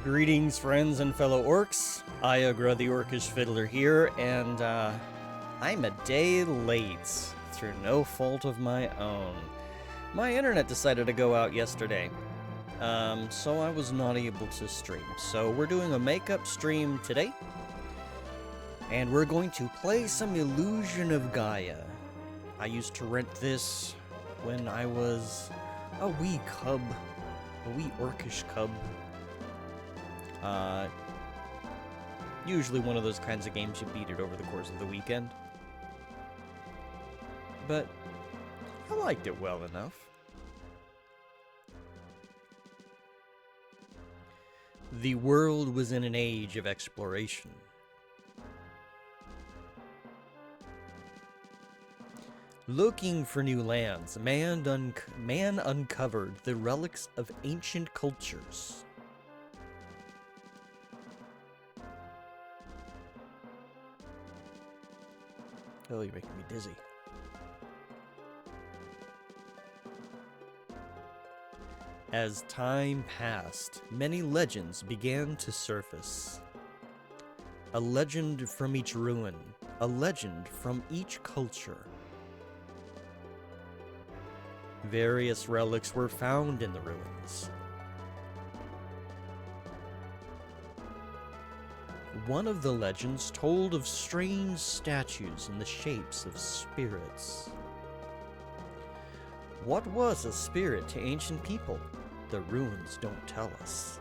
Greetings, friends and fellow orcs. Iagra the Orcish Fiddler here, and I'm a day late, through no fault of my own. My internet decided to go out yesterday, so I was not able to stream. So we're doing a makeup stream today, and we're going to play some Illusion of Gaia. I used to rent this when I was a wee cub, a wee orcish cub. Usually one of those kinds of games you beat it over the course of the weekend. But I liked it well enough. The world was in an age of exploration. Looking for new lands, man uncovered the relics of ancient cultures. Oh, you're making me dizzy. As time passed, many legends began to surface. A legend from each ruin, a legend from each culture. Various relics were found in the ruins. One of the legends told of strange statues in the shapes of spirits. What was a spirit to ancient people? The ruins don't tell us.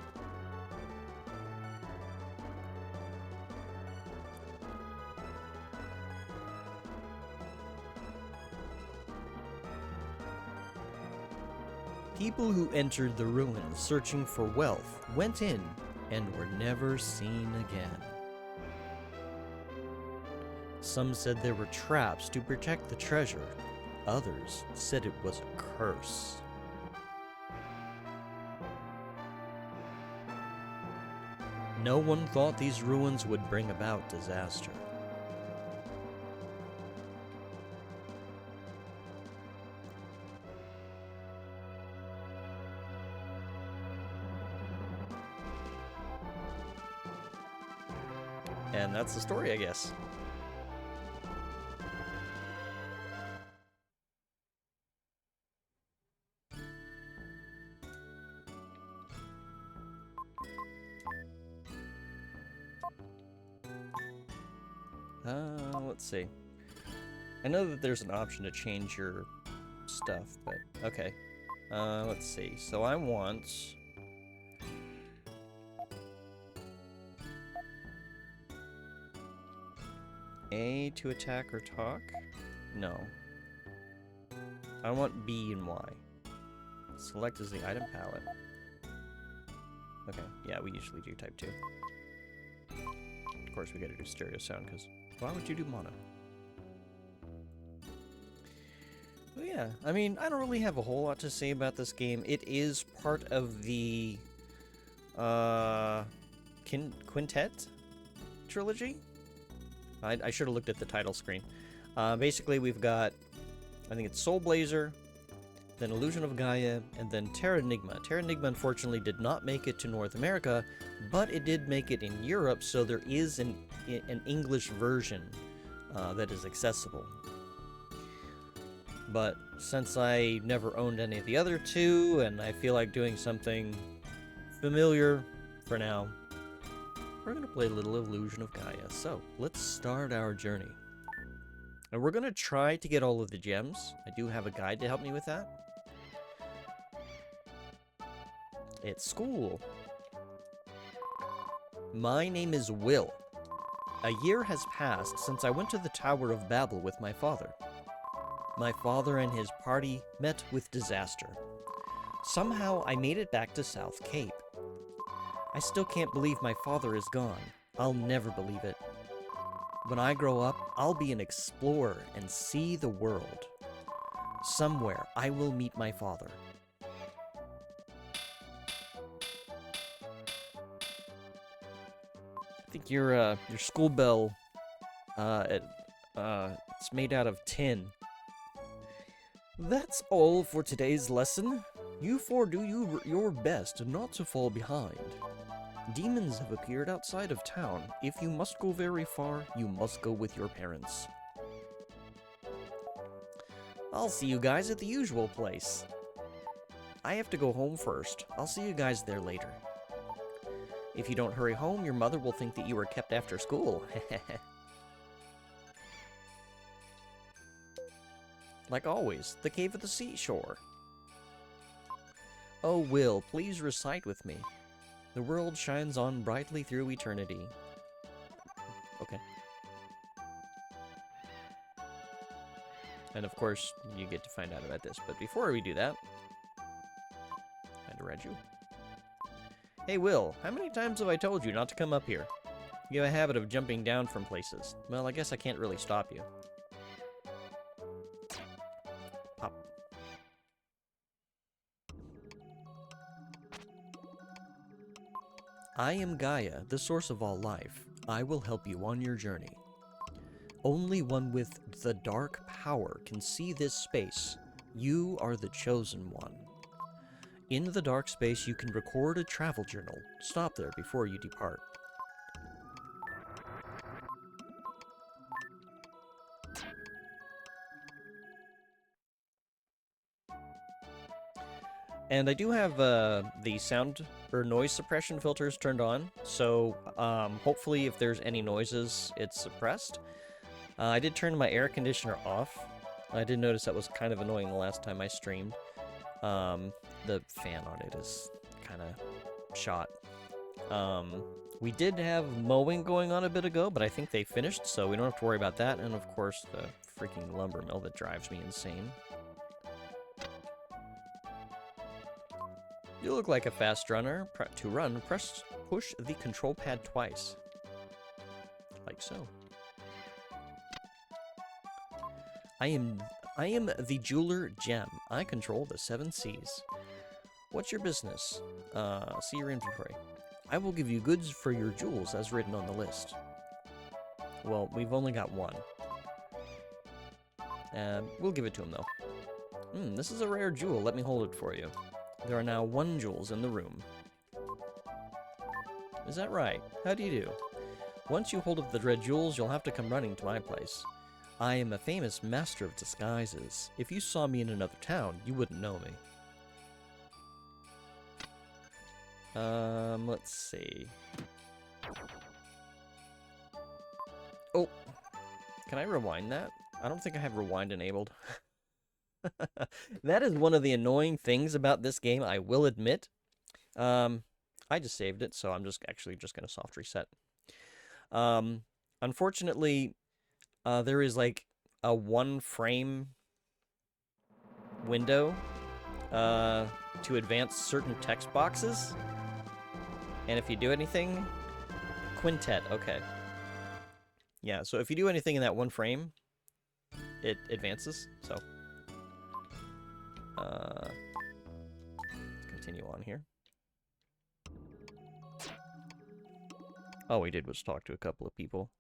People who entered the ruins searching for wealth went in and were never seen again. Some said there were traps to protect the treasure. Others said it was a curse. No one thought these ruins would bring about disaster. And that's the story, I guess. Let's see. I know that there's an option to change your stuff, but okay. Let's see. So I want... A to attack or talk? No. I want B and Y. Select as the item palette. Okay, yeah, we usually do type 2. Of course, we gotta do stereo sound, because why would you do mono? Well, yeah, I mean, I don't really have a whole lot to say about this game. It is part of the Quintet trilogy. I should have looked at the title screen. Basically, we've got, I think it's Soul Blazer, then Illusion of Gaia, and then Terra Enigma. Terra Enigma, unfortunately, did not make it to North America, but it did make it in Europe, so there is an English version that is accessible. But since I never owned any of the other two, and I feel like doing something familiar for now, we're going to play a little Illusion of Gaia. So, let's start our journey. And we're going to try to get all of the gems. I do have a guide to help me with that. It's school. My name is Will. A year has passed since I went to the Tower of Babel with my father. My father and his party met with disaster. Somehow I made it back to South Cape. I still can't believe my father is gone. I'll never believe it. When I grow up, I'll be an explorer and see the world. Somewhere I will meet my father. I think your school bell, it's made out of tin. That's all for today's lesson. You four do your best not to fall behind. Demons have appeared outside of town. If you must go very far, you must go with your parents. I'll see you guys at the usual place. I have to go home first. I'll see you guys there later. If you don't hurry home, your mother will think that you were kept after school. Like always, the cave at the seashore. Oh, Will, please recite with me. The world shines on brightly through eternity. Okay. And of course, you get to find out about this. But before we do that, I had to read you. Hey, Will, how many times have I told you not to come up here? You have a habit of jumping down from places. Well, I guess I can't really stop you. Pop. I am Gaia, the source of all life. I will help you on your journey. Only one with the dark power can see this space. You are the chosen one. In the dark space, you can record a travel journal. Stop there before you depart. And I do have the sound or noise suppression filters turned on, so hopefully if there's any noises, it's suppressed. I did turn my air conditioner off. I did notice that was kind of annoying the last time I streamed. The fan on it is kind of shot. We did have mowing going on a bit ago, but I think they finished, so we don't have to worry about that. And of course, the freaking lumber mill that drives me insane. You look like a fast runner. To run, push the control pad twice. Like so. I am the jeweler Gem. I control the 7 Seas. What's your business? See your inventory. I will give you goods for your jewels as written on the list. Well, we've only got one. We'll give it to him, though. This is a rare jewel. Let me hold it for you. There are now 1 jewels in the room. Is that right? How do you do? Once you hold up the red jewels, you'll have to come running to my place. I am a famous master of disguises. If you saw me in another town, you wouldn't know me. Let's see. Oh, can I rewind that? I don't think I have rewind enabled. That is one of the annoying things about this game, I will admit. I just saved it, so I'm just going to soft reset. Unfortunately, there is like a 1 frame window to advance certain text boxes. And if you do anything, quintet, okay. Yeah, so if you do anything in that 1 frame, it advances, so. Let's continue on here. All we did was talk to a couple of people.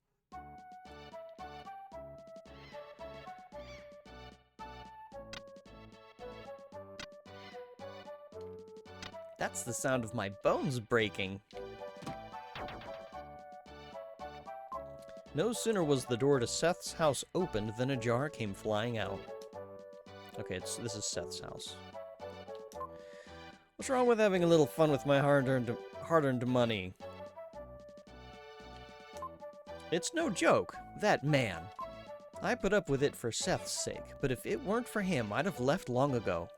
That's the sound of my bones breaking. No sooner was the door to Seth's house opened than a jar came flying out. Okay, this is Seth's house. What's wrong with having a little fun with my hard-earned money? It's no joke, that man. I put up with it for Seth's sake, but if it weren't for him, I'd have left long ago.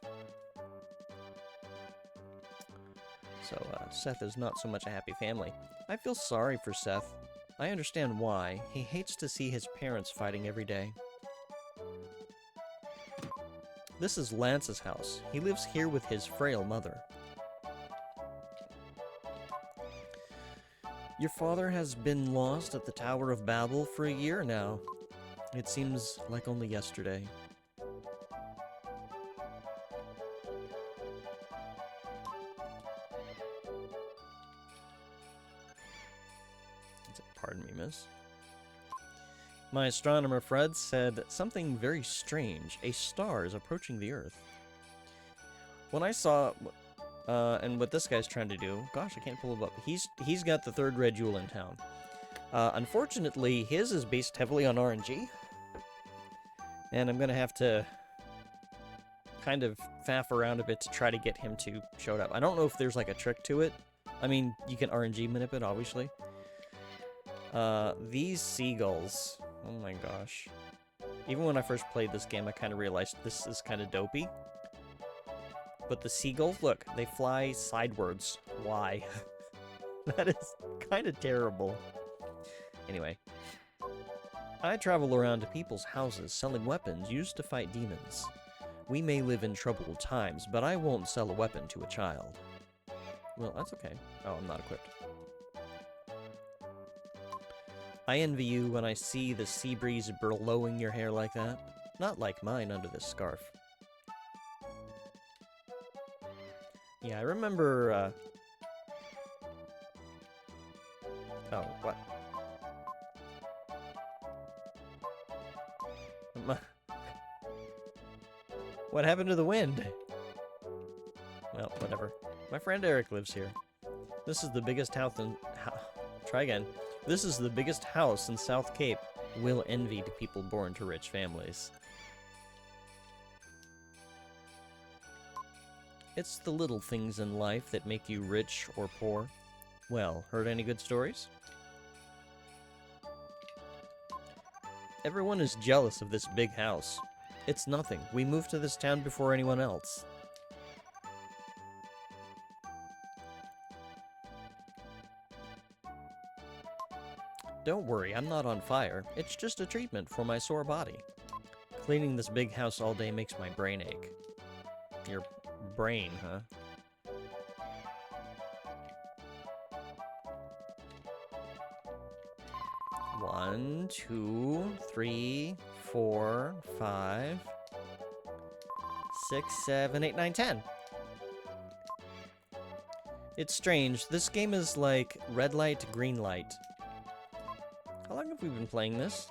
So, Seth is not so much a happy family. I feel sorry for Seth. I understand why. He hates to see his parents fighting every day. This is Lance's house. He lives here with his frail mother. Your father has been lost at the Tower of Babel for a year now. It seems like only yesterday. Pardon me, miss. My astronomer Fred said something very strange. A star is approaching the Earth. When I saw And what this guy's trying to do... Gosh, I can't pull him up. He's got the third red jewel in town. Unfortunately, his is based heavily on RNG. And I'm gonna have to kind of faff around a bit to try to get him to show up. I don't know if there's like a trick to it. I mean, you can RNG manip it, obviously. These seagulls. Oh my gosh. Even when I first played this game, I kind of realized this is kind of dopey. But the seagulls, look, they fly sidewards. Why? That is kind of terrible. Anyway. I travel around to people's houses selling weapons used to fight demons. We may live in troubled times, but I won't sell a weapon to a child. Well, that's okay. Oh, I'm not equipped. I envy you when I see the sea breeze blowing your hair like that. Not like mine under this scarf. Yeah, I remember, Oh, what? What happened to the wind? Well, whatever. My friend Eric lives here. This is the biggest house in... Try again. This is the biggest house in South Cape. Will envy to people born to rich families. It's the little things in life that make you rich or poor. Well, heard any good stories? Everyone is jealous of this big house. It's nothing. We moved to this town before anyone else. Don't worry, I'm not on fire. It's just a treatment for my sore body. Cleaning this big house all day makes my brain ache. Your brain, huh? One, 2, 3, 4, 5, 6, 7, 8, 9, 10. It's strange. This game is like red light, green light. How long have we been playing this?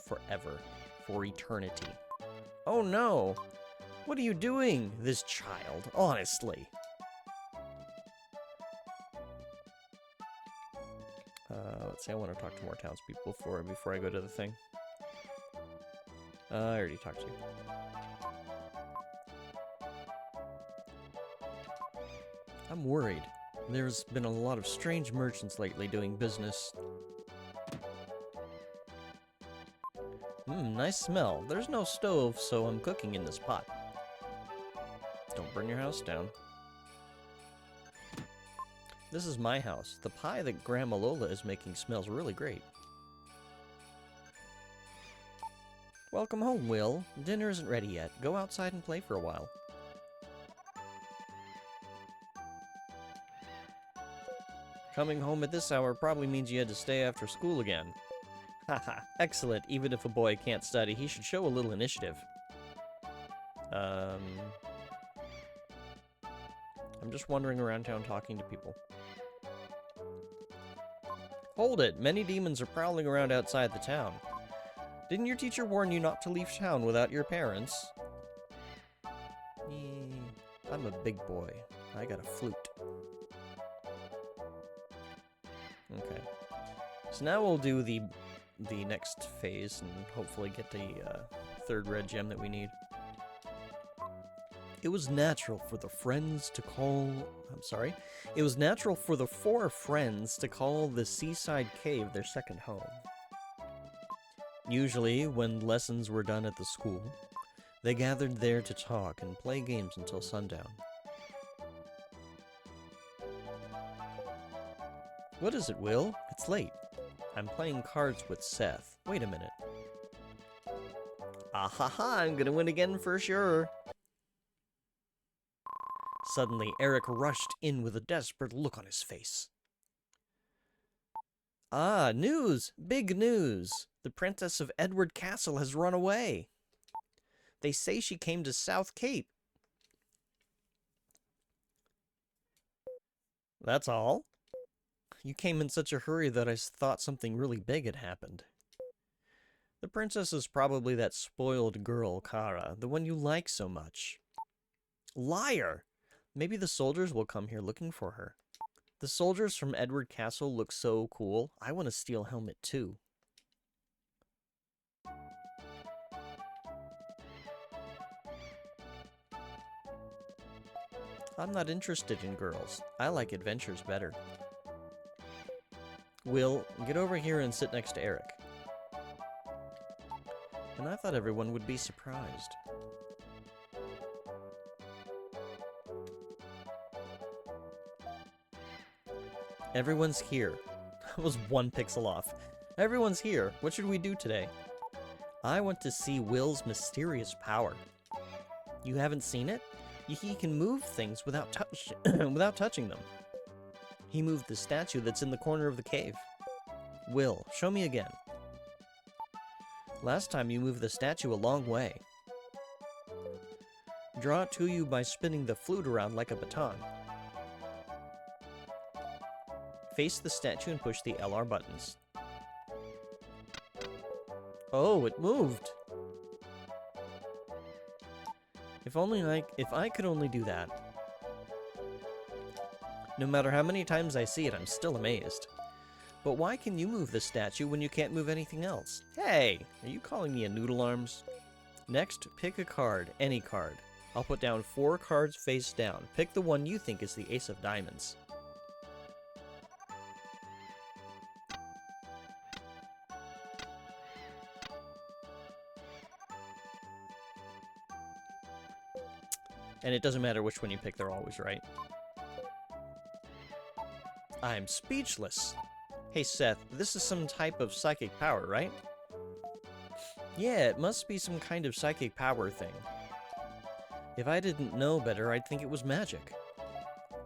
Forever. For eternity. Oh no! What are you doing, this child? Honestly. Let's see, I want to talk to more townspeople before I go to the thing. I already talked to you. I'm worried. There's been a lot of strange merchants lately doing business. Nice smell. There's no stove, so I'm cooking in this pot. Don't burn your house down. This is my house. The pie that Grandma Lola is making smells really great. Welcome home, Will. Dinner isn't ready yet. Go outside and play for a while. Coming home at this hour probably means you had to stay after school again. Haha, excellent. Even if a boy can't study, he should show a little initiative. I'm just wandering around town talking to people. Hold it! Many demons are prowling around outside the town. Didn't your teacher warn you not to leave town without your parents? I'm a big boy. I got a flute. Okay. So now we'll do the next phase and hopefully get the third red gem that we need. It was natural for the friends to call... It was natural for the 4 friends to call the seaside cave their second home. Usually, when lessons were done at the school, they gathered there to talk and play games until sundown. What is it, Will? It's late. I'm playing cards with Seth. Wait a minute. Ahaha, I'm gonna win again for sure. Suddenly, Eric rushed in with a desperate look on his face. Ah, news! Big news! The Princess of Edward Castle has run away. They say she came to South Cape. That's all? You came in such a hurry that I thought something really big had happened. The princess is probably that spoiled girl, Kara, the one you like so much. Liar! Maybe the soldiers will come here looking for her. The soldiers from Edward Castle look so cool. I want a steel helmet too. I'm not interested in girls. I like adventures better. Will, get over here and sit next to Eric. And I thought everyone would be surprised. Everyone's here. I was 1 pixel off. Everyone's here. What should we do today? I want to see Will's mysterious power. You haven't seen it? He can move things without touching them. He moved the statue that's in the corner of the cave. Will, show me again. Last time you moved the statue a long way. Draw it to you by spinning the flute around like a baton. Face the statue and push the LR buttons. Oh, it moved! If I could only do that. No matter how many times I see it, I'm still amazed. But why can you move the statue when you can't move anything else? Hey, are you calling me a noodle arms? Next, pick a card, any card. I'll put down 4 cards face down. Pick the one you think is the ace of diamonds. And it doesn't matter which one you pick, they're always right. I'm speechless. Hey Seth, this is some type of psychic power, right? Yeah, it must be some kind of psychic power thing. If I didn't know better, I'd think it was magic.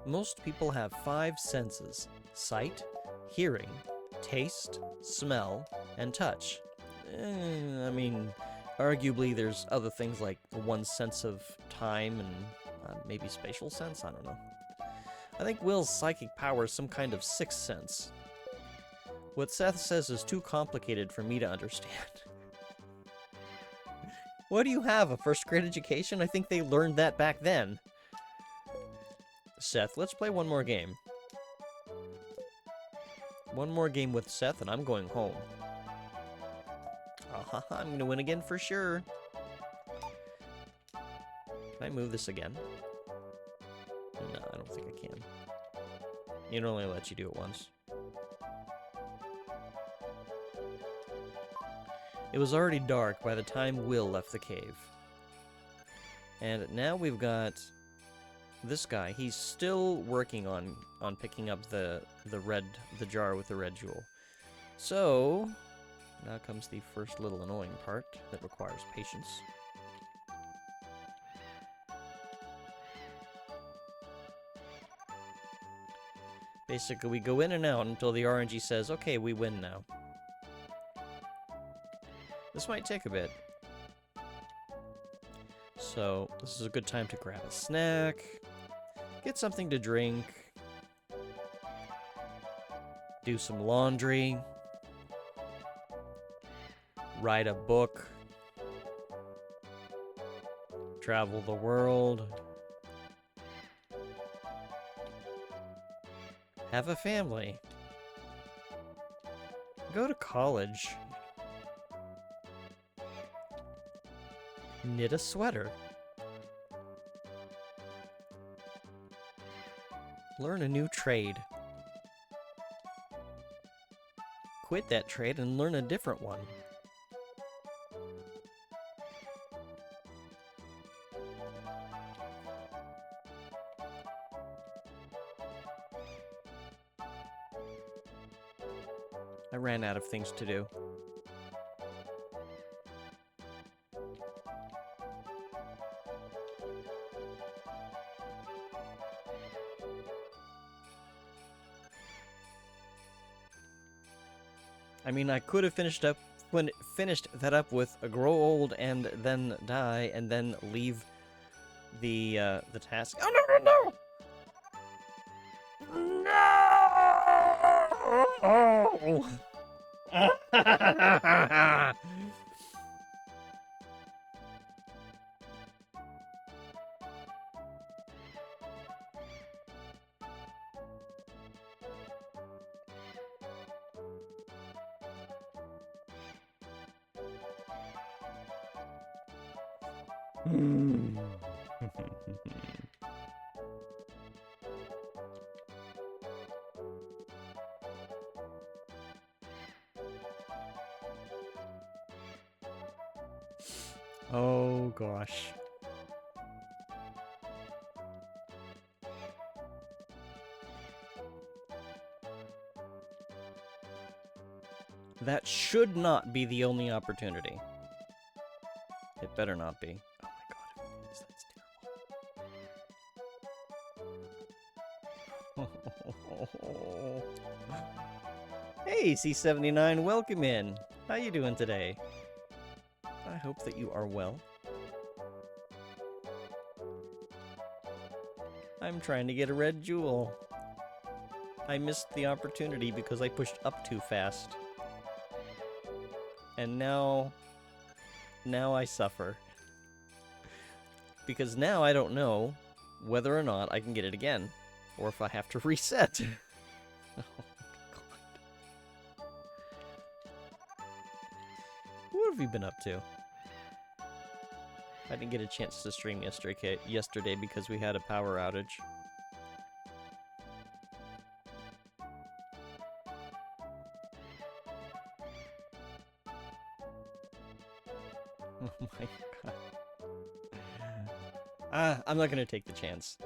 Most people have 5 senses: sight, hearing, taste, smell, and touch. I mean, arguably there's other things like one sense of time and maybe spatial sense, I don't know. I think Will's psychic power is some kind of 6th sense. What Seth says is too complicated for me to understand. What do you have, a 1st grade education? I think they learned that back then. Seth, let's play one more game. One more game with Seth and I'm going home. I'm gonna win again for sure. Can I move this again? No, I don't think I can. It only lets you do it once. It was already dark by the time Will left the cave. And now we've got this guy. He's still working on picking up the jar with the red jewel. So now comes the first little annoying part that requires patience. Basically, we go in and out until the RNG says, okay, we win now. This might take a bit. So, this is a good time to grab a snack, get something to drink, do some laundry, write a book, travel the world, have a family, go to college, knit a sweater, learn a new trade, quit that trade and learn a different one. I ran out of things to do. I mean, I could have finished that up with a grow old and then die and then leave the task. Oh no no no! No! Oh gosh. That should not be the only opportunity. It better not be. Oh my god, if it is, that's terrible. Hey, C79, welcome in. How you doing today? I hope that you are well. I'm trying to get a red jewel. I missed the opportunity because I pushed up too fast. And now I suffer. Because now I don't know whether or not I can get it again. Or if I have to reset. Oh, God. What have you been up to? I didn't get a chance to stream yesterday because we had a power outage. Oh my god. I'm not gonna take the chance.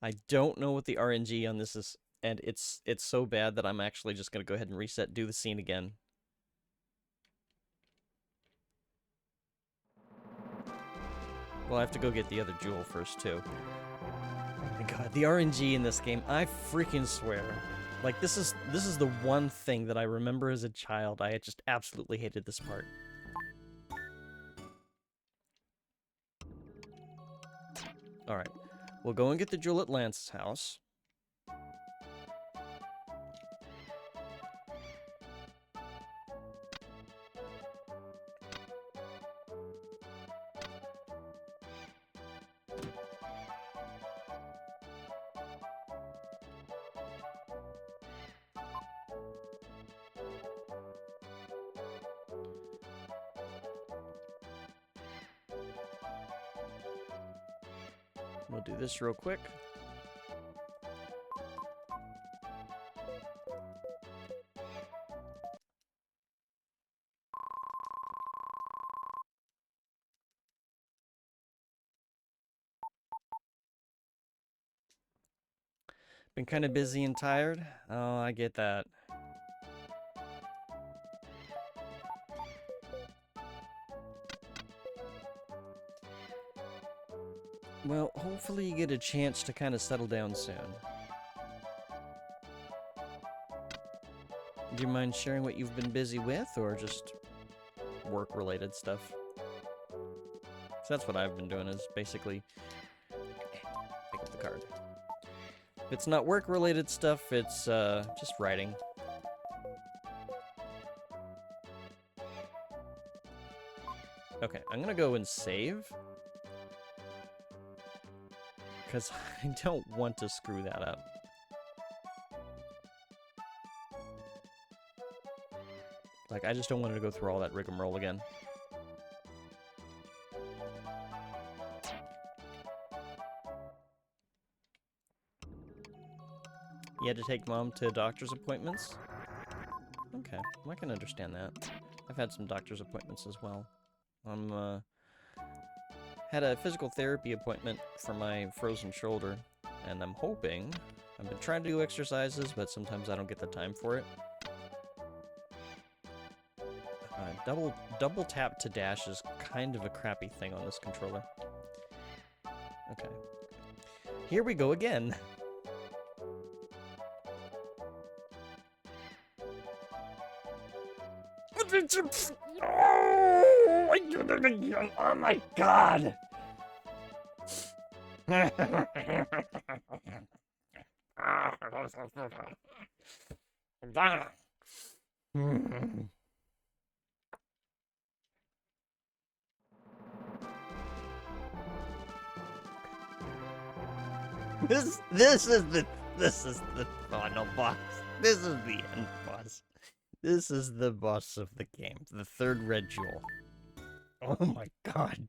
I don't know what the RNG on this is, and it's so bad that I'm actually just gonna go ahead and reset, do the scene again. Well, I have to go get the other jewel first, too. Oh my god, the RNG in this game, I freaking swear. Like, this is the one thing that I remember as a child. I just absolutely hated this part. Alright, we'll go and get the jewel at Lance's house. We'll do this real quick. Been kind of busy and tired. Oh, I get that. Well, hopefully you get a chance to kind of settle down soon. Do you mind sharing what you've been busy with, or just work-related stuff? So that's what I've been doing, is basically pick up the card. If it's not work-related stuff, it's just writing. Okay, I'm gonna go and save. Because I don't want to screw that up. Like, I just don't want to go through all that rigmarole again. You had to take Mom to doctor's appointments? Okay, I can understand that. I've had some doctor's appointments as well. Had a physical therapy appointment for my frozen shoulder, and I'm hoping... I've been trying to do exercises, but sometimes I don't get the time for it. Double tap to dash is kind of a crappy thing on this controller. Okay. Here we go again! Oh my god! This is the final boss. This is the end boss. This is the boss of the game. The third red jewel. Oh my god.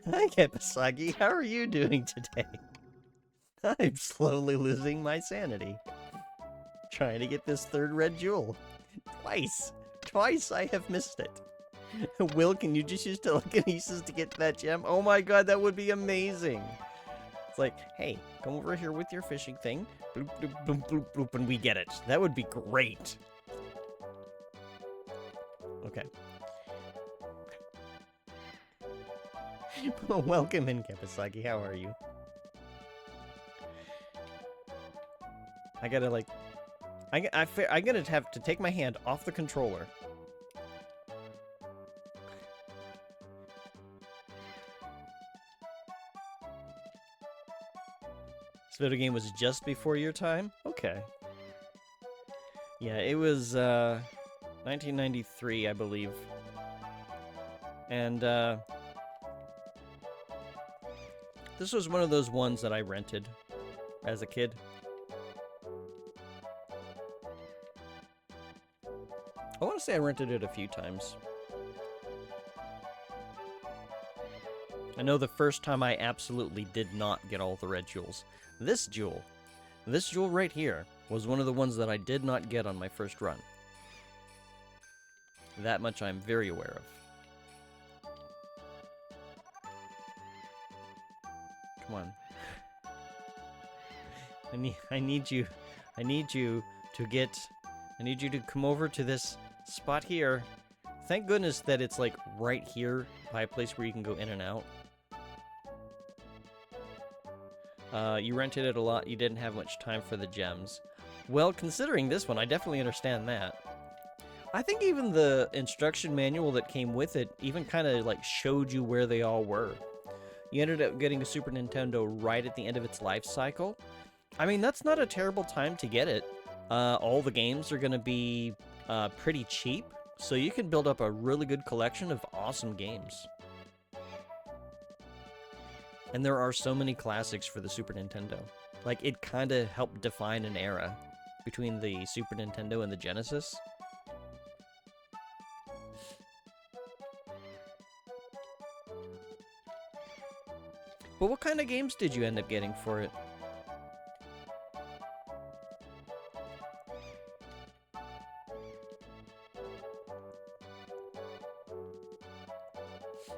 Hi, Kepasagi. How are you doing today? I'm slowly losing my sanity. Trying to get this third red jewel. Twice. Twice I have missed it. Will, can you just use telekinesis to get that gem? Oh my god, that would be amazing. It's like, hey, come over here with your fishing thing. Bloop, bloop, bloop, bloop, bloop, and we get it. That would be great. Okay. Welcome in, Kepasagi. How are you? I gotta, like... I'm gonna have to take my hand off the controller. This video game was just before your time? Okay. Yeah, it was, 1993, I believe. And, this was one of those ones that I rented as a kid. I want to say I rented it a few times. I know the first time I absolutely did not get all the red jewels. This jewel right here, was one of the ones that I did not get on my first run. That much I'm very aware of. Come on. I need you to come over to this spot here. Thank goodness that it's like right here by a place where you can go in and out. You rented it a lot, you didn't have much time for the gems. Well, considering this one, I definitely understand that. I think even the instruction manual that came with it even kind of like showed you where they all were. You ended up getting a Super Nintendo right at the end of its life cycle. I mean, that's not a terrible time to get it. All the games are going to be pretty cheap, so you can build up a really good collection of awesome games. And there are so many classics for the Super Nintendo. Like, it kind of helped define an era between the Super Nintendo and the Genesis. But what kind of games did you end up getting for it?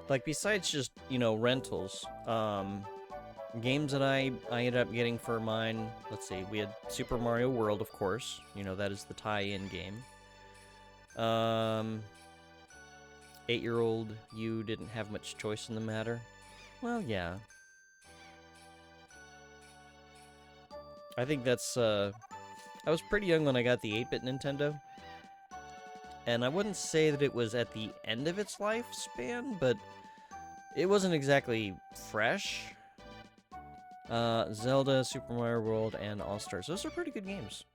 Like, besides just, you know, rentals, games that I ended up getting for mine, let's see, we had Super Mario World, of course. You know, that is the tie-in game. 8-year-old you didn't have much choice in the matter. Well, yeah. I think that's, I was pretty young when I got the 8-bit Nintendo. And I wouldn't say that it was at the end of its lifespan, but it wasn't exactly fresh. Zelda, Super Mario World, and All-Stars. Those are pretty good games.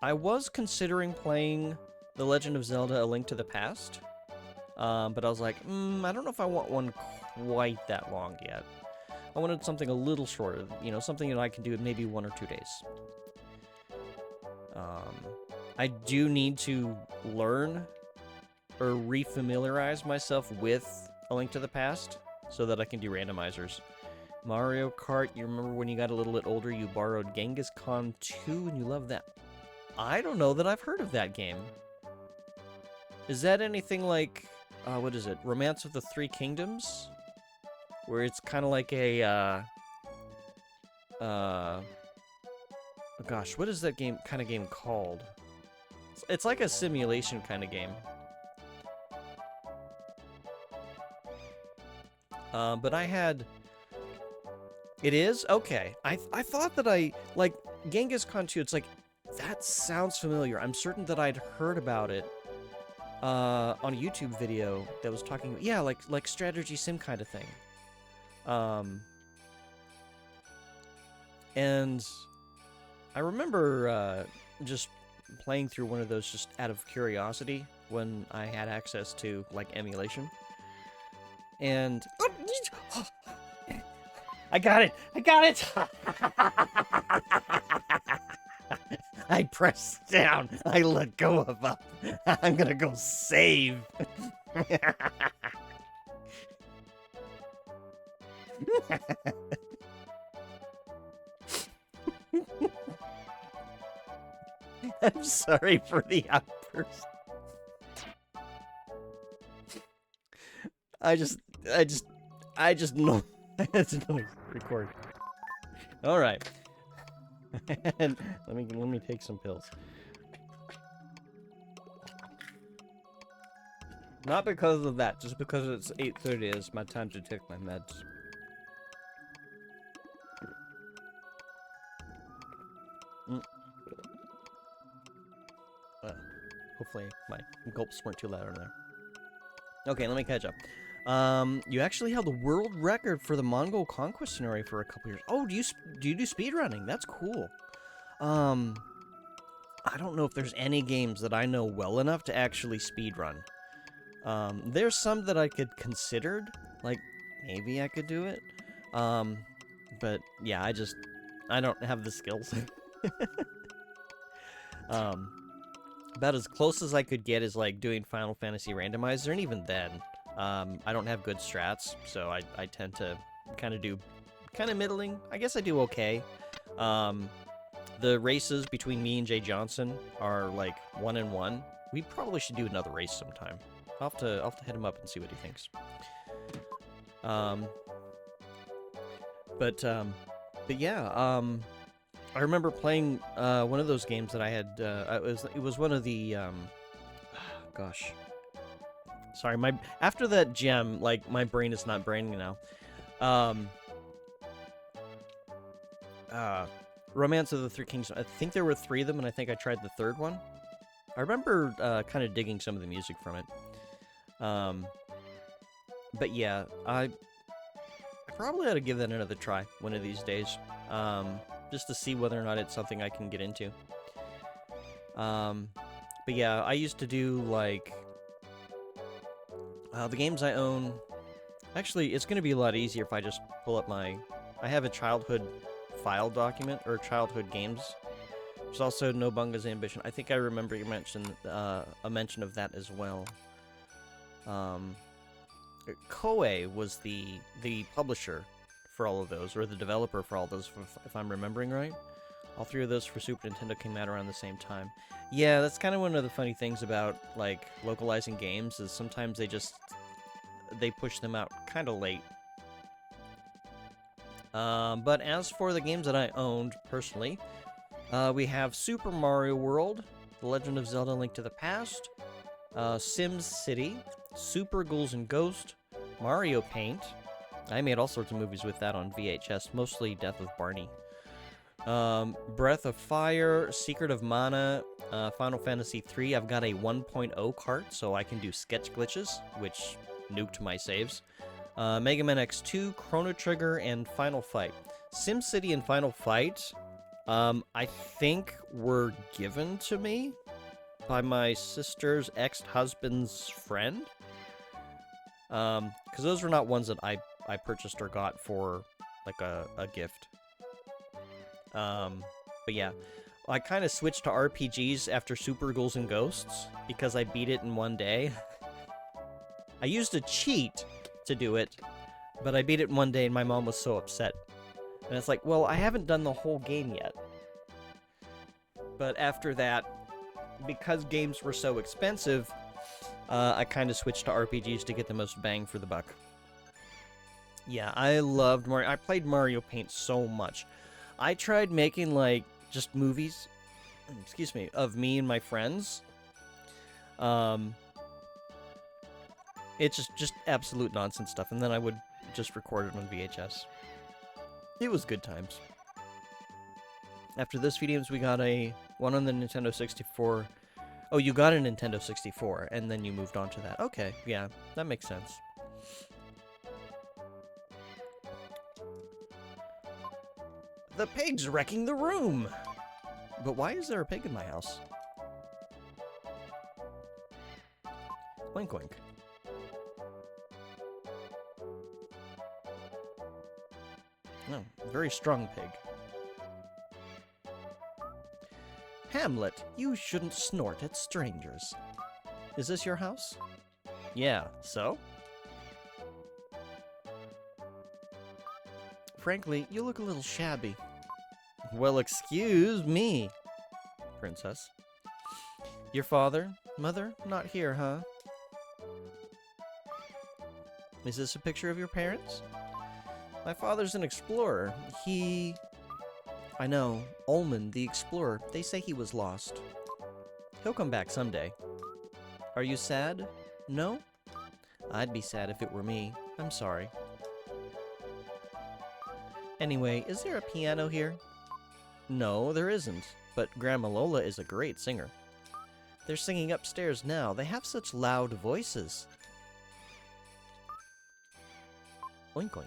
I was considering playing The Legend of Zelda: A Link to the Past. But I was like, I don't know if I want one quite that long yet. I wanted something a little shorter, you know, something that I can do in maybe 1 or 2 days. I do need to learn or refamiliarize myself with A Link to the Past so that I can do randomizers. Mario Kart, you remember when you got a little bit older, you borrowed Genghis Khan 2 and you loved that. I don't know that I've heard of that game. Is that anything like, what is it, Romance of the Three Kingdoms? Where it's kind of like a, oh gosh, what is that kind of game called? It's like a simulation kind of game. But I had... It is? Okay. I thought that like, Genghis Khan 2, it's like, that sounds familiar. I'm certain that I'd heard about it on a YouTube video that was talking, yeah, like strategy sim kind of thing. And I remember just playing through one of those just out of curiosity when I had access to, like, emulation. And... I got it! I got it! I pressed down. I let go of up. I'm gonna go save. I'm sorry for the outburst. I just know. I had to record. All right. And let me take some pills. Not because of that, just because it's 8:30. It's my time to take my meds. Hopefully my gulps weren't too loud in there. Okay, let me catch up. You actually held the world record for the Mongol conquest scenario for a couple years. Oh, do you do speedrunning? That's cool. I don't know if there's any games that I know well enough to actually speedrun. There's some that I could considered, like maybe I could do it. But yeah, I don't have the skills. About as close as I could get is like doing Final Fantasy Randomizer, and even then, I don't have good strats, so I tend to kind of middling. I guess I do okay. The races between me and Jay Johnson are like 1-1. We probably should do another race sometime. I'll have to hit him up and see what he thinks. But yeah, I remember playing one of those games that I had. It was one of the gosh. Sorry, after that gem, like my brain is not braining now. Romance of the Three Kings. I think there were 3 of them, and I think I tried the 3rd one. I remember kind of digging some of the music from it. But yeah, I probably ought to give that another try one of these days. Just to see whether or not it's something I can get into. But yeah, I used to do, like, the games I own. Actually, it's going to be a lot easier if I just pull up I have a childhood file document, or childhood games. There's also No Bunga's Ambition. I think I remember you mentioned a mention of that as well. Koei was the publisher for all of those, or the developer for all those, if I'm remembering right. All 3 of those for Super Nintendo came out around the same time. Yeah, that's kind of one of the funny things about, like, localizing games, is sometimes they push them out kind of late. But as for the games that I owned, personally, we have Super Mario World, The Legend of Zelda: Link to the Past, Sims City, Super Ghouls and Ghosts, Mario Paint. I made all sorts of movies with that on VHS, mostly Death of Barney. Breath of Fire, Secret of Mana, Final Fantasy III. I've got a 1.0 cart, so I can do sketch glitches, which nuked my saves. Mega Man X2, Chrono Trigger, and Final Fight. SimCity and Final Fight, I think were given to me by my sister's ex-husband's friend. Because those were not ones that I purchased or got for, like, a gift. But yeah, I kind of switched to RPGs after Super Ghouls and Ghosts, because I beat it in one day. I used a cheat to do it, but I beat it in one day and my mom was so upset. And it's like, well, I haven't done the whole game yet. But after that, because games were so expensive, I kind of switched to RPGs to get the most bang for the buck. Yeah, I loved Mario. I played Mario Paint so much. I tried making, like, just movies, excuse me, of me and my friends. It's just absolute nonsense stuff, and then I would just record it on VHS. It was good times. After this videos, we got one on the Nintendo 64. Oh, you got a Nintendo 64, and then you moved on to that. Okay, yeah, that makes sense. The pig's wrecking the room! But why is there a pig in my house? Wink wink. No, very strong pig. Hamlet, you shouldn't snort at strangers. Is this your house? Yeah, so? frankly, you look a little shabby. Well, excuse me, princess. Your father, mother, not here, huh? Is this a picture of your parents? My father's an explorer. I know, Ullman, the explorer. They say he was lost. He'll come back someday. Are you sad? No? I'd be sad if it were me. I'm sorry. Anyway, is there a piano here? No, there isn't, but Grandma Lola is a great singer. They're singing upstairs now. They have such loud voices. Oink oink.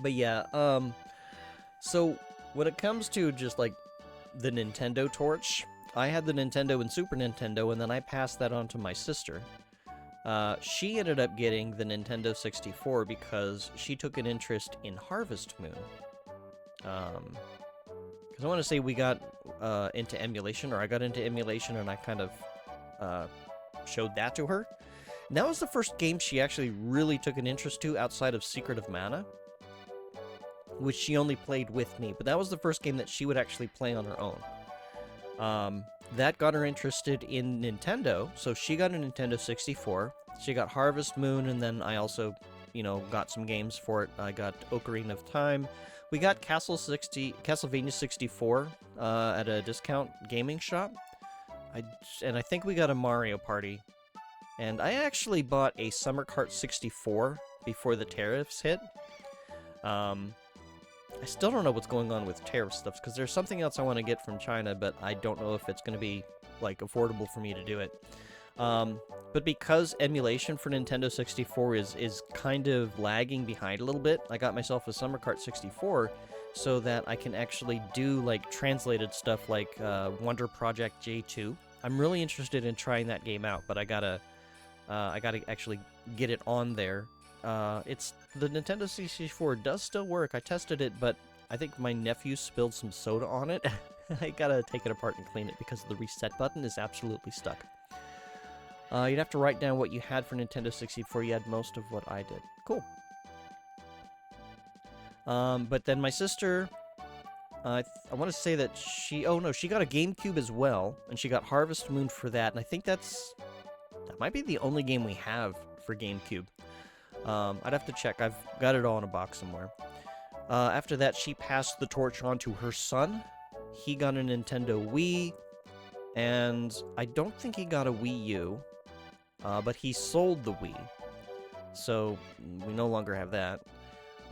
But yeah, so when it comes to just like the Nintendo torch, I had the Nintendo and Super Nintendo, and then I passed that on to my sister. She ended up getting the Nintendo 64 because she took an interest in Harvest Moon. Because I want to say we got into emulation, or I got into emulation, and I kind of showed that to her. And that was the first game she actually really took an interest to outside of Secret of Mana, which she only played with me, but that was the first game that she would actually play on her own. That got her interested in Nintendo, so she got a Nintendo 64. She got Harvest Moon, and then I also, got some games for it. I got Ocarina of Time. We got Castlevania 64 at a discount gaming shop. And I think we got a Mario Party. And I actually bought a Summer Kart 64 before the tariffs hit. I still don't know what's going on with tariff stuff, because there's something else I want to get from China, but I don't know if it's going to be, affordable for me to do it. But because emulation for Nintendo 64 is kind of lagging behind a little bit, I got myself a Summer Kart 64 so that I can actually do, translated stuff like Wonder Project J2. I'm really interested in trying that game out, but I gotta actually get it on there. The Nintendo 64 does still work. I tested it, but I think my nephew spilled some soda on it. I gotta take it apart and clean it because the reset button is absolutely stuck. You'd have to write down what you had for Nintendo 64. You had most of what I did. Cool. But then my sister, I want to say that she got a GameCube as well, and she got Harvest Moon for that, and I think that might be the only game we have for GameCube. I'd have to check. I've got it all in a box somewhere. After that, she passed the torch on to her son. He got a Nintendo Wii, and I don't think he got a Wii U, but he sold the Wii, so we no longer have that.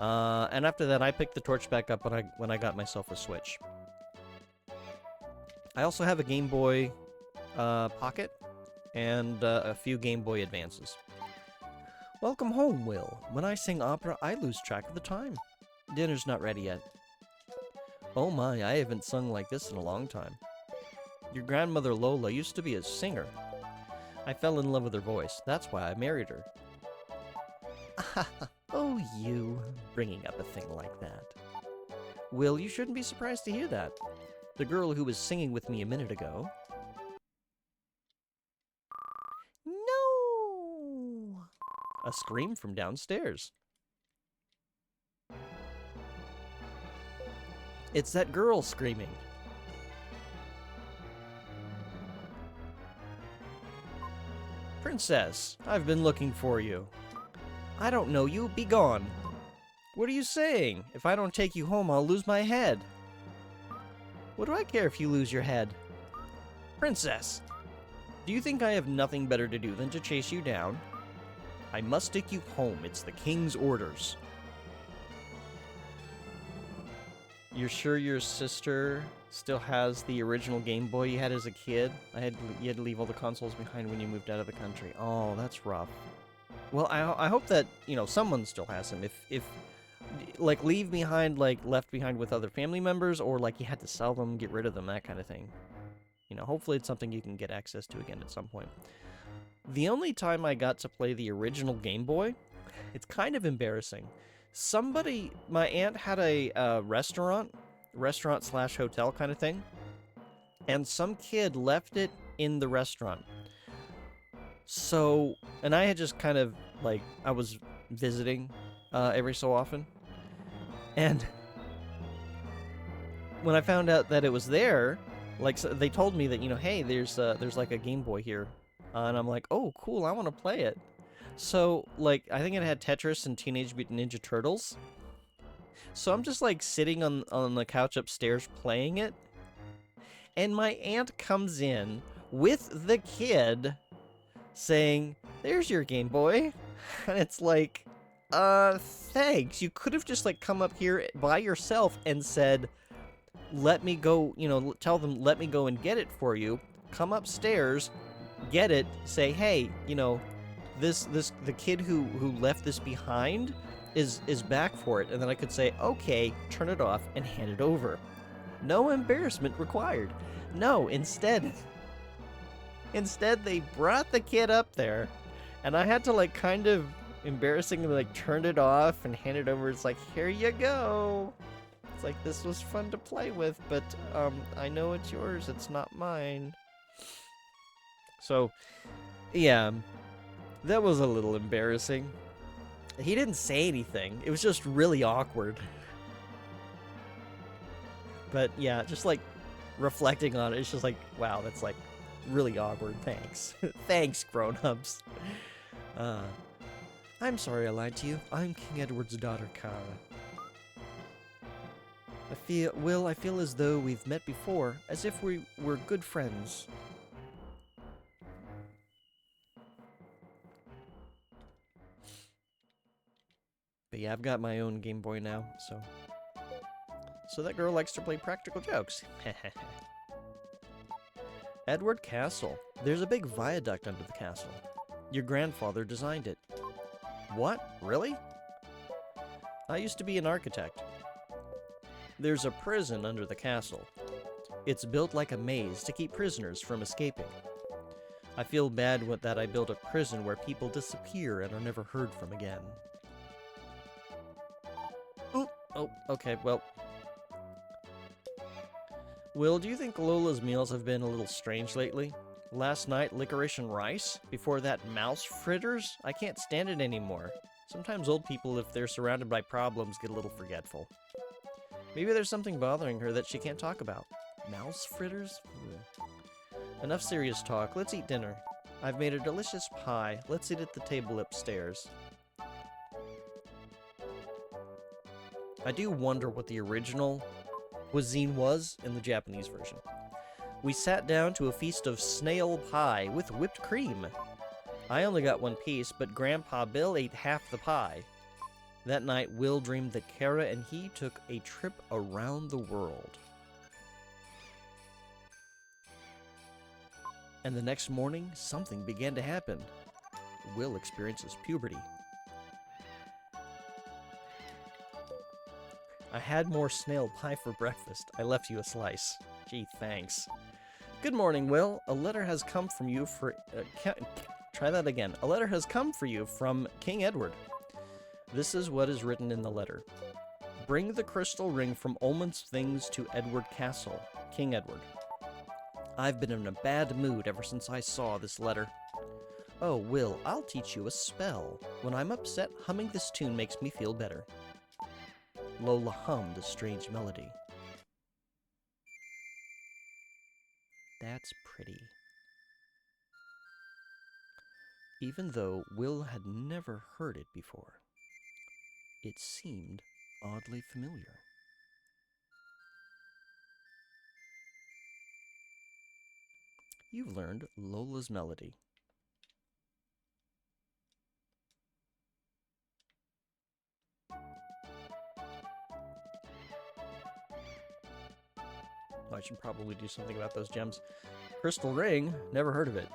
And after that, I picked the torch back up when I got myself a Switch. I also have a Game Boy Pocket and a few Game Boy Advances. Welcome home, Will. When I sing opera, I lose track of the time. Dinner's not ready yet. Oh my, I haven't sung like this in a long time. Your grandmother Lola used to be a singer. I fell in love with her voice. That's why I married her. Oh, you, bringing up a thing like that. Will, you shouldn't be surprised to hear that. The girl who was singing with me a minute ago... No! A scream from downstairs. It's that girl screaming. Princess, I've been looking for you. I don't know you. Be gone. What are you saying? If I don't take you home, I'll lose my head. What do I care if you lose your head? Princess, do you think I have nothing better to do than to chase you down? I must take you home. It's the king's orders. You're sure your sister still has the original Game Boy you had as a kid? You had to leave all the consoles behind when you moved out of the country. Oh, that's rough. Well, I hope that, someone still has them. If leave behind, left behind with other family members, or, you had to sell them, get rid of them, that kind of thing. Hopefully it's something you can get access to again at some point. The only time I got to play the original Game Boy, it's kind of embarrassing. My aunt had a restaurant/hotel kind of thing, and some kid left it in the restaurant. So, and I had just kind of, I was visiting every so often. And when I found out that it was there, like, so they told me that, you know, hey, there's like a Game Boy here. And I'm like, oh, cool, I want to play it. So, like, I think it had Tetris and Teenage Mutant Ninja Turtles. So I'm just, like, sitting on the couch upstairs playing it. And my aunt comes in with the kid saying, there's your Game Boy. And it's like, thanks. You could have just, like, come up here by yourself and said, let me go, you know, tell them, let me go and get it for you. Come upstairs, get it, say, hey, you know, the kid who left this behind is back for it. And then I could say, okay, turn it off and hand it over. No embarrassment required. No, instead they brought the kid up there, and I had to, like, kind of embarrassingly, like, turn it off and hand it over. It's like, here you go. It's like, this was fun to play with, but, I know it's yours, it's not mine. So, yeah, that was a little embarrassing. He didn't say anything. It was just really awkward. But, yeah, just, like, reflecting on it, it's just like, wow, that's, like, really awkward. Thanks. Thanks, grown-ups. I'm sorry I lied to you. I'm King Edward's daughter, Kara. I feel as though we've met before, as if we were good friends. But yeah, I've got my own Game Boy now, so... So that girl likes to play practical jokes. Edward Castle. There's a big viaduct under the castle. Your grandfather designed it. What? Really? I used to be an architect. There's a prison under the castle. It's built like a maze to keep prisoners from escaping. I feel bad that I built a prison where people disappear and are never heard from again. Ooh, oh, okay, well... Will, do you think Lola's meals have been a little strange lately? Last night, licorice and rice? Before that, mouse fritters? I can't stand it anymore. Sometimes old people, if they're surrounded by problems, get a little forgetful. Maybe there's something bothering her that she can't talk about. Mouse fritters? Enough serious talk. Let's eat dinner. I've made a delicious pie. Let's eat at the table upstairs. I do wonder what the original cuisine was in the Japanese version. We sat down to a feast of snail pie with whipped cream. I only got one piece, but Grandpa Bill ate half the pie. That night, Will dreamed that Kara and he took a trip around the world. And the next morning, something began to happen. Will experiences puberty. I had more snail pie for breakfast. I left you a slice. Gee, thanks. Good morning, Will. A letter has come from you for... try that again. A letter has come for you from King Edward. This is what is written in the letter. Bring the crystal ring from Ullman's Things to Edward Castle, King Edward. I've been in a bad mood ever since I saw this letter. Oh, Will, I'll teach you a spell. When I'm upset, humming this tune makes me feel better. Lola hummed a strange melody. That's pretty. Even though Will had never heard it before, it seemed oddly familiar. You've learned Lola's Melody. I should probably do something about those gems. Crystal ring? Never heard of it.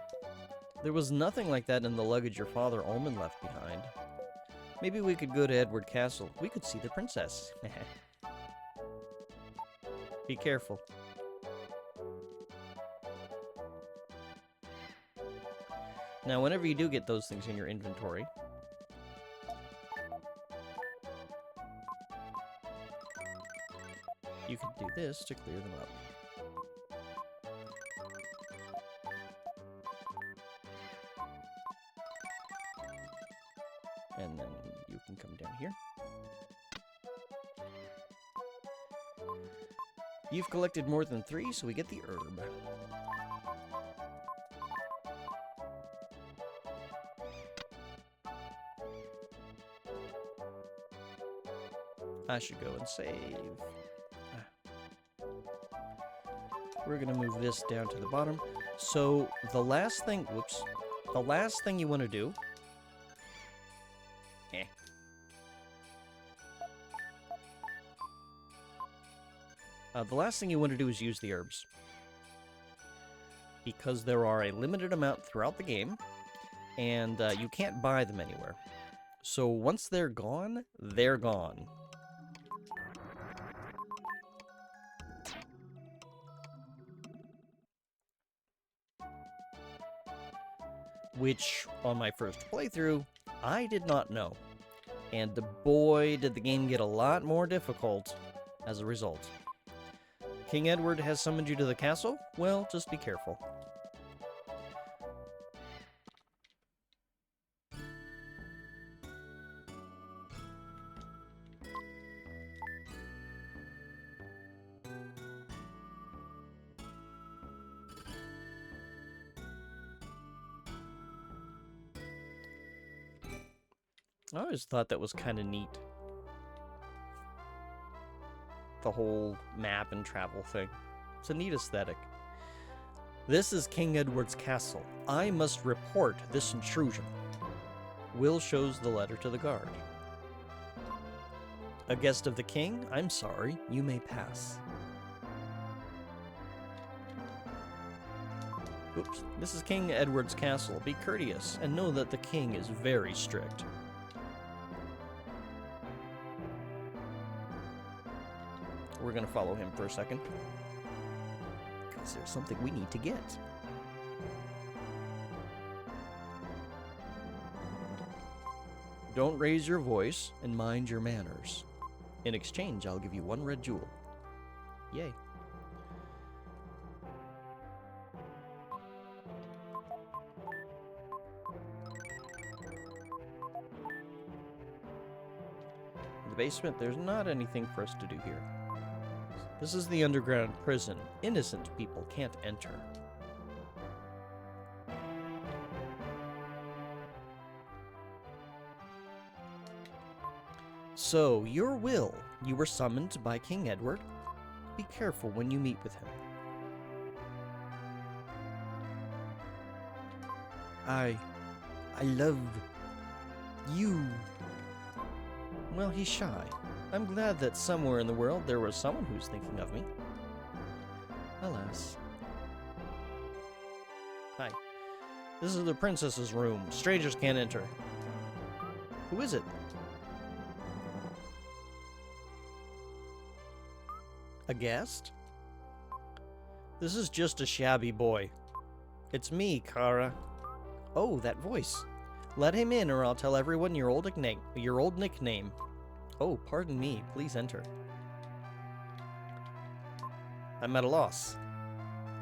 There was nothing like that in the luggage your father Ullman left behind. Maybe we could go to Edward Castle. We could see the princess. Be careful. Now, whenever you do get those things in your inventory, you can do this to clear them up. And then you can come down here. You've collected more than 3, so we get the herb. I should go and save. We're gonna move this down to the bottom. So the last thing, whoops, the last thing you want to do, the last thing you want to do is use the herbs. Because there are a limited amount throughout the game, and you can't buy them anywhere. So once they're gone, they're gone. Which, on my first playthrough, I did not know. And boy, did the game get a lot more difficult as a result. King Edward has summoned you to the castle? Well, just be careful. I always thought that was kind of neat. The whole map and travel thing. It's a neat aesthetic. This is King Edward's castle. I must report this intrusion. Will shows the letter to the guard. A guest of the king? I'm sorry. You may pass. Oops. This is King Edward's castle. Be courteous and know that the king is very strict. We're going to follow him for a second. Because there's something we need to get. Don't raise your voice and mind your manners. In exchange, I'll give you 1 red jewel. Yay. In the basement, there's not anything for us to do here. This is the underground prison. Innocent people can't enter. So, your will. You were summoned by King Edward. Be careful when you meet with him. I love you. Well, he's shy. I'm glad that somewhere in the world there was someone who's thinking of me. Alas. Hi. This is the princess's room. Strangers can't enter. Who is it? A guest? This is just a shabby boy. It's me, Kara. Oh, that voice. Let him in or I'll tell everyone your old nickname. Oh, pardon me. Please enter. I'm at a loss.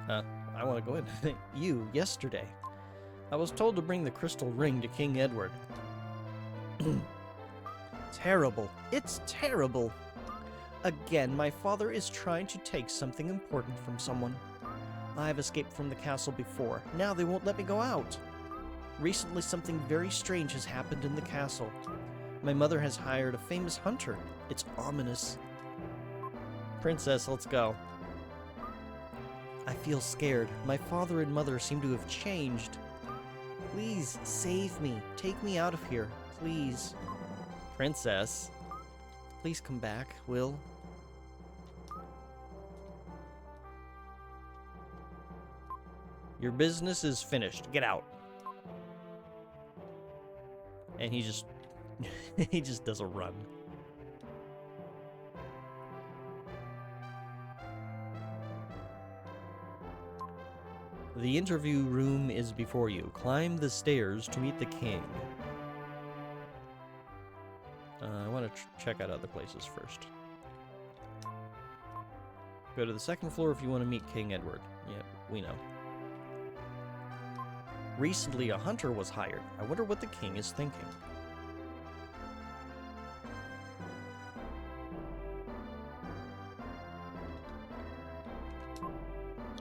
I want to go in. You, yesterday. I was told to bring the crystal ring to King Edward. Terrible. It's terrible. Again, my father is trying to take something important from someone. I've escaped from the castle before. Now they won't let me go out. Recently, something very strange has happened in the castle. My mother has hired a famous hunter. It's ominous. Princess, let's go. I feel scared. My father and mother seem to have changed. Please, save me. Take me out of here. Please. Princess. Please come back, Will. Your business is finished. Get out. And he just... he just does a run. The interview room is before you. Climb the stairs to meet the king. I want to check out other places first. Go to the second floor if you want to meet King Edward. Yeah, we know. Recently, a hunter was hired. I wonder what the king is thinking.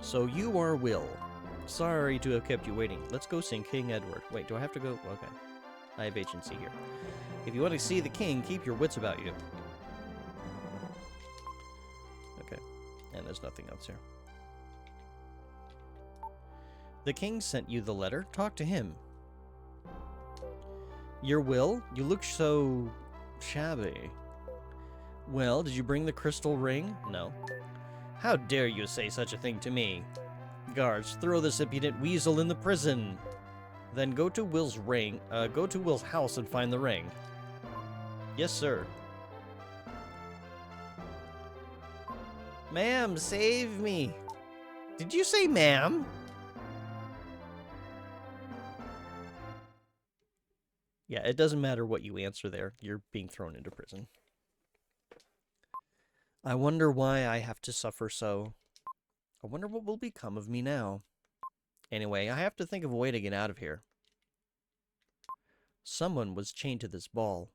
So you are Will. Sorry to have kept you waiting. Let's go sing King Edward. Wait, do I have to go? Okay. I have agency here. If you want to see the king, keep your wits about you. Okay. And there's nothing else here. The king sent you the letter. Talk to him. Your Will? You look so shabby. Well, did you bring the crystal ring? No. How dare you say such a thing to me? Guards, throw this impudent weasel in the prison. Then go to Will's house and find the ring. Yes, sir. Ma'am, save me. Did you say ma'am? Yeah, it doesn't matter what you answer there. You're being thrown into prison. I wonder why I have to suffer so. I wonder what will become of me now. Anyway, I have to think of a way to get out of here. Someone was chained to this ball.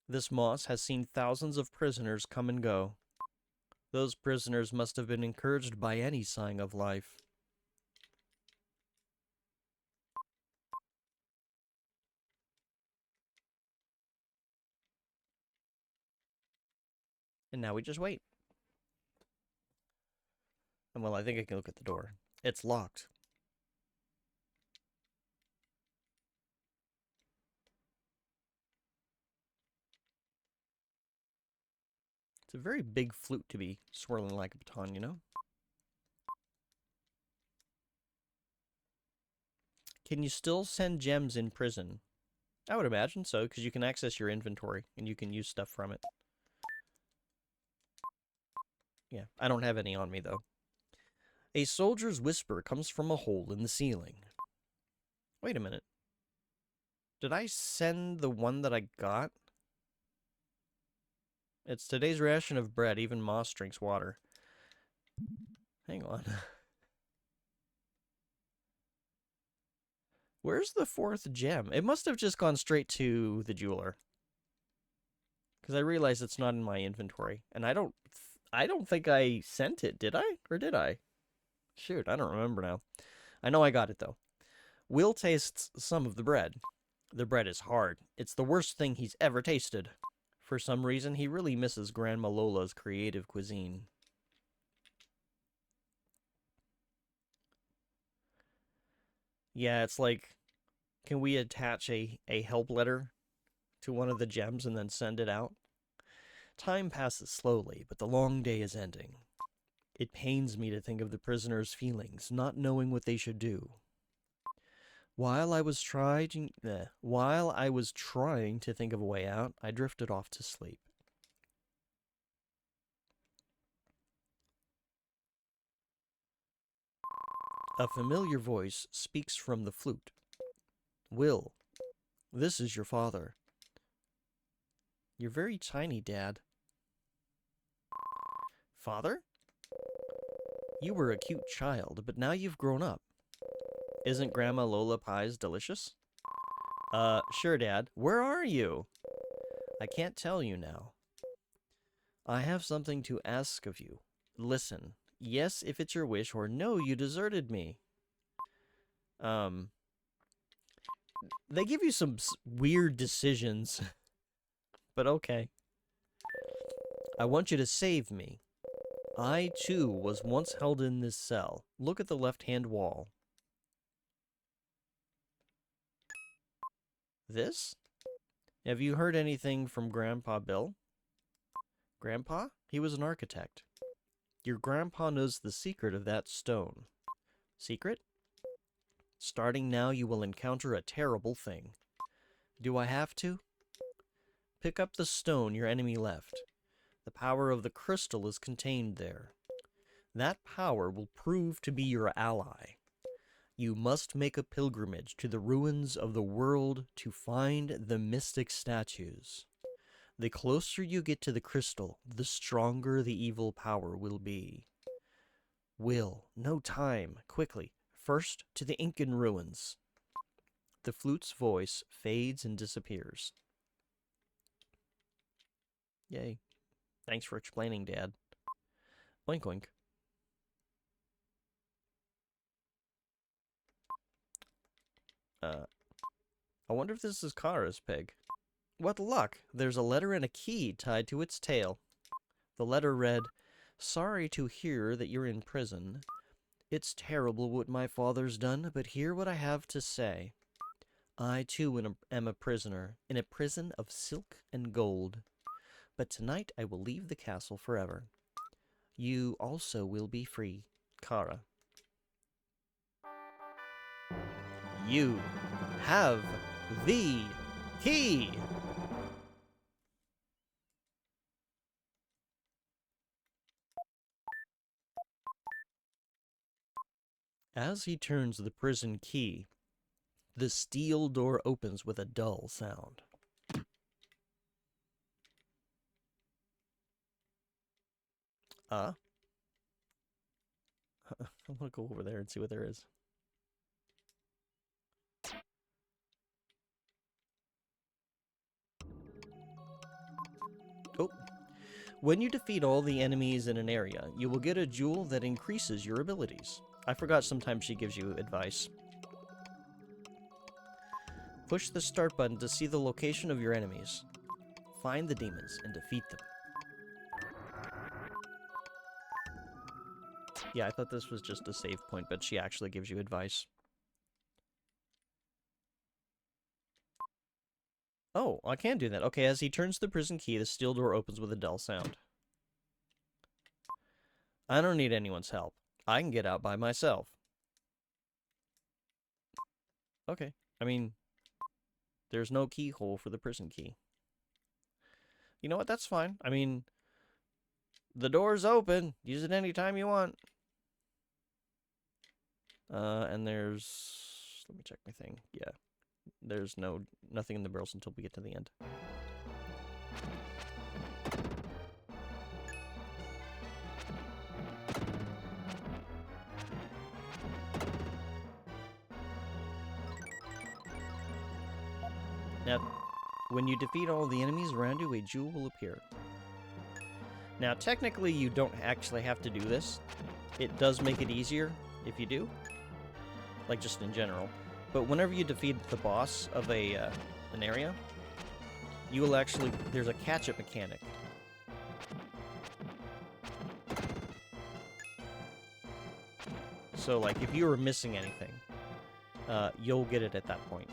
This moss has seen thousands of prisoners come and go. Those prisoners must have been encouraged by any sign of life. And now we just wait. And well, I think I can look at the door. It's locked. It's a very big flute to be swirling like a baton, you know? Can you still send gems in prison? I would imagine so, because you can access your inventory, and you can use stuff from it. Yeah, I don't have any on me, though. A soldier's whisper comes from a hole in the ceiling. Wait a minute. Did I send the one that I got? It's today's ration of bread. Even Moss drinks water. Hang on. Where's the fourth gem? It must have just gone straight to the jeweler. Because I realize it's not in my inventory. And I don't think I sent it, did I? Or did I? Shoot, I don't remember now. I know I got it, though. Will tastes some of the bread. The bread is hard. It's the worst thing he's ever tasted. For some reason, he really misses Grandma Lola's creative cuisine. Yeah, it's like, can we attach a help letter to one of the gems and then send it out? Time passes slowly, but the long day is ending. It pains me to think of the prisoners' feelings, not knowing what they should do. While I was trying to think of a way out, I drifted off to sleep. A familiar voice speaks from the flute. Will, this is your father. You're very tiny, Dad. Father? You were a cute child, but now you've grown up. Isn't Grandma Lola pies delicious? Sure, Dad. Where are you? I can't tell you now. I have something to ask of you. Listen. Yes, if it's your wish, or no, you deserted me. They give you some weird decisions. But okay. I want you to save me. I, too, was once held in this cell. Look at the left-hand wall. This? Have you heard anything from Grandpa Bill? Grandpa? He was an architect. Your grandpa knows the secret of that stone. Secret? Starting now, you will encounter a terrible thing. Do I have to? Pick up the stone your enemy left. The power of the crystal is contained there. That power will prove to be your ally. You must make a pilgrimage to the ruins of the world to find the mystic statues. The closer you get to the crystal, the stronger the evil power will be. Will, no time, quickly. First to the Incan ruins. The flute's voice fades and disappears. Yay. Thanks for explaining, Dad. Oink oink. I wonder if this is Kara's pig. What luck! There's a letter and a key tied to its tail. The letter read, "Sorry to hear that you're in prison. It's terrible what my father's done, but hear what I have to say. I, too, am a prisoner, in a prison of silk and gold. But tonight I will leave the castle forever. You also will be free, Kara. You have the key!" As he turns the prison key, the steel door opens with a dull sound. I'm gonna go over there and see what there is. Oh. When you defeat all the enemies in an area, you will get a jewel that increases your abilities. I forgot sometimes she gives you advice. Push the start button to see the location of your enemies. Find the demons and defeat them. Yeah, I thought this was just a save point, but she actually gives you advice. Oh, I can do that. Okay, as he turns the prison key, the steel door opens with a dull sound. I don't need anyone's help. I can get out by myself. Okay. I mean, there's no keyhole for the prison key. You know what? That's fine. I mean, the door's open. Use it anytime you want. And there's... Let me check my thing. Yeah. There's nothing in the barrels until we get to the end. Now, when you defeat all the enemies around you, a jewel will appear. Now, technically, you don't actually have to do this. It does make it easier if you do. Like, just in general. But whenever you defeat the boss of an area, you will actually... There's a catch-up mechanic. So, like, if you were missing anything, you'll get it at that point.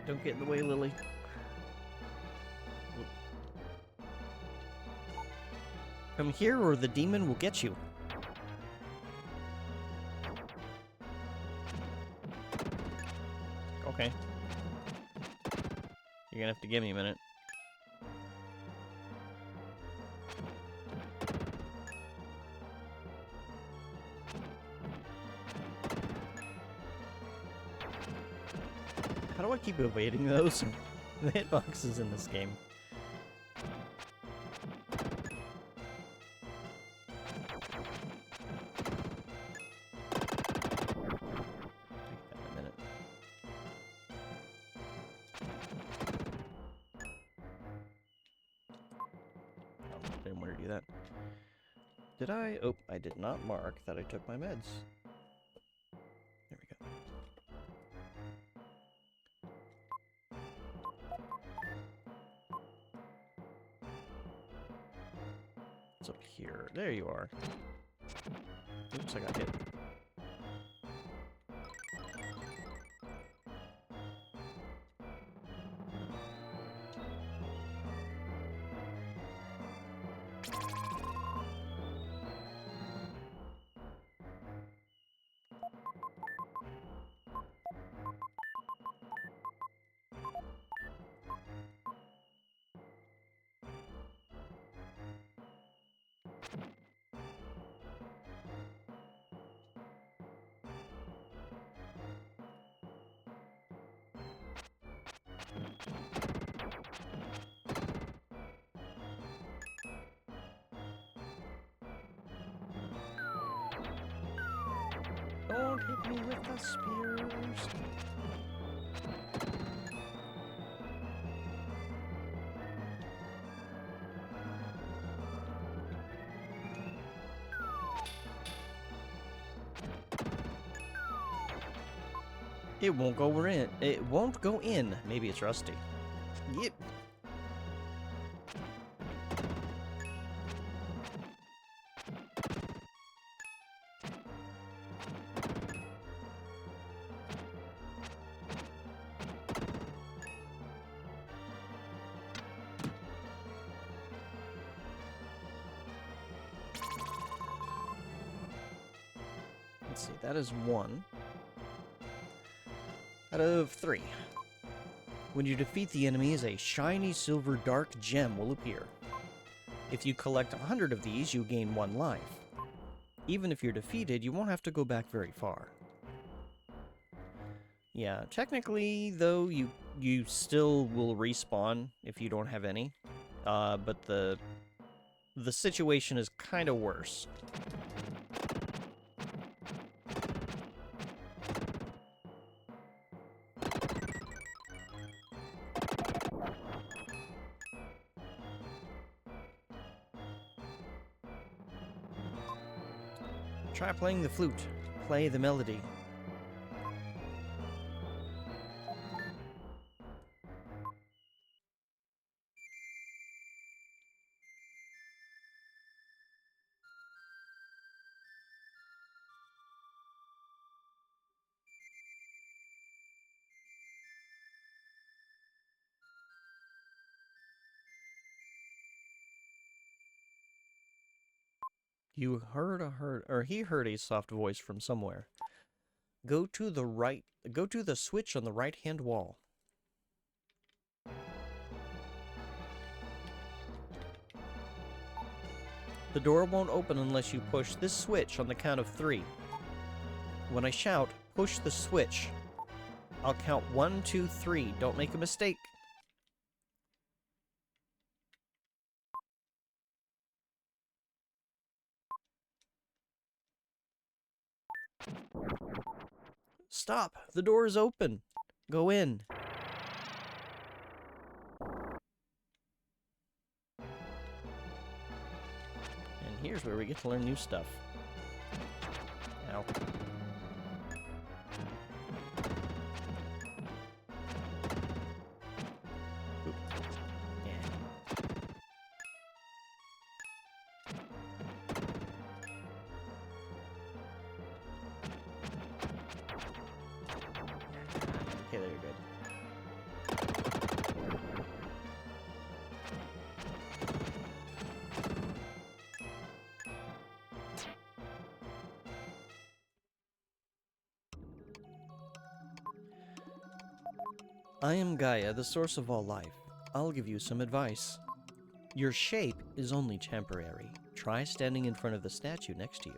Don't get in the way, Lily. Come here or the demon will get you. Okay. You're gonna have to give me a minute. How do I keep evading those? The hitboxes in this game. Take that in a minute. didn't want to do that. Did I? Oh, I did not mark that I took my meds. There we go. What's up here? There you are. Oops, I got hit. Don't hit me with the spears. It won't go in. It won't go in. Maybe it's rusty. Yep. Let's see, that is 1 out of 3. When you defeat the enemies, a shiny silver dark gem will appear. If you collect 100 of these, you gain 1 life. Even if you're defeated, you won't have to go back very far. Yeah, technically, though, you still will respawn if you don't have any. But the situation is kind of worse. Try playing the flute. Play the melody. You heard or he heard a soft voice from somewhere. Go to the switch on the right-hand wall. The door won't open unless you push this switch on the count of 3. When I shout, push the switch. I'll count 1, 2, 3. Don't make a mistake. Stop! The door is open. Go in. And here's where we get to learn new stuff. Ow. Oop. Yeah. Okay, there you're good. I am Gaia, the source of all life. I'll give you some advice. Your shape is only temporary. Try standing in front of the statue next to you.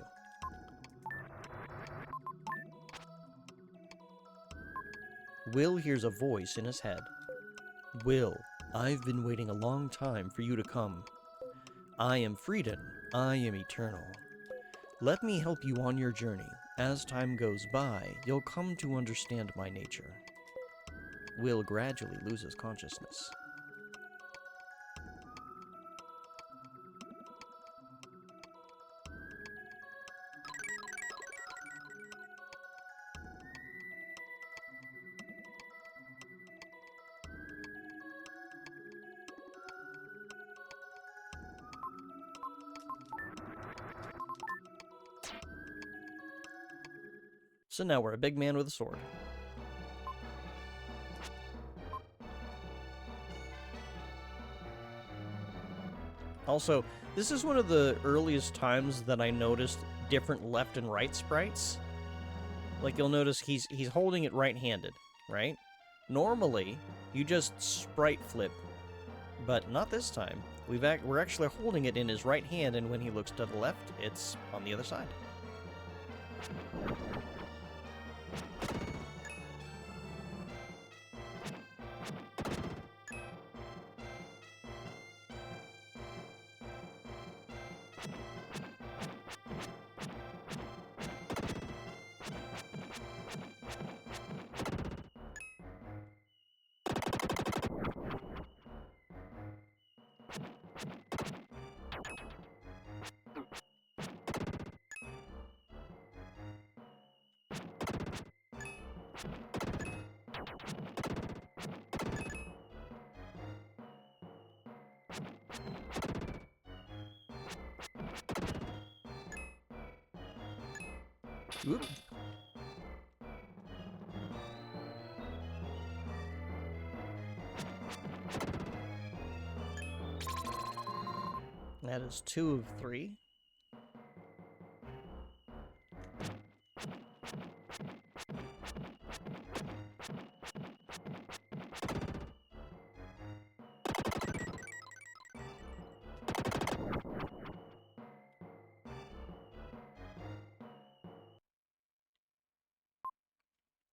Will hears a voice in his head. Will, I've been waiting a long time for you to come. I am Freedom. I am eternal. Let me help you on your journey. As time goes by, you'll come to understand my nature. Will gradually loses consciousness. So now we're a big man with a sword. Also, this is one of the earliest times that I noticed different left and right sprites. Like, you'll notice he's holding it right-handed, right? Normally, you just sprite flip, but not this time. We're actually holding it in his right hand, and when he looks to the left, it's on the other side. Oop. That is 2 of 3.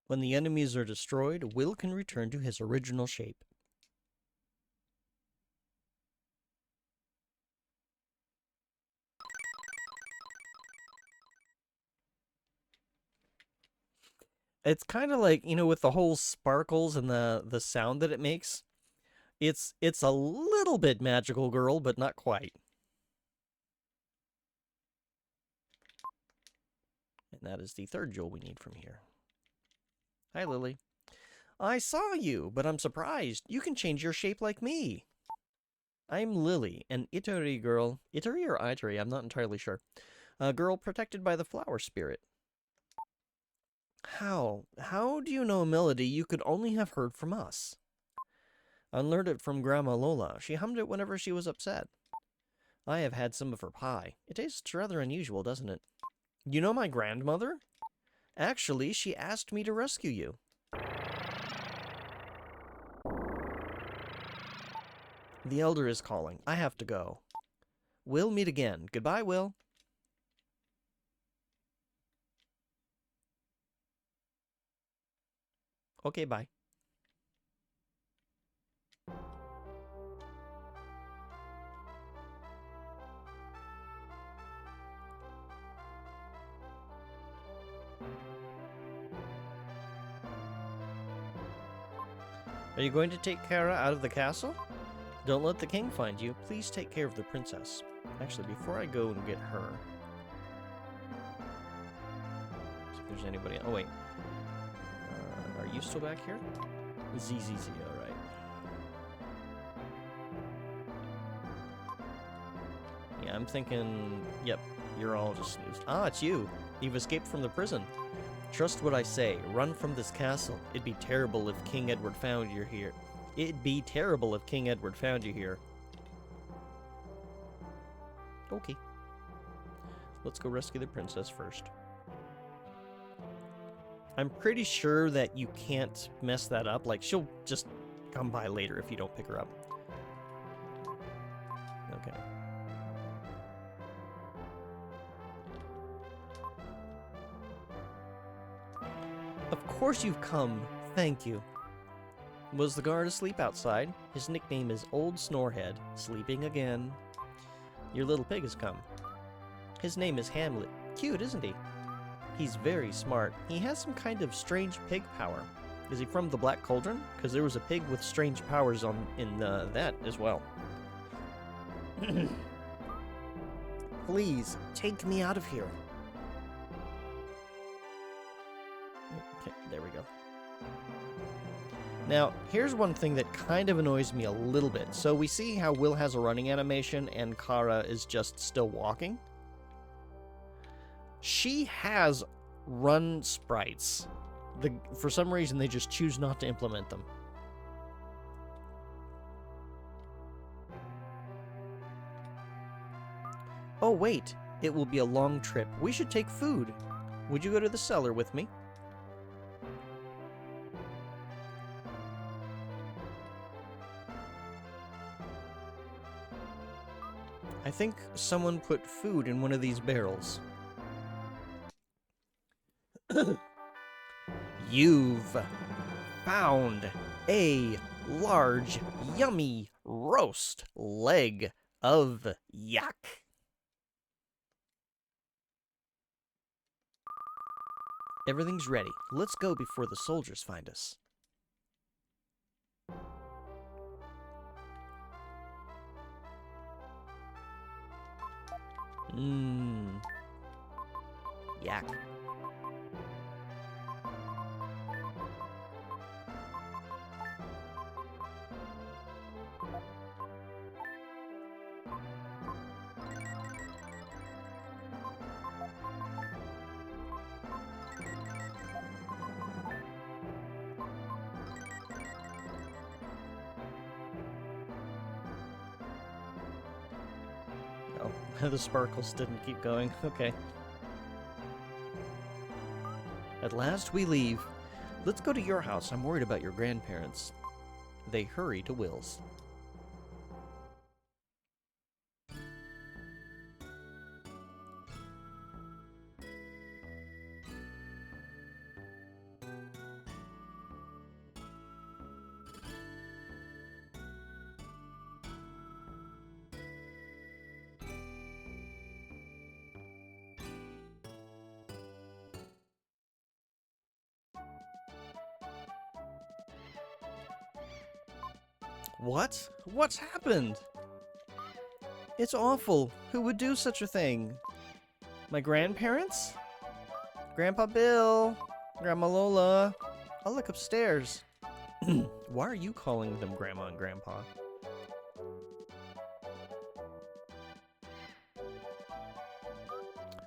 When the enemies are destroyed, Will can return to his original shape. It's kind of like, you know, with the whole sparkles and the sound that it makes, it's a little bit Magical Girl, but not quite. And that is the third jewel we need from here. Hi, Lily. I saw you, but I'm surprised. You can change your shape like me. I'm Lily, an Itari girl. Itari or Itari? I'm not entirely sure. A girl protected by the flower spirit. How? How do you know a melody you could only have heard from us? I learned it from Grandma Lola. She hummed it whenever she was upset. I have had some of her pie. It tastes rather unusual, doesn't it? You know my grandmother? Actually, she asked me to rescue you. The Elder is calling. I have to go. We'll meet again. Goodbye, Will. Okay, bye. Are you going to take Kara out of the castle? Don't let the king find you. Please take care of the princess. Actually, before I go and get her... see if there's anybody... oh, wait. Are you still back here? ZZZ, alright. Yeah, I'm thinking... yep, you're all just snoozed. Ah, it's you! You've escaped from the prison. Trust what I say. Run from this castle. It'd be terrible if King Edward found you here. It'd be terrible if King Edward found you here. Okay. Let's go rescue the princess first. I'm pretty sure that you can't mess that up. Like, she'll just come by later if you don't pick her up. Okay. Of course you've come. Thank you. Was the guard asleep outside? His nickname is Old Snorehead. Sleeping again. Your little pig has come. His name is Hamlet. Cute, isn't he? He's very smart. He has some kind of strange pig power. Is he from the Black Cauldron? Because there was a pig with strange powers in that as well. Please, take me out of here. Okay, there we go. Now, here's one thing that kind of annoys me a little bit. So we see how Will has a running animation and Kara is just still walking. She has run sprites. For some reason, they just choose not to implement them. Oh, wait. It will be a long trip. We should take food. Would you go to the cellar with me? I think someone put food in one of these barrels. You've found a large, yummy roast leg of yak. Everything's ready. Let's go before the soldiers find us. Yak. Oh, the sparkles didn't keep going. Okay. At last we leave. Let's go to your house. I'm worried about your grandparents. They hurry to Will's. What? What's happened? It's awful. Who would do such a thing? My grandparents? Grandpa Bill? Grandma Lola? I'll look upstairs. Why are you calling them Grandma and Grandpa?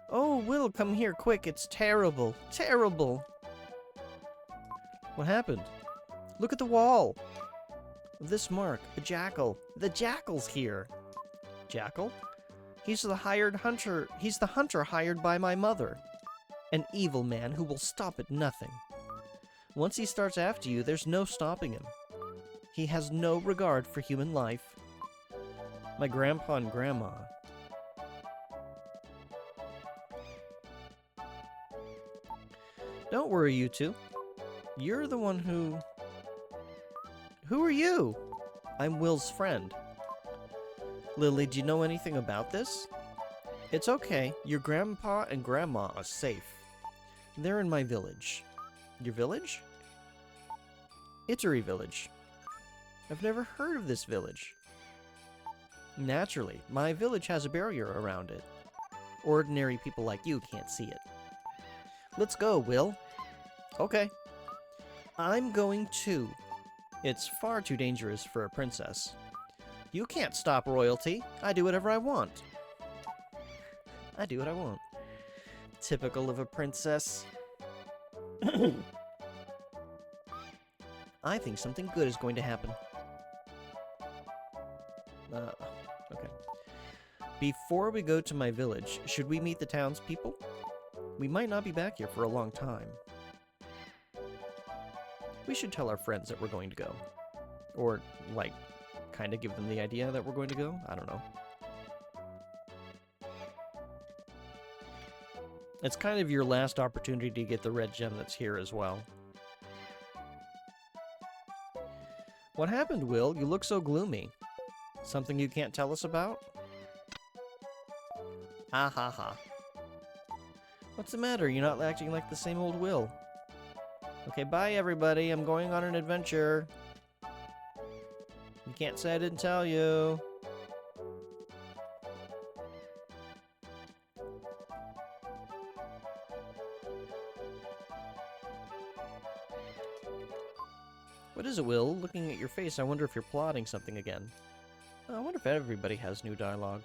Oh, Will, come here, quick. It's terrible. Terrible. What happened? Look at the wall. This mark, a jackal. The jackal's here. Jackal? He's the hired hunter. He's the hunter hired by my mother. An evil man who will stop at nothing. Once he starts after you, there's no stopping him. He has no regard for human life. My grandpa and grandma. Don't worry, you two. You're the one who... Who are you? I'm Will's friend. Lily, do you know anything about this? It's okay. Your grandpa and grandma are safe. They're in my village. Your village? Ittery Village. I've never heard of this village. Naturally, my village has a barrier around it. Ordinary people like you can't see it. Let's go, Will. Okay. I'm going too. It's far too dangerous for a princess. You can't stop royalty. I do whatever I want. I do what I want. Typical of a princess. I think something good is going to happen. Okay. Before we go to my village, should we meet the townspeople? We might not be back here for a long time. We should tell our friends that we're going to go. Or, like, kind of give them the idea that we're going to go? I don't know. It's kind of your last opportunity to get the red gem that's here as well. What happened, Will? You look so gloomy. Something you can't tell us about? Ah ha ha. What's the matter? You're not acting like the same old Will. Okay, bye everybody. I'm going on an adventure. You can't say I didn't tell you. What is it, Will? Looking at your face, I wonder if you're plotting something again. I wonder if everybody has new dialogue.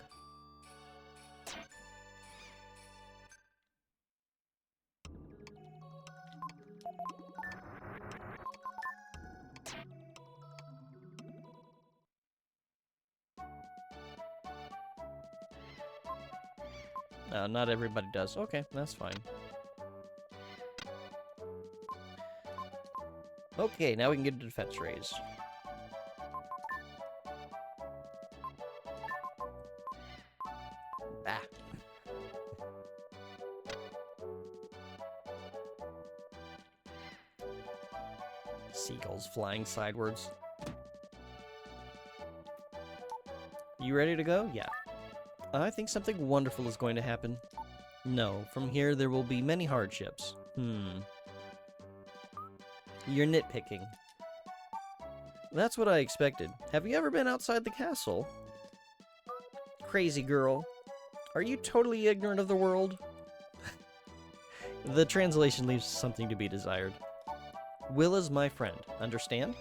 Not everybody does. Okay, that's fine. Okay, now we can get a defense raise. Ah. Seagulls flying sidewards. You ready to go? Yeah. I think something wonderful is going to happen. No, from here there will be many hardships. You're nitpicking. That's what I expected. Have you ever been outside the castle? Crazy girl. Are you totally ignorant of the world? The translation leaves something to be desired. Will is my friend, understand?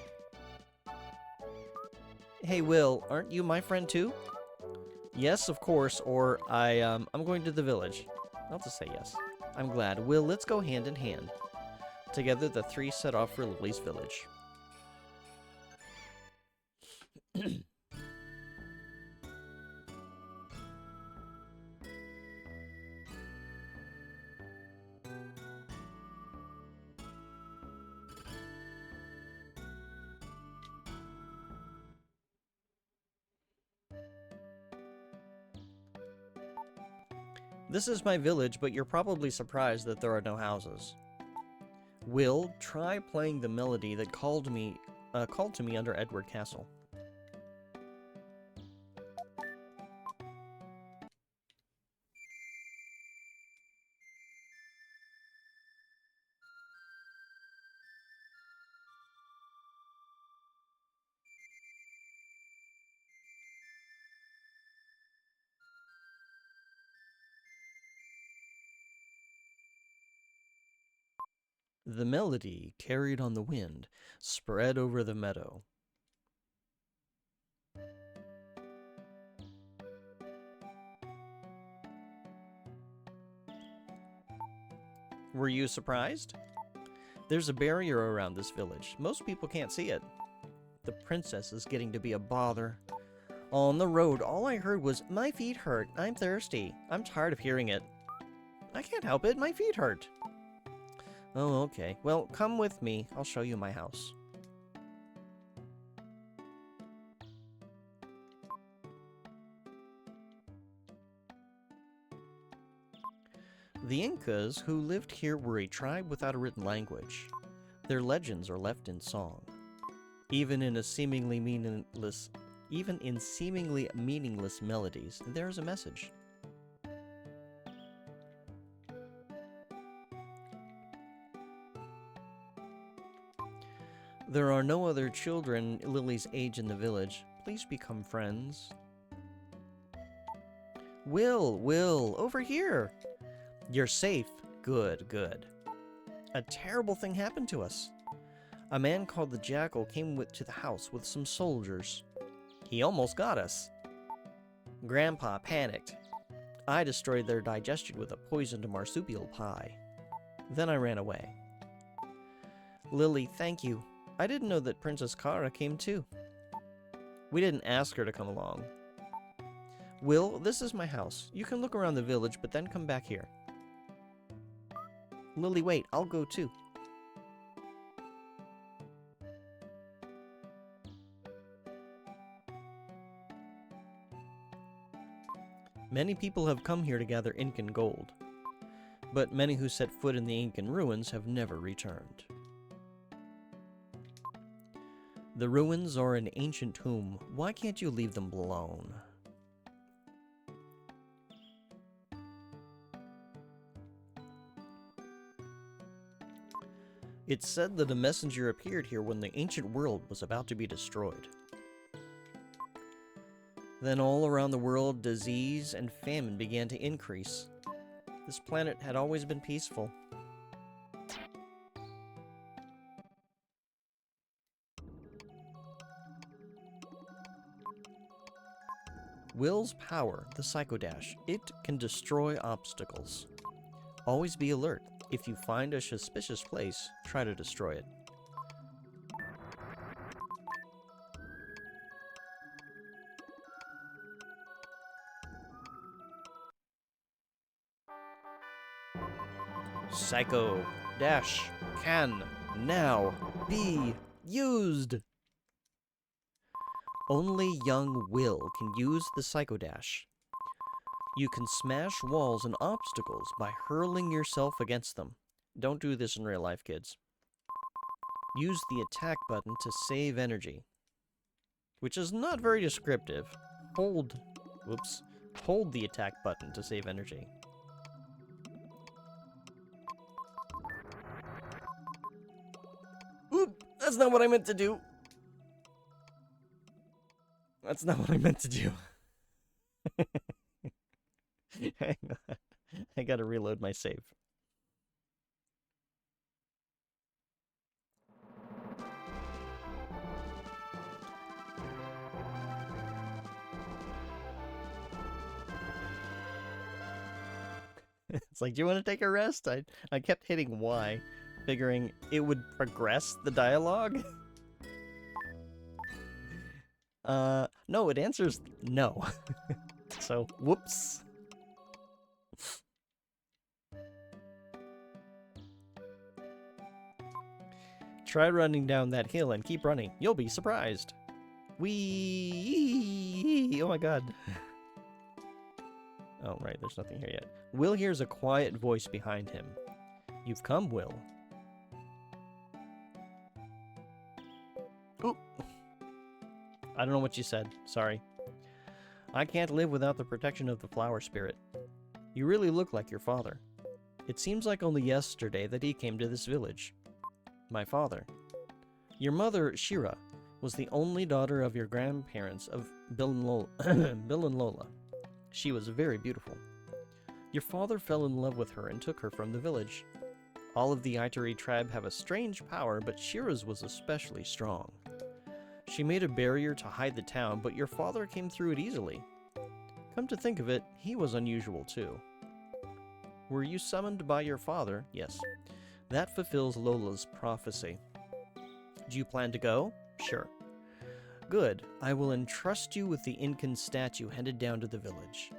Hey Will, aren't you my friend too? Yes, of course, or I'm going to the village. I'll just say yes. I'm glad. Will, let's go hand in hand. Together, the three set off for Lily's village. This is my village, but you're probably surprised that there are no houses. Will, try playing the melody that called to me under Edward Castle. The melody, carried on the wind, spread over the meadow. Were you surprised? There's a barrier around this village. Most people can't see it. The princess is getting to be a bother. On the road, all I heard was, "My feet hurt, I'm thirsty." I'm tired of hearing it. I can't help it, my feet hurt. Oh, okay. Well, come with me. I'll show you my house. The Incas who lived here were a tribe without a written language. Their legends are left in song. Even in seemingly meaningless melodies, there is a message. There are no other children Lily's age in the village. Please become friends. Will, over here. You're safe. Good, good. A terrible thing happened to us. A man called the Jackal came to the house with some soldiers. He almost got us. Grandpa panicked. I destroyed their digestion with a poisoned marsupial pie. Then I ran away. Lily, thank you. I didn't know that Princess Kara came too. We didn't ask her to come along. Will, this is my house. You can look around the village, but then come back here. Lily, wait, I'll go too. Many people have come here to gather ink and gold, but many who set foot in the Incan ruins have never returned. The ruins are an ancient tomb. Why can't you leave them alone? It's said that a messenger appeared here when the ancient world was about to be destroyed. Then all around the world, disease and famine began to increase. This planet had always been peaceful. Will's power, the Psycho Dash. It can destroy obstacles. Always be alert. If you find a suspicious place, try to destroy it. Psycho Dash can now be used. Only young Will can use the Psycho Dash. You can smash walls and obstacles by hurling yourself against them. Don't do this in real life, kids. Use the attack button to save energy, which is not very descriptive. Hold the attack button to save energy. Oop, that's not what I meant to do. That's not what I meant to do. Hang on. I gotta reload my save. It's like, do you want to take a rest? I kept hitting Y, figuring it would progress the dialogue. No, it answers no. So, whoops. Try running down that hill and keep running. You'll be surprised. Whee! Oh my god. Oh, right, there's nothing here yet. Will hears a quiet voice behind him. You've come, Will. Oop. I don't know what you said. Sorry. I can't live without the protection of the flower spirit. You really look like your father. It seems like only yesterday that he came to this village. My father. Your mother, Shira, was the only daughter of your grandparents of Bill and Lola. She was very beautiful. Your father fell in love with her and took her from the village. All of the Itari tribe have a strange power, but Shira's was especially strong. She made a barrier to hide the town, but your father came through it easily. Come to think of it, he was unusual too. Were you summoned by your father? Yes. That fulfills Lola's prophecy. Do you plan to go? Sure. Good. I will entrust you with the Incan statue handed down to the village.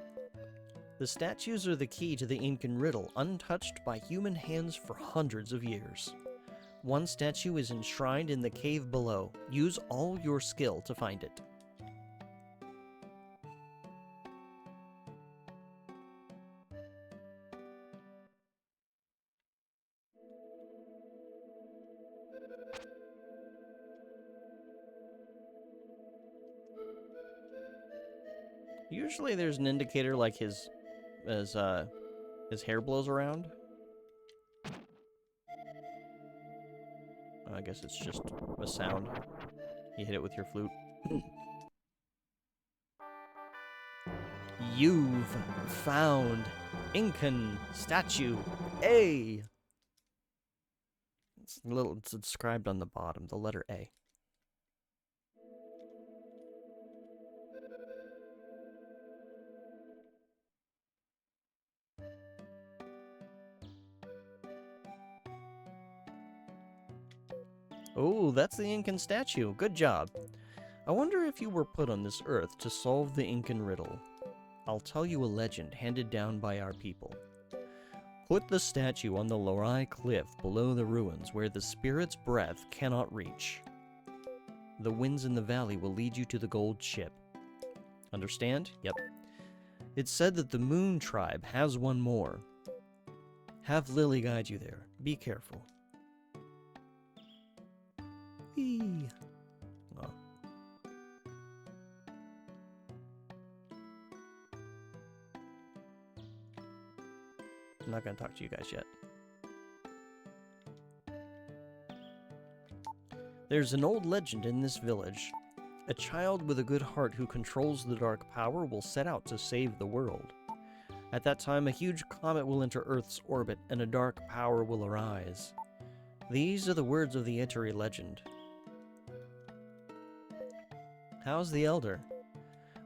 The statues are the key to the Incan riddle, untouched by human hands for hundreds of years. One statue is enshrined in the cave below. Use all your skill to find it. Usually there's an indicator like his hair blows around. I guess it's just a sound. You hit it with your flute. You've found Incan statue A. It's inscribed on the bottom, the letter A. Oh, that's the Incan statue. Good job. I wonder if you were put on this earth to solve the Incan riddle. I'll tell you a legend handed down by our people. Put the statue on the Lorai cliff below the ruins where the spirit's breath cannot reach. The winds in the valley will lead you to the gold ship. Understand? Yep. It's said that the Moon tribe has one more. Have Lily guide you there. Be careful. Whee! Oh. I'm not going to talk to you guys yet. There's an old legend in this village. A child with a good heart who controls the dark power will set out to save the world. At that time, a huge comet will enter Earth's orbit and a dark power will arise. These are the words of the Itari legend. How's the Elder?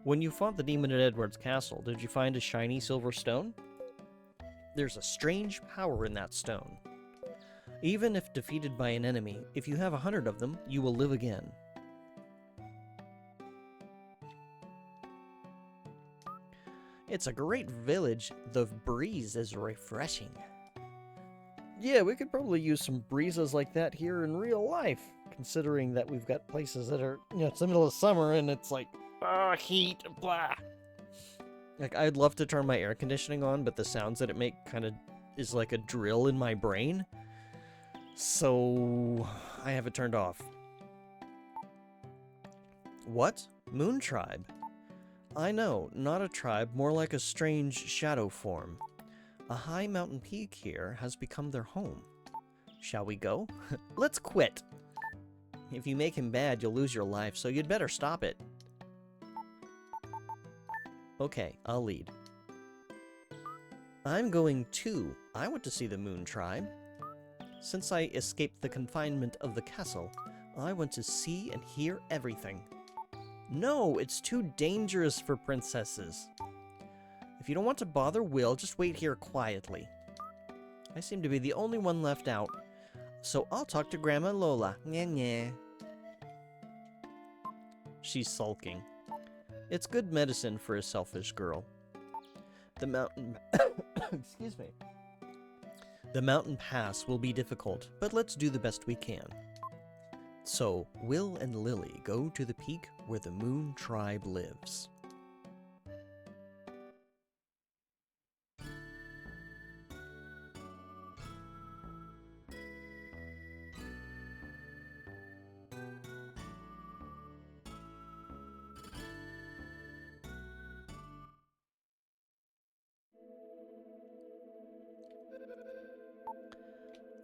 When you fought the demon at Edward's castle, did you find a shiny silver stone? There's a strange power in that stone. Even if defeated by an enemy, if you have 100 of them, you will live again. It's a great village. The breeze is refreshing. Yeah, we could probably use some breezes like that here in real life, considering that we've got places that are, it's the middle of summer and it's like, heat, blah. Like, I'd love to turn my air conditioning on, but the sounds that it make kind of is like a drill in my brain. So, I have it turned off. What? Moon Tribe? I know, not a tribe, more like a strange shadow form. A high mountain peak here has become their home. Shall we go? Let's quit! If you make him bad, you'll lose your life, so you'd better stop it. Okay, I'll lead. I'm going too. I want to see the Moon Tribe. Since I escaped the confinement of the castle, I want to see and hear everything. No, it's too dangerous for princesses. If you don't want to bother Will, just wait here quietly. I seem to be the only one left out, so I'll talk to Grandma Lola. Nyeh nyeh. She's sulking. It's good medicine for a selfish girl. The mountain... Excuse me. The mountain pass will be difficult, but let's do the best we can. So, Will and Lily go to the peak where the Moon Tribe lives.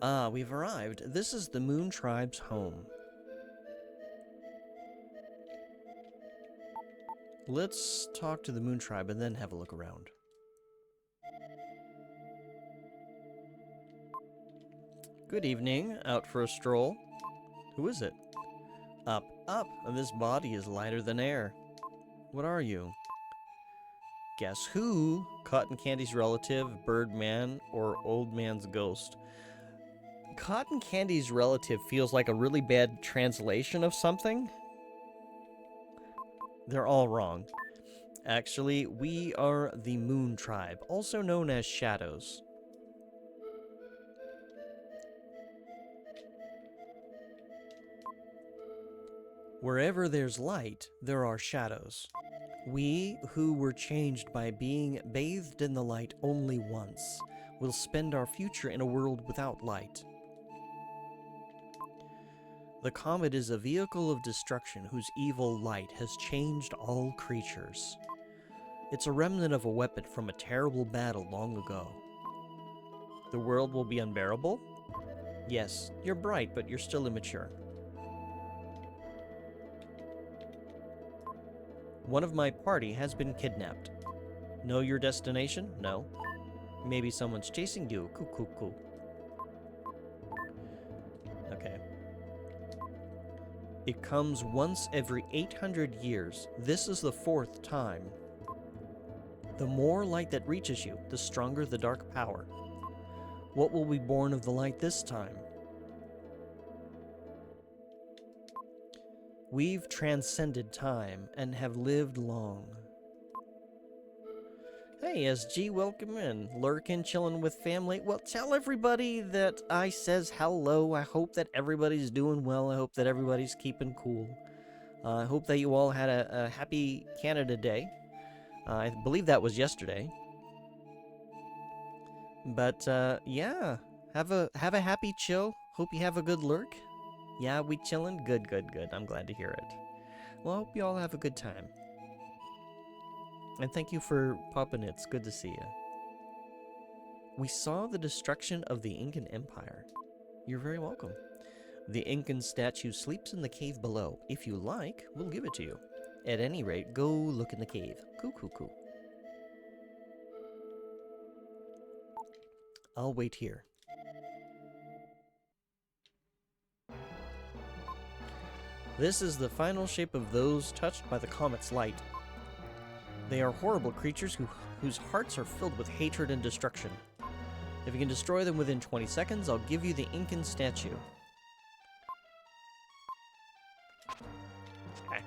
Ah, we've arrived. This is the Moon Tribe's home. Let's talk to the Moon Tribe and then have a look around. Good evening. Out for a stroll? Who is it? Up, up. This body is lighter than air. What are you? Guess who? Cotton Candy's relative, Birdman, or Old Man's ghost? Cotton Candy's relative feels like a really bad translation of something. They're all wrong. Actually, we are the Moon Tribe, also known as Shadows. Wherever there's light, there are shadows. We, who were changed by being bathed in the light only once, will spend our future in a world without light. The comet is a vehicle of destruction whose evil light has changed all creatures. It's a remnant of a weapon from a terrible battle long ago. The world will be unbearable? Yes, you're bright, but you're still immature. One of my party has been kidnapped. Know your destination? No. Maybe someone's chasing you. Cool. Okay. It comes once every 800 years. This is the 4th time. The more light that reaches you, the stronger the dark power. What will be born of the light this time? We've transcended time and have lived long. Hey, SG, welcome in. Lurking, chilling with family. Well, tell everybody that I says hello. I hope that everybody's doing well. I hope that everybody's keeping cool. I hope that you all had a happy Canada Day. I believe that was yesterday. But, yeah. Have a happy chill. Hope you have a good lurk. Yeah, we chillin'? Good. I'm glad to hear it. Well, I hope you all have a good time. And thank you for popping in. It's good to see you. We saw the destruction of the Incan Empire. You're very welcome. The Incan statue sleeps in the cave below. If you like, we'll give it to you. At any rate, go look in the cave. Cool. I'll wait here. This is the final shape of those touched by the comet's light. They are horrible creatures whose hearts are filled with hatred and destruction. If you can destroy them within 20 seconds, I'll give you the Incan statue. Okay.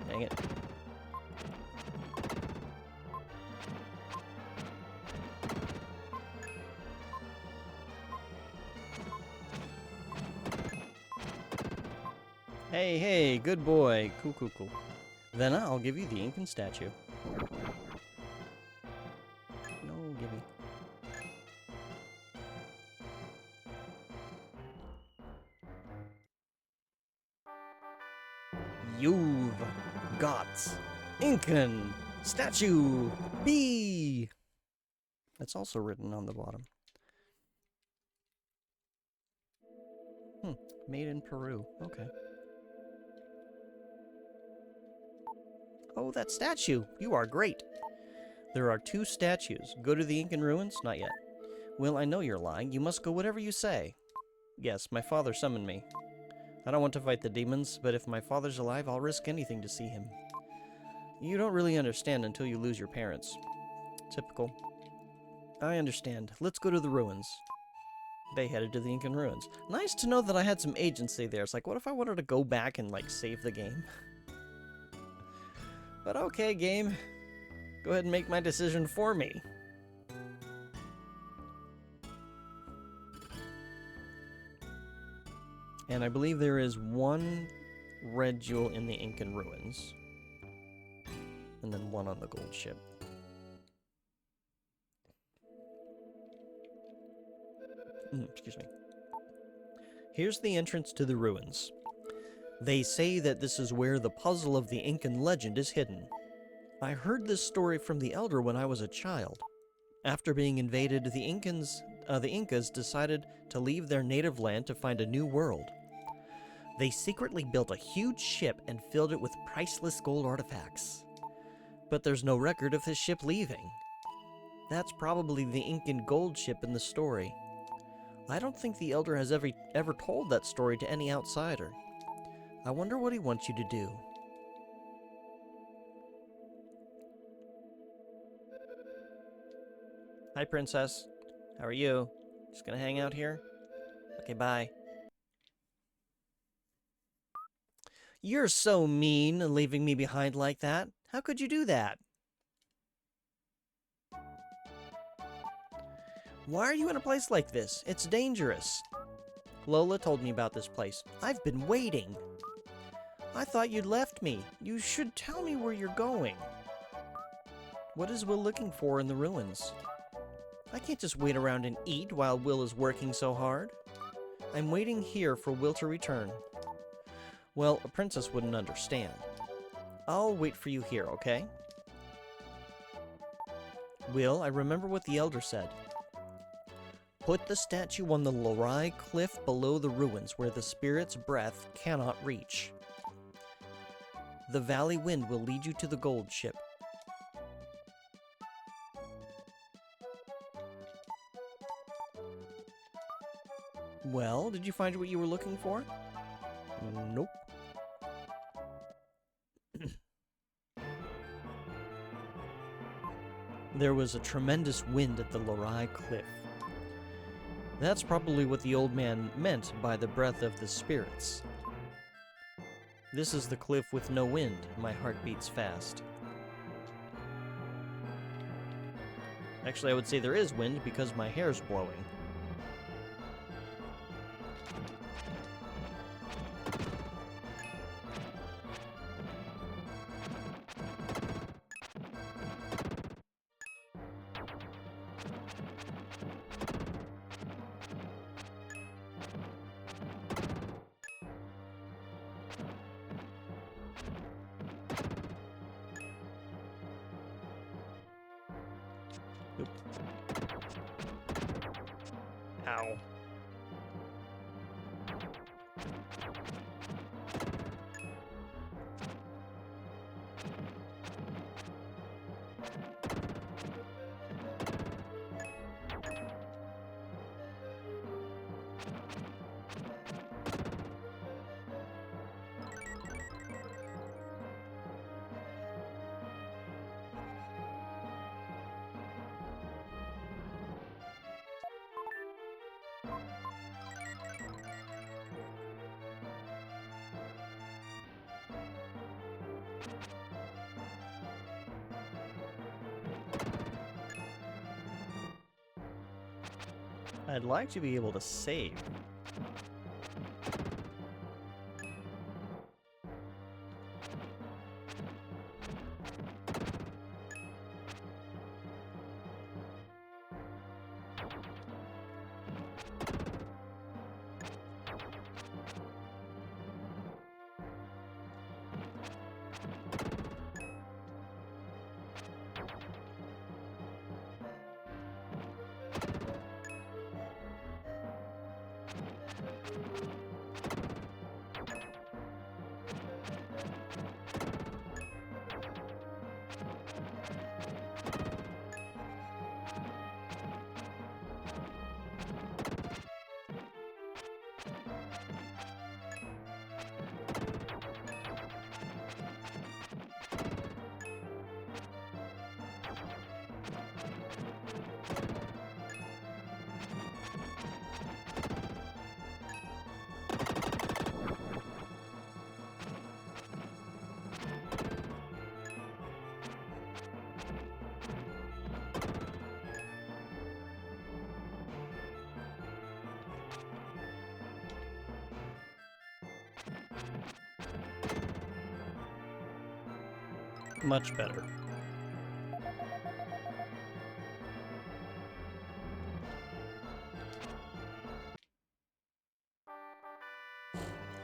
Dang it. Hey, hey, good boy. Cool, cool, cool. Then I'll give you the Incan statue. No, gimme. You've got Incan statue B. That's also written on the bottom. Made in Peru. Okay. Oh, that statue! You are great! There are 2 statues. Go to the Incan ruins? Not yet. Well, I know you're lying. You must go whatever you say. Yes, my father summoned me. I don't want to fight the demons, but if my father's alive, I'll risk anything to see him. You don't really understand until you lose your parents. Typical. I understand. Let's go to the ruins. They headed to the Incan ruins. Nice to know that I had some agency there. It's like, what if I wanted to go back and, like, save the game? But okay, game. Go ahead and make my decision for me. And I believe there is 1 red jewel in the Incan ruins. And then 1 on the gold ship. Excuse me. Here's the entrance to the ruins. They say that this is where the puzzle of the Incan legend is hidden. I heard this story from the elder when I was a child. After being invaded, the Incas decided to leave their native land to find a new world. They secretly built a huge ship and filled it with priceless gold artifacts. But there's no record of this ship leaving. That's probably the Incan gold ship in the story. I don't think the elder has ever told that story to any outsider. I wonder what he wants you to do. Hi, Princess. How are you? Just gonna hang out here? Okay, bye. You're so mean, leaving me behind like that. How could you do that? Why are you in a place like this? It's dangerous. Lola told me about this place. I've been waiting. I thought you'd left me. You should tell me where you're going. What is Will looking for in the ruins? I can't just wait around and eat while Will is working so hard. I'm waiting here for Will to return. Well, a princess wouldn't understand. I'll wait for you here, okay? Will, I remember what the elder said. Put the statue on the Lorai cliff below the ruins where the spirit's breath cannot reach. The valley wind will lead you to the gold ship. Well, did you find what you were looking for? Nope. There was a tremendous wind at the Lorai cliff. That's probably what the old man meant by the breath of the spirits. This is the cliff with no wind. My heart beats fast. Actually, I would say there is wind because my hair's blowing. Oop. Ow. I'd like to be able to save. Much better.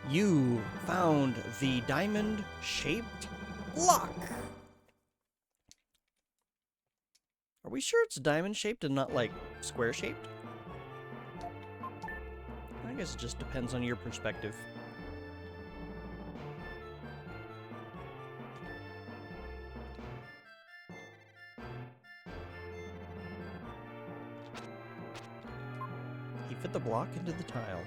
You found the diamond-shaped block. Are we sure it's diamond-shaped and not, like, square-shaped? I guess it just depends on your perspective. He fit the block into the tile.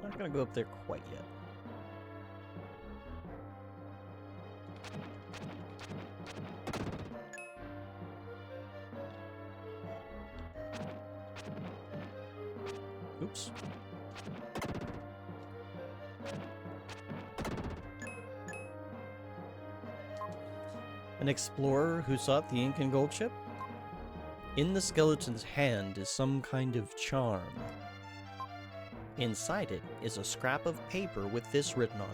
Not gonna go up there quite yet. Oops. An explorer who sought the Incan gold ship? In the skeleton's hand is some kind of charm. Inside it is a scrap of paper with this written on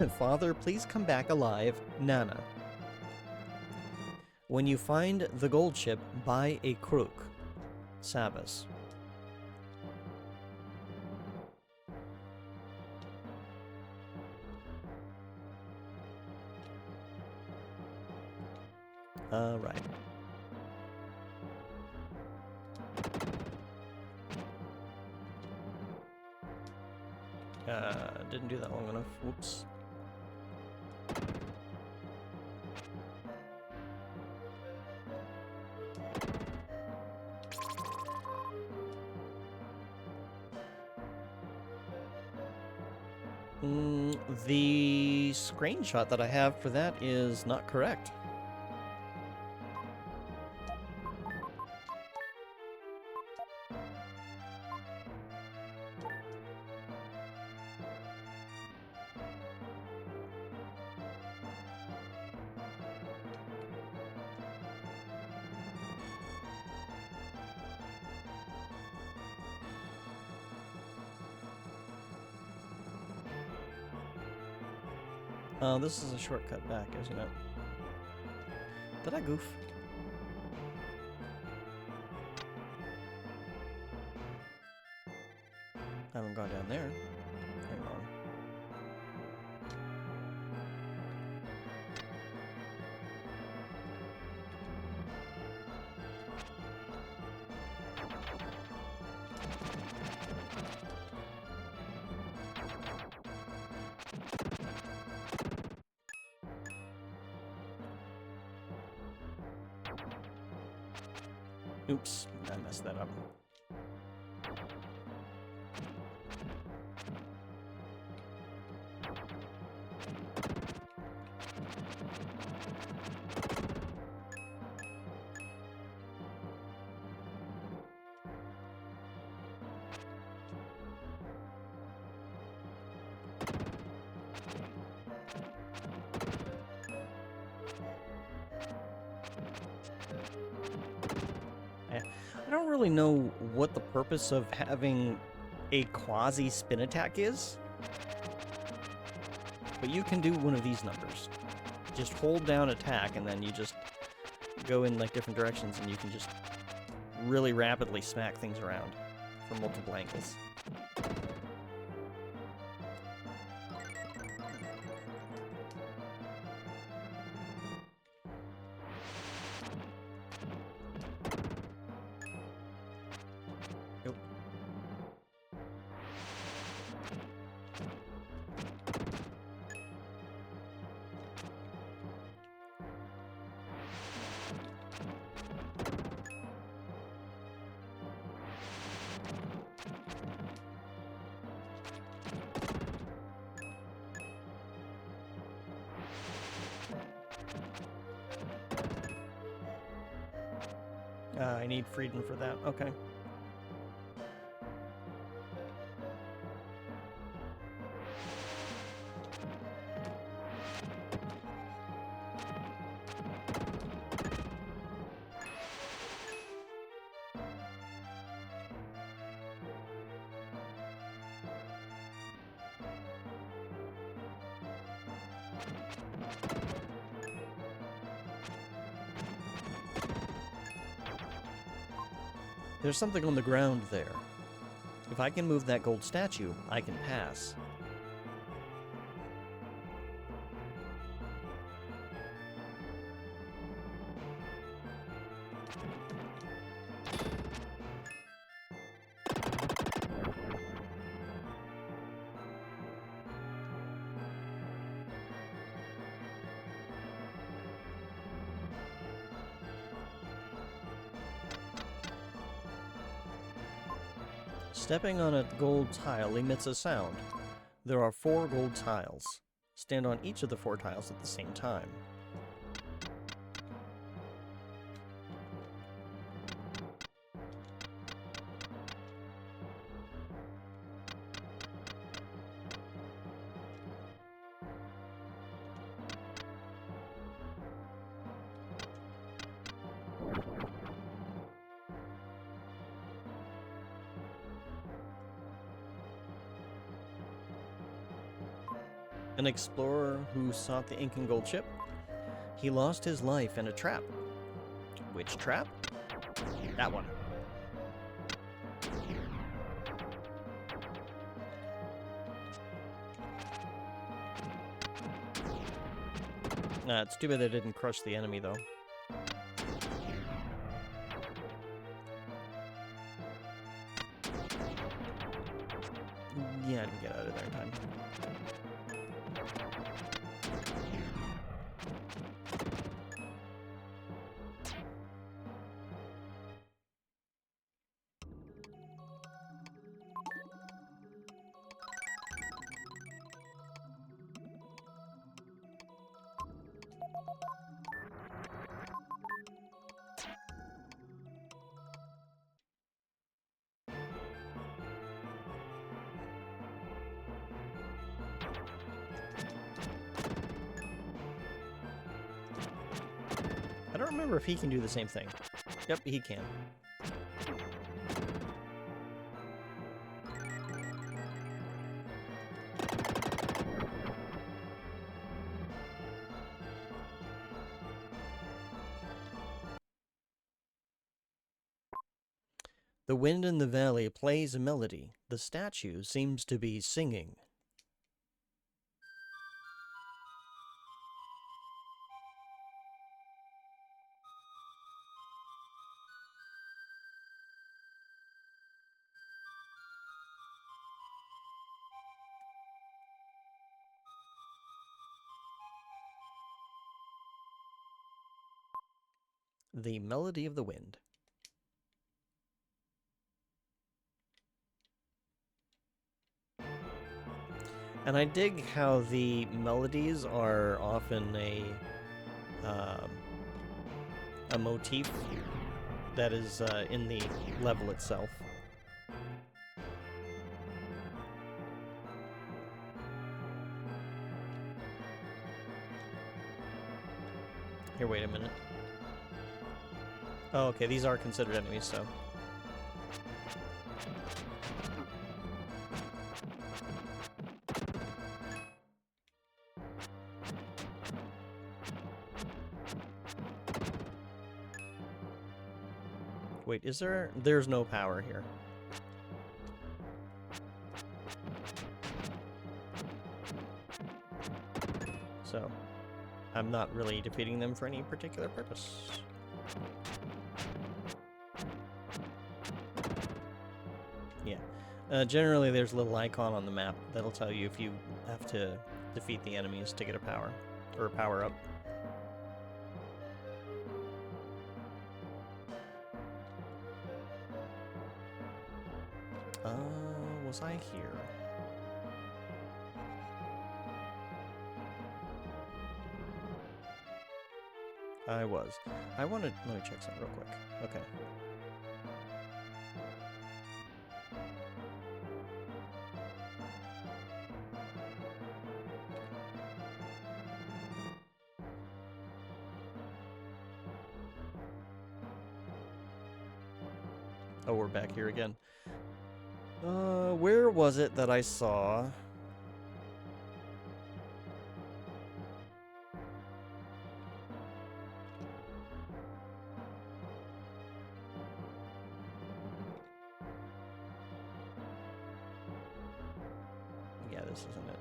it. Father, please come back alive, Nana. When you find the gold ship, buy a crook. Savas. Right. Didn't do that long enough. Whoops. The screenshot that I have for that is not correct. This is a shortcut back, isn't it? Did I goof? I haven't gone down there. Hang on. Oops, I messed that up. really know what the purpose of having a quasi-spin attack is, but you can do one of these numbers. Just hold down attack, and then you just go in like different directions, and you can just really rapidly smack things around from multiple angles. Nope. I need freedom for that. Okay. There's something on the ground there. If I can move that gold statue, I can pass. Stepping on a gold tile emits a sound. There are 4 gold tiles. Stand on each of the 4 tiles at the same time. An explorer who sought the Incan gold ship. He lost his life in a trap. Which trap? That one. It's too bad they didn't crush the enemy, though. Yeah, I didn't get out of there in time. I don't remember if he can do the same thing. Yep, he can. The wind in the valley plays a melody. The statue seems to be singing. The melody of the wind. And I dig how the melodies are often a motif that is in the level itself. Here, wait a minute. Oh, okay, these are considered enemies, so Wait, is there... There's no power here. So, I'm not really defeating them for any particular purpose. Yeah. Generally, there's a little icon on the map that'll tell you if you have to defeat the enemies to get a power, or a power-up. Was I here? I was. I wanted... Let me check something real quick. Okay. Oh, we're back here again. Where was it that I saw... Yeah, this isn't it.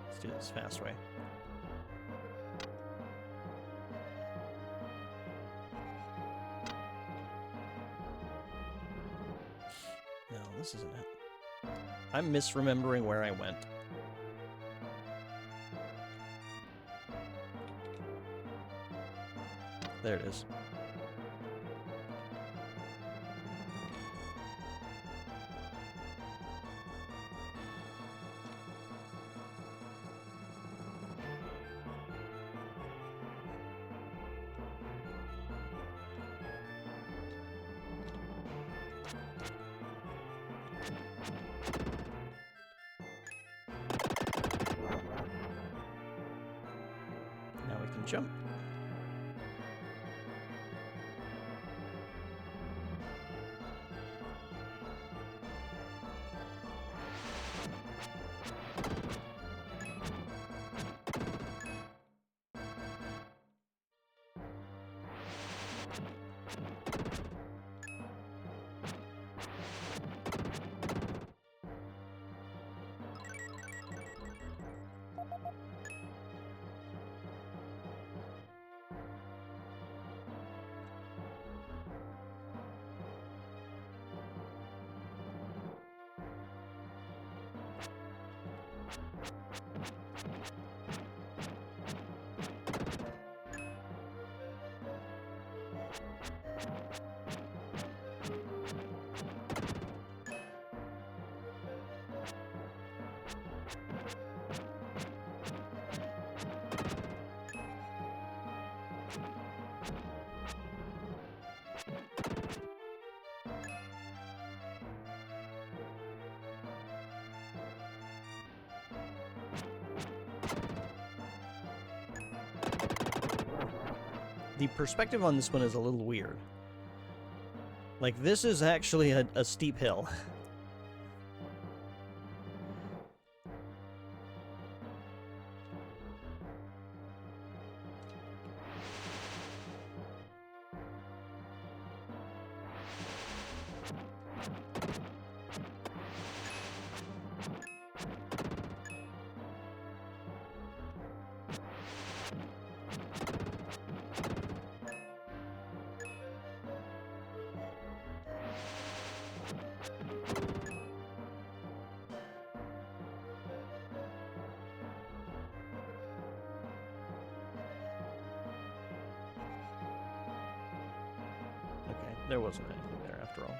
Let's do this fast way. No, this isn't it. I'm misremembering where I went. There it is. Now we can jump. The perspective on this one is a little weird. Like, this is actually a steep hill. There wasn't anything there after all.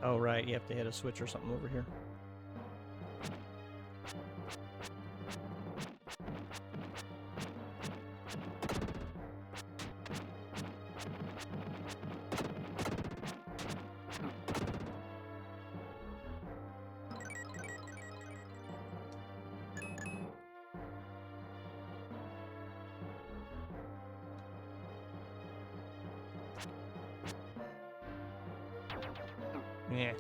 Oh, right, you have to hit a switch or something over here. Yeah.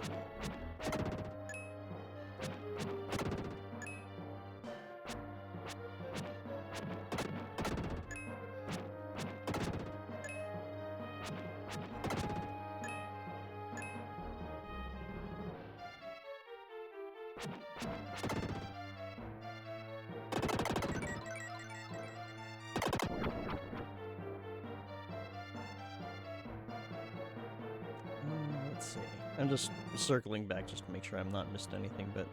Let's see. I'm just circling back just to make sure I'm not missed anything, but...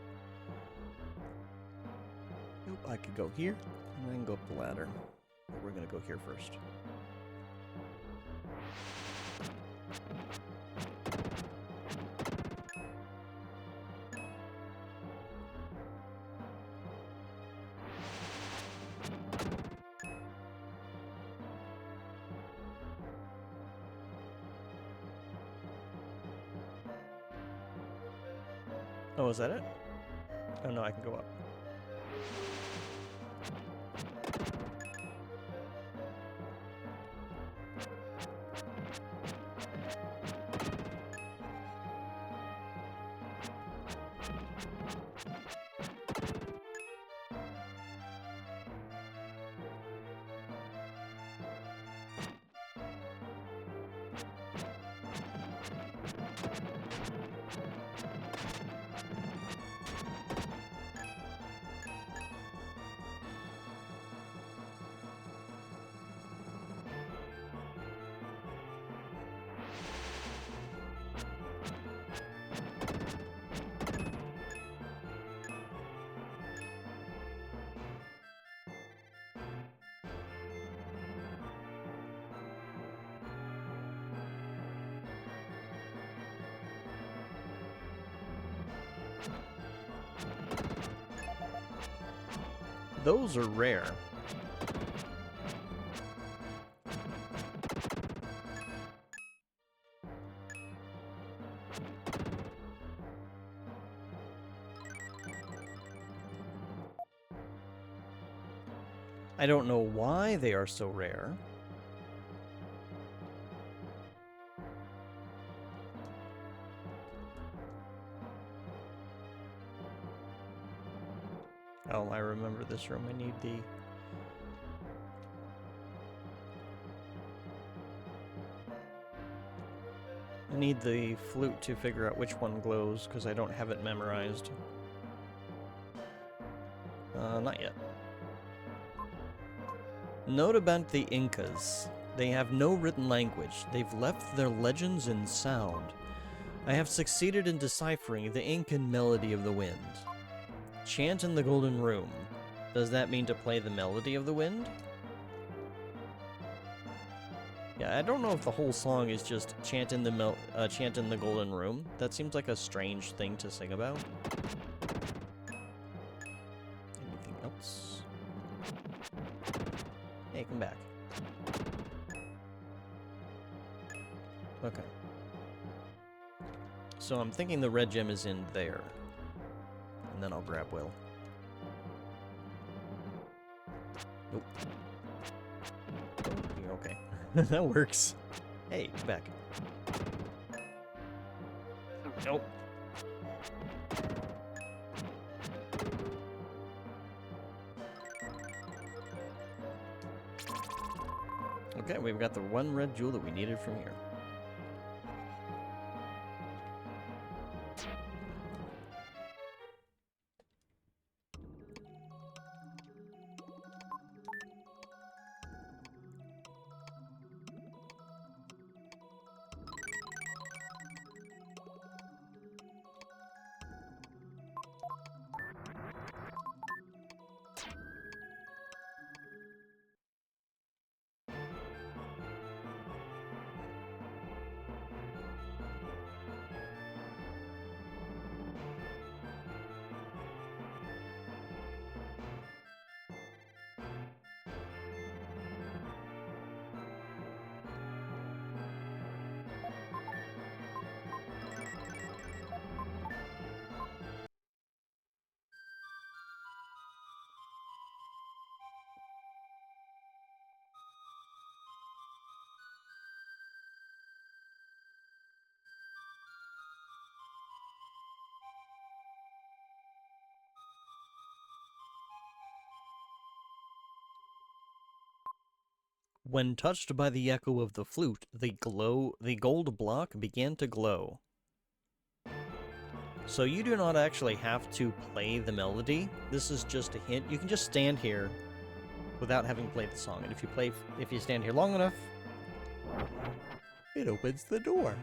Nope, I could go here, and then go up the ladder. But we're gonna go here first. Oh, is that it? Oh no, I can go up. Those are rare. I don't know why they are so rare. Oh, I remember this room. I need the... I need the flute to figure out which one glows, because I don't have it memorized. Not yet. Note about the Incas. They have no written language. They've left their legends in sound. I have succeeded in deciphering the Incan melody of the wind. Chant in the Golden Room. Does that mean to play the melody of the wind? Yeah, I don't know if the whole song is just chant in the Golden Room. That seems like a strange thing to sing about. Anything else? Hey, come back. Okay. So I'm thinking the red gem is in there. And then I'll grab Will. Nope. Oh, you're okay. That works. Hey, come back. Nope. Okay, we've got the one red jewel that we needed from here. When touched by the echo of the flute, the gold block began to glow. So you do not actually have to play the melody. This is just a hint. You can just stand here without having played the song. And if you stand here long enough, it opens the door.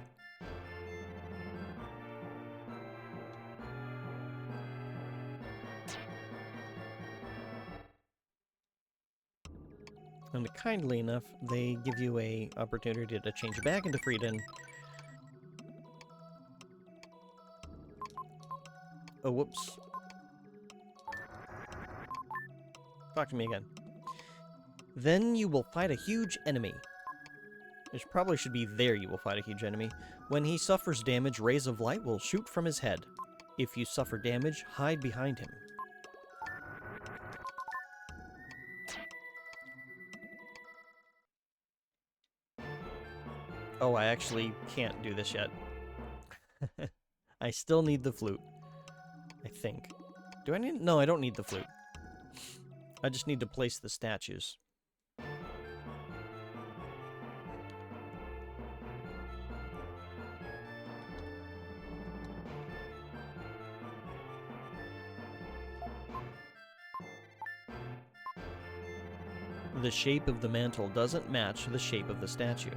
And kindly enough, they give you a opportunity to change back into Frieden. Oh, whoops. Talk to me again. Then you will fight a huge enemy. It probably should be there you will fight a huge enemy. When he suffers damage, rays of light will shoot from his head. If you suffer damage, hide behind him. Oh, I actually can't do this yet. I still need the flute. I think. Do I need... No, I don't need the flute. I just need to place the statues. The shape of the mantle doesn't match the shape of the statue.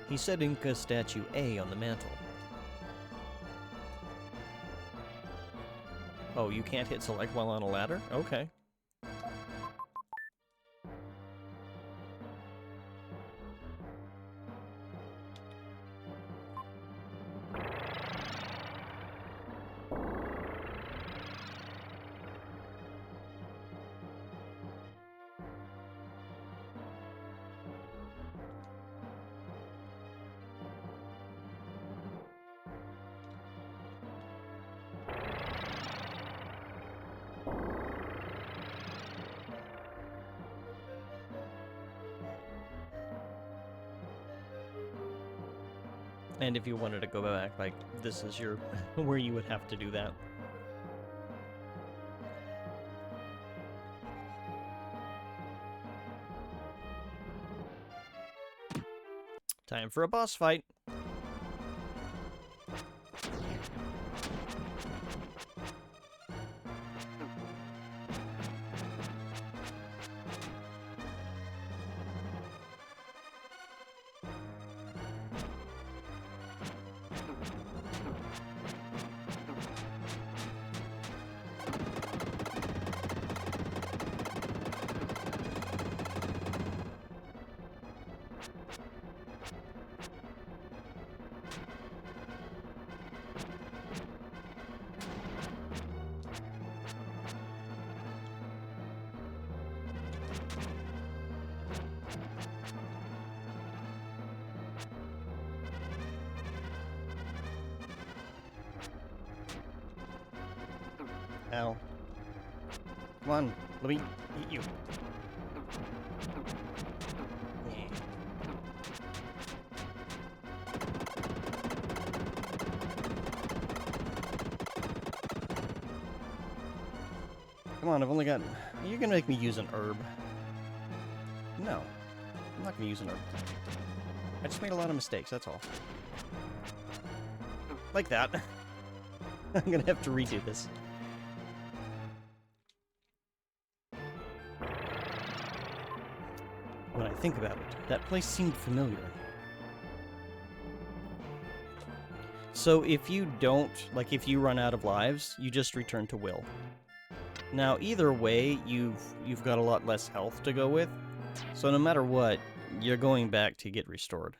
He said Inca statue A on the mantle. Oh, you can't hit select while on a ladder? Okay. And if you wanted to go back, like, this is your... where you would have to do that. Time for a boss fight. Ow. Come on, let me eat you. Yeah. Come on, I've only got... You're gonna make me use an herb. No. I'm not gonna use an herb. I just made a lot of mistakes, that's all. Like that. I'm gonna have to redo this. When I think about it, that place seemed familiar. So if you don't, like if you run out of lives, you just return to Will. Now either way, you've got a lot less health to go with, so no matter what, you're going back to get restored.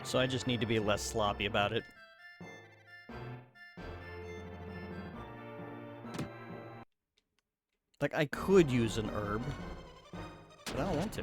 So I just need to be less sloppy about it. Like, I could use an herb, but I don't want to.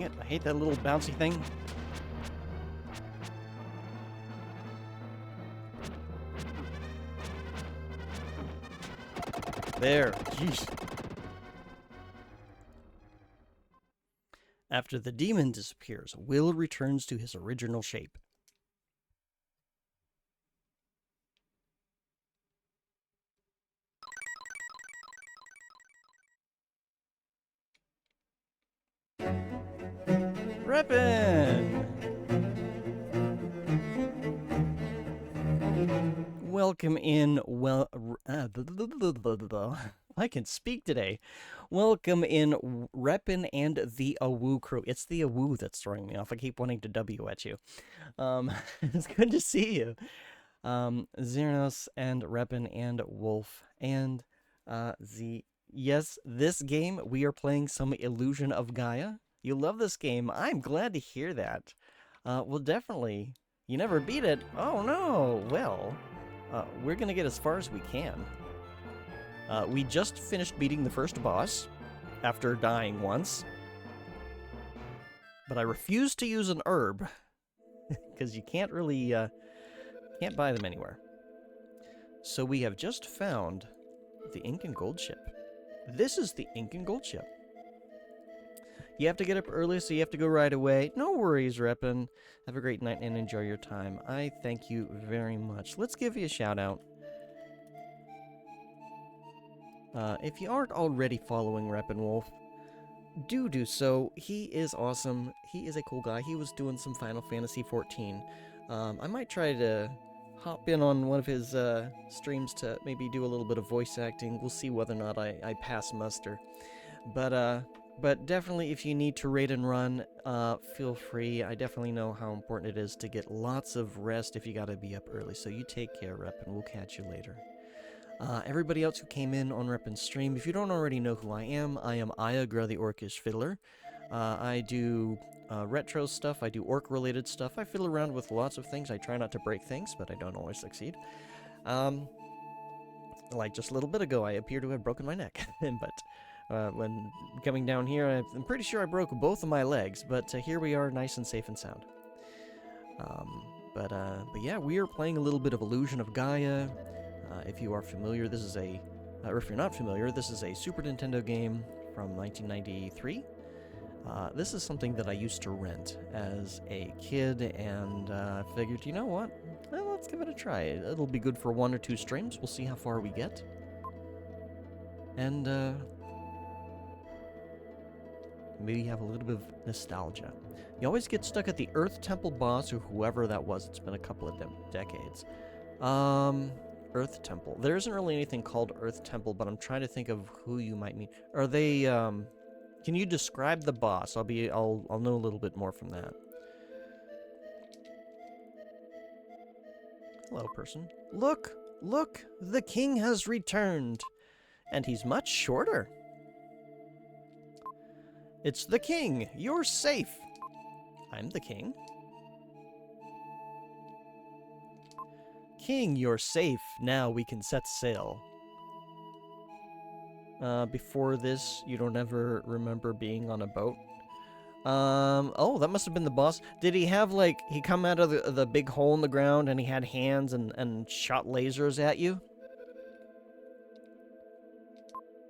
it, I hate that little bouncy thing. There. Jeez. After the demon disappears, Will returns to his original shape. Reppin'! Welcome in, I can speak today. Welcome in, Reppin' and the Awoo crew. It's the Awoo that's throwing me off. I keep wanting to W at you. It's good to see you. Xernos and Reppin' and Wolf and yes, this game we are playing some Illusion of Gaia. You love this game. I'm glad to hear that. Well, definitely. You never beat it. Oh no. Well, we're gonna get as far as we can. We just finished beating the first boss after dying once, but I refuse to use an herb because you can't really can't buy them anywhere. So we have just found the Ink and Gold ship. This is the Ink and Gold ship. You have to get up early, so you have to go right away. No worries, Reppin'. Have a great night and enjoy your time. I thank you very much. Let's give you a shout out. If you aren't already following Reppin' Wolf, do so. He is awesome. He is a cool guy. He was doing some Final Fantasy XIV. I might try to hop in on one of his streams to maybe do a little bit of voice acting. We'll see whether or not I pass muster. But definitely, if you need to raid and run, feel free. I definitely know how important it is to get lots of rest if you gotta be up early. So you take care, Rep, and we'll catch you later. Everybody else who came in on Rep and Stream, if you don't already know who I am Ayagra the Orcish Fiddler. I do retro stuff, I do orc-related stuff. I fiddle around with lots of things. I try not to break things, but I don't always succeed. Like just a little bit ago, I appear to have broken my neck, but when coming down here, I'm pretty sure I broke both of my legs, but here we are, nice and safe and sound. But yeah, we are playing a little bit of Illusion of Gaia. If you are familiar, this is or if you're not familiar, this is a Super Nintendo game from 1993. This is something that I used to rent as a kid, and figured, you know what? Well, let's give it a try. It'll be good for 1 or 2 streams. We'll see how far we get. And maybe have a little bit of nostalgia. You always get stuck at the Earth Temple boss, or whoever that was. It's been a couple of decades. Earth Temple. There isn't really anything called Earth Temple, but I'm trying to think of who you might meet. Are they, can you describe the boss? I'll know a little bit more from that. Hello, person. Look! Look! The king has returned! And he's much shorter. It's the king! You're safe! I'm the king. King, you're safe. Now we can set sail. Before this, you don't ever remember being on a boat? Oh, that must have been the boss. Did he have, like, he come out of the big hole in the ground and he had hands and shot lasers at you?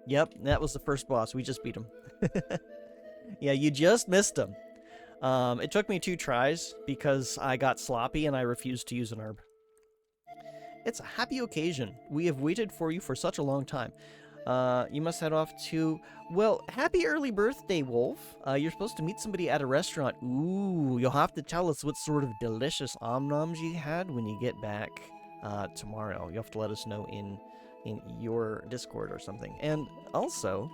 Yep, that was the first boss. We just beat him. Yeah, you just missed him. It took me 2 tries because I got sloppy and I refused to use an herb. It's a happy occasion. We have waited for you for such a long time. You must head off to... Well, happy early birthday, Wolf. You're supposed to meet somebody at a restaurant. Ooh, you'll have to tell us what sort of delicious omnoms you had when you get back tomorrow. You'll have to let us know in your Discord or something. And also,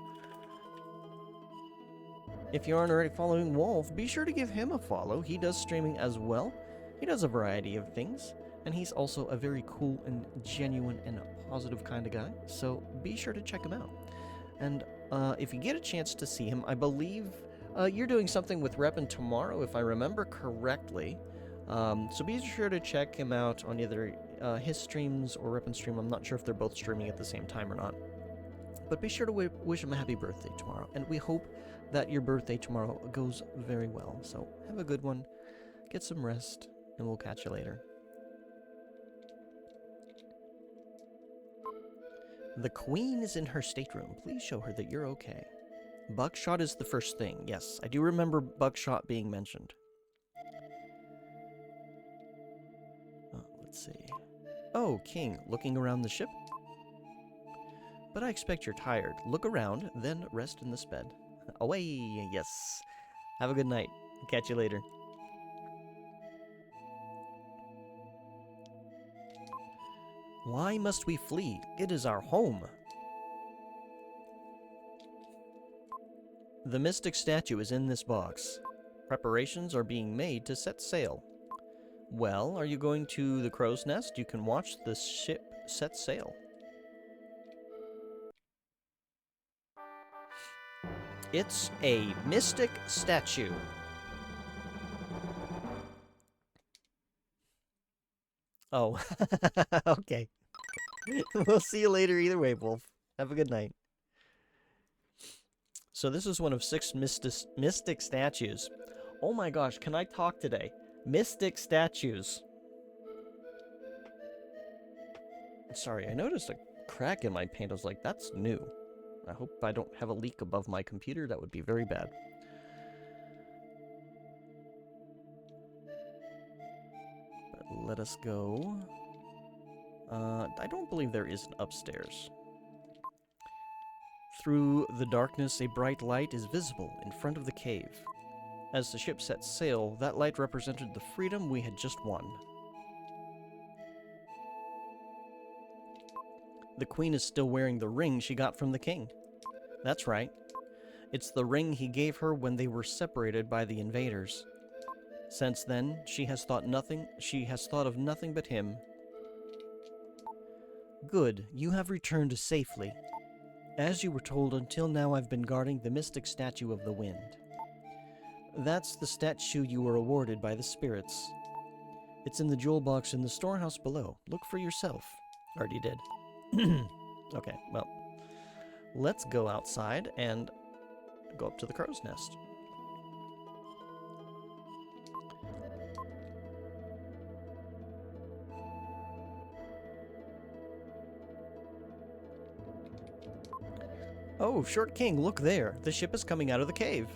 if you aren't already following Wolf, be sure to give him a follow. He does streaming as well. He does a variety of things. And he's also a very cool and genuine and positive kind of guy, so be sure to check him out. And if you get a chance to see him, I believe you're doing something with Reppin' tomorrow, if I remember correctly. So be sure to check him out on either his streams or Reppin's stream. I'm not sure if they're both streaming at the same time or not. But be sure to wish him a happy birthday tomorrow, and we hope that your birthday tomorrow goes very well. So have a good one, get some rest, and we'll catch you later. The queen is in her stateroom. Please show her that you're okay. Buckshot is the first thing. Yes, I do remember Buckshot being mentioned. Let's see. Oh, King, looking around the ship? But I expect you're tired. Look around, then rest in this bed. Away, yes. Have a good night. Catch you later. Why must we flee? It is our home. The mystic statue is in this box. Preparations are being made to set sail. Well, are you going to the crow's nest? You can watch the ship set sail. It's a mystic statue. Oh, okay. We'll see you later either way, Wolf. Have a good night. So this is one of 6 mystic statues. Oh my gosh, can I talk today? Mystic statues. Sorry, I noticed a crack in my paint. I was like, that's new. I hope I don't have a leak above my computer. That would be very bad. But let us go. I don't believe there is an upstairs. Through the darkness, a bright light is visible in front of the cave. As the ship set sail, that light represented the freedom we had just won. The queen is still wearing the ring she got from the king. That's right. It's the ring he gave her when they were separated by the invaders. Since then, she has thought of nothing but him. Good, you have returned safely. As you were told, until now I've been guarding the mystic statue of the wind. That's the statue you were awarded by the spirits. It's in the jewel box in the storehouse below. Look for yourself. Already did. Okay, well, let's go outside and go up to the crow's nest. Oh, Short King, look there. The ship is coming out of the cave.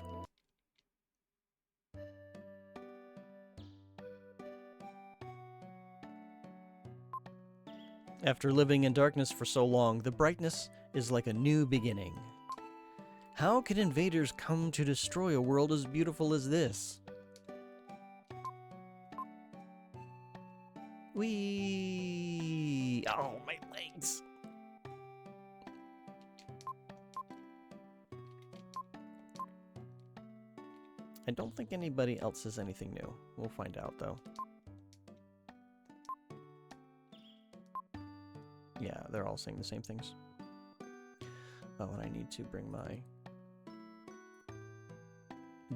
After living in darkness for so long, the brightness is like a new beginning. How can invaders come to destroy a world as beautiful as this? Whee! Oh, my legs! I don't think anybody else says anything new. We'll find out, though. Yeah, they're all saying the same things. Oh, and I need to bring my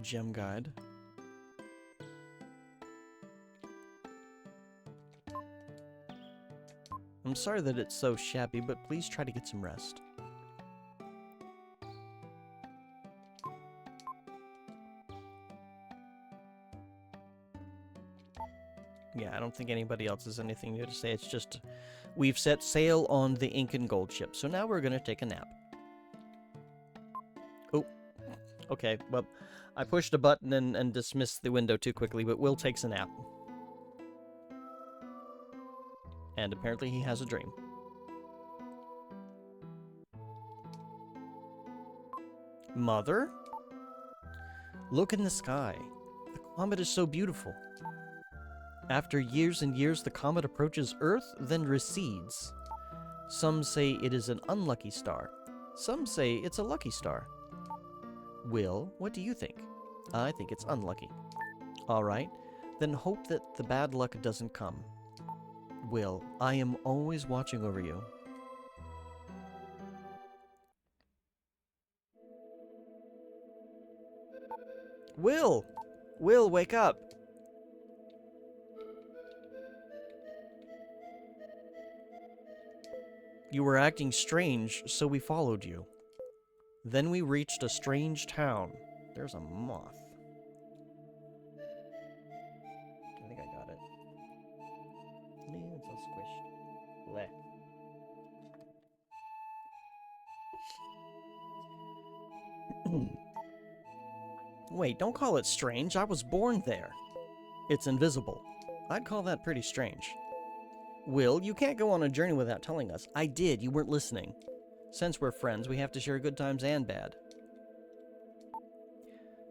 gem guide. I'm sorry that it's so shabby, but please try to get some rest. Yeah, I don't think anybody else has anything new to say. It's just, we've set sail on the ink and gold ship, so now we're gonna take a nap. Oh, okay, well, I pushed a button and dismissed the window too quickly, but Will takes a nap. And apparently he has a dream. Mother? Look in the sky. The comet is so beautiful. After years and years, the comet approaches Earth, then recedes. Some say it is an unlucky star. Some say it's a lucky star. Will, what do you think? I think it's unlucky. All right, then hope that the bad luck doesn't come. Will, I am always watching over you. Will! Will, wake up! You were acting strange, so we followed you. Then we reached a strange town. There's a moth. I think I got it. It's all squished. Bleh. Wait, don't call it strange. I was born there. It's invisible. I'd call that pretty strange. Will, you can't go on a journey without telling us. I did. You weren't listening. Since we're friends, we have to share good times and bad.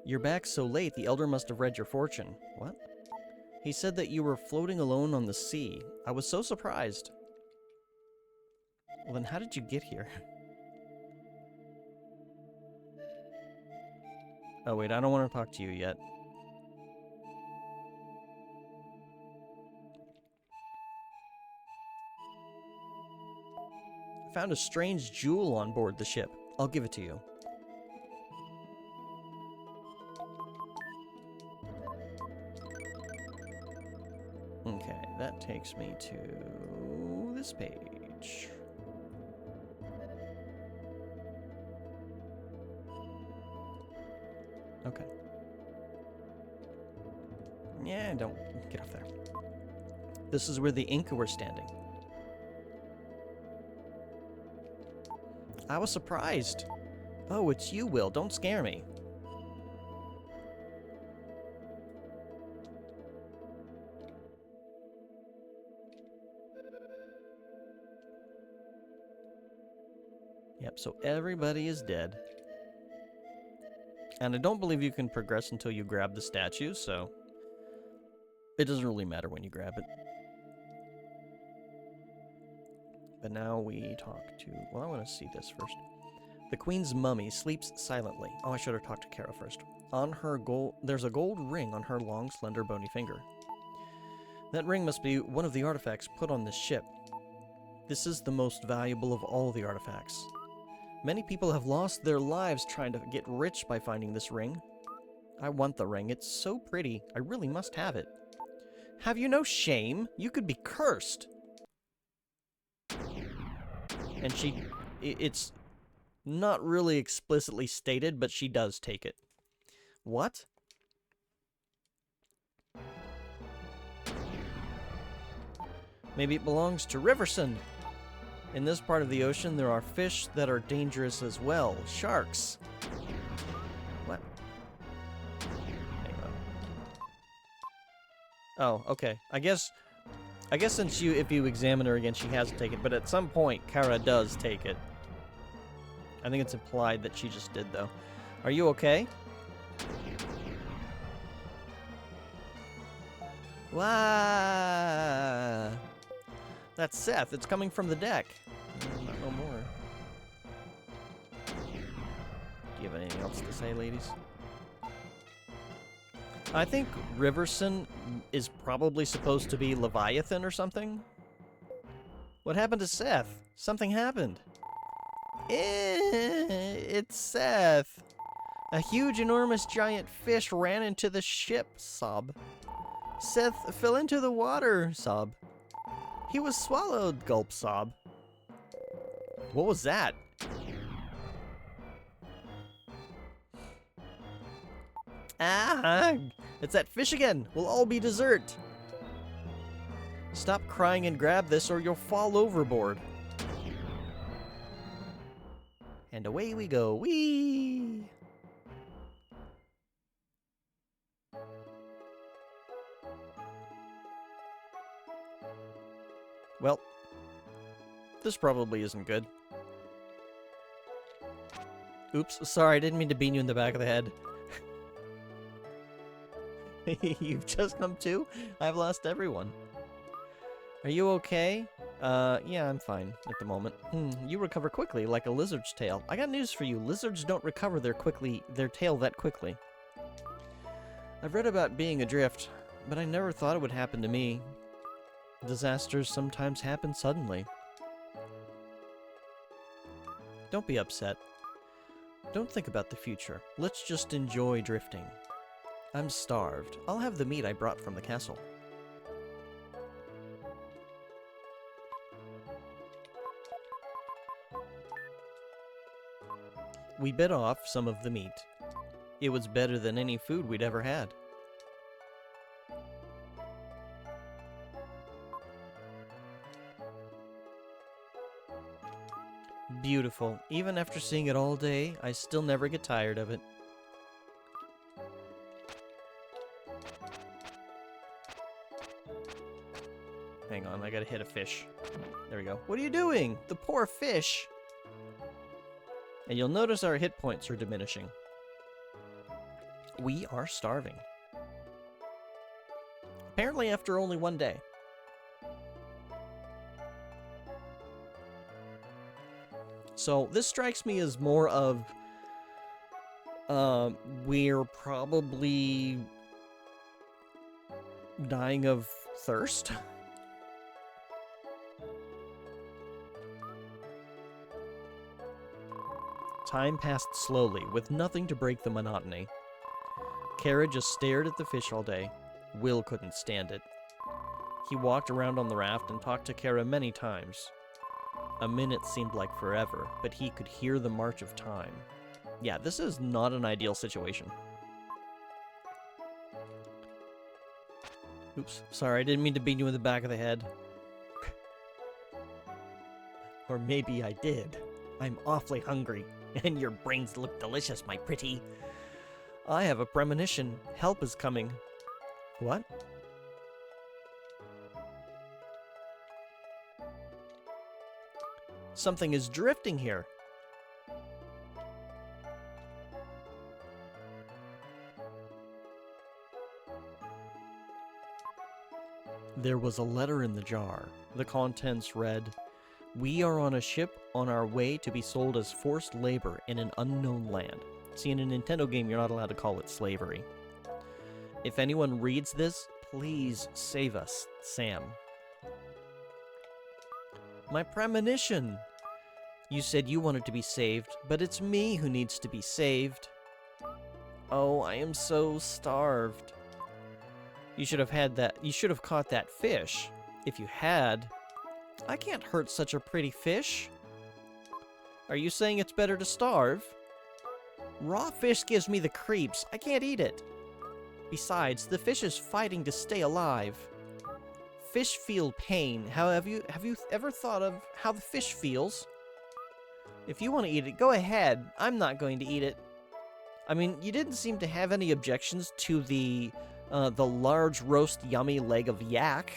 You're back so late, the Elder must have read your fortune. What? He said that you were floating alone on the sea. I was so surprised. Well, then how did you get here? Oh, wait, I don't want to talk to you yet. I found a strange jewel on board the ship. I'll give it to you. Okay, that takes me to this page. Okay. Yeah, don't get off there. This is where the Inca were standing. I was surprised. Oh, it's you, Will. Don't scare me. Yep, so everybody is dead. And I don't believe you can progress until you grab the statue, so it doesn't really matter when you grab it. But now we talk to... Well, I want to see this first. The Queen's mummy sleeps silently. Oh, I should have talked to Kara first. On her there's a gold ring on her long, slender, bony finger. That ring must be one of the artifacts put on this ship. This is the most valuable of all the artifacts. Many people have lost their lives trying to get rich by finding this ring. I want the ring. It's so pretty. I really must have it. Have you no shame? You could be cursed. And it's not really explicitly stated, but she does take it. What? Maybe it belongs to Riverson. In this part of the ocean, there are fish that are dangerous as well. Sharks. What? Hang on. Oh, okay. I guess since if you examine her again, she has to take it, but at some point, Kara does take it. I think it's implied that she just did, though. Are you okay? Wow! That's Seth. It's coming from the deck. Not no more. Do you have anything else to say, ladies? I think Riverson is probably supposed to be Leviathan or something. What happened to Seth? Something happened. It's Seth. A huge, enormous, giant fish ran into the ship, sob. Seth fell into the water, sob. He was swallowed, gulp, sob. What was that? Ah! It's that fish again! We'll all be dessert! Stop crying and grab this or you'll fall overboard. And away we go. Whee! Well, this probably isn't good. Oops, sorry, I didn't mean to bean you in the back of the head. You've just come to? I've lost everyone. Are you okay? Yeah, I'm fine at the moment. You recover quickly, like a lizard's tail. I got news for you. Lizards don't recover their tail that quickly. I've read about being adrift, but I never thought it would happen to me. Disasters sometimes happen suddenly. Don't be upset. Don't think about the future. Let's just enjoy drifting. I'm starved. I'll have the meat I brought from the castle. We bit off some of the meat. It was better than any food we'd ever had. Beautiful. Even after seeing it all day, I still never get tired of it. Hang on, I gotta hit a fish. There we go. What are you doing? The poor fish! And you'll notice our hit points are diminishing. We are starving. Apparently after only one day. So this strikes me as more of we're probably dying of thirst. Time passed slowly, with nothing to break the monotony. Kara just stared at the fish all day. Will couldn't stand it. He walked around on the raft and talked to Kara many times. A minute seemed like forever, but he could hear the march of time. Yeah, this is not an ideal situation. Oops, sorry, I didn't mean to beat you in the back of the head. Or maybe I did. I'm awfully hungry, and your brains look delicious, my pretty. I have a premonition. Help is coming. What? Something is drifting here. There was a letter in the jar. The contents read, "We are on a ship on our way to be sold as forced labor in an unknown land." See, in a Nintendo game, you're not allowed to call it slavery. If anyone reads this, please save us, Sam. My premonition! You said you wanted to be saved, but it's me who needs to be saved. Oh, I am so starved. You should have caught that fish. If you had, I can't hurt such a pretty fish. Are you saying it's better to starve? Raw fish gives me the creeps. I can't eat it. Besides, the fish is fighting to stay alive. Fish feel pain. Have you ever thought of how the fish feels? If you want to eat it, go ahead. I'm not going to eat it. I mean, you didn't seem to have any objections to the large roast yummy leg of yak.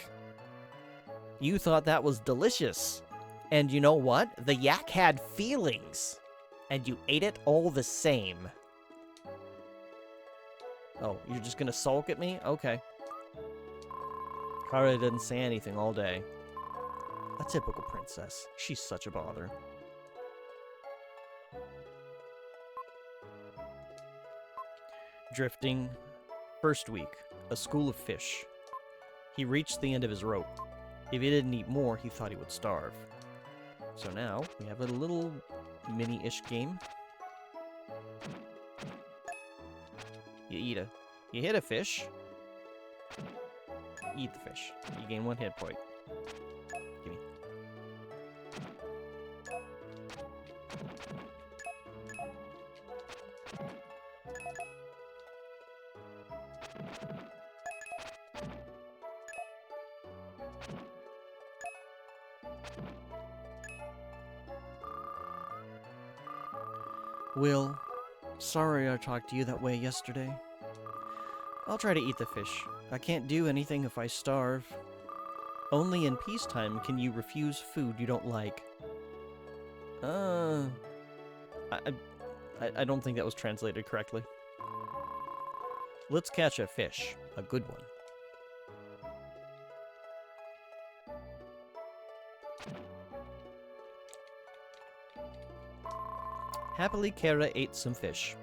You thought that was delicious. And you know what? The yak had feelings. And you ate it all the same. Oh, you're just gonna sulk at me? Okay. Kara didn't say anything all day. A typical princess. She's such a bother. Drifting. First week. A school of fish. He reached the end of his rope. If he didn't eat more, he thought he would starve. So now, we have a little mini-ish game. You hit a fish. Eat the fish. You gain 1 hit point. Gimme. Will, sorry I talked to you that way yesterday. I'll try to eat the fish. I can't do anything if I starve. Only in peacetime can you refuse food you don't like. I don't think that was translated correctly. Let's catch a fish. A good one. Happily, Kara ate some fish.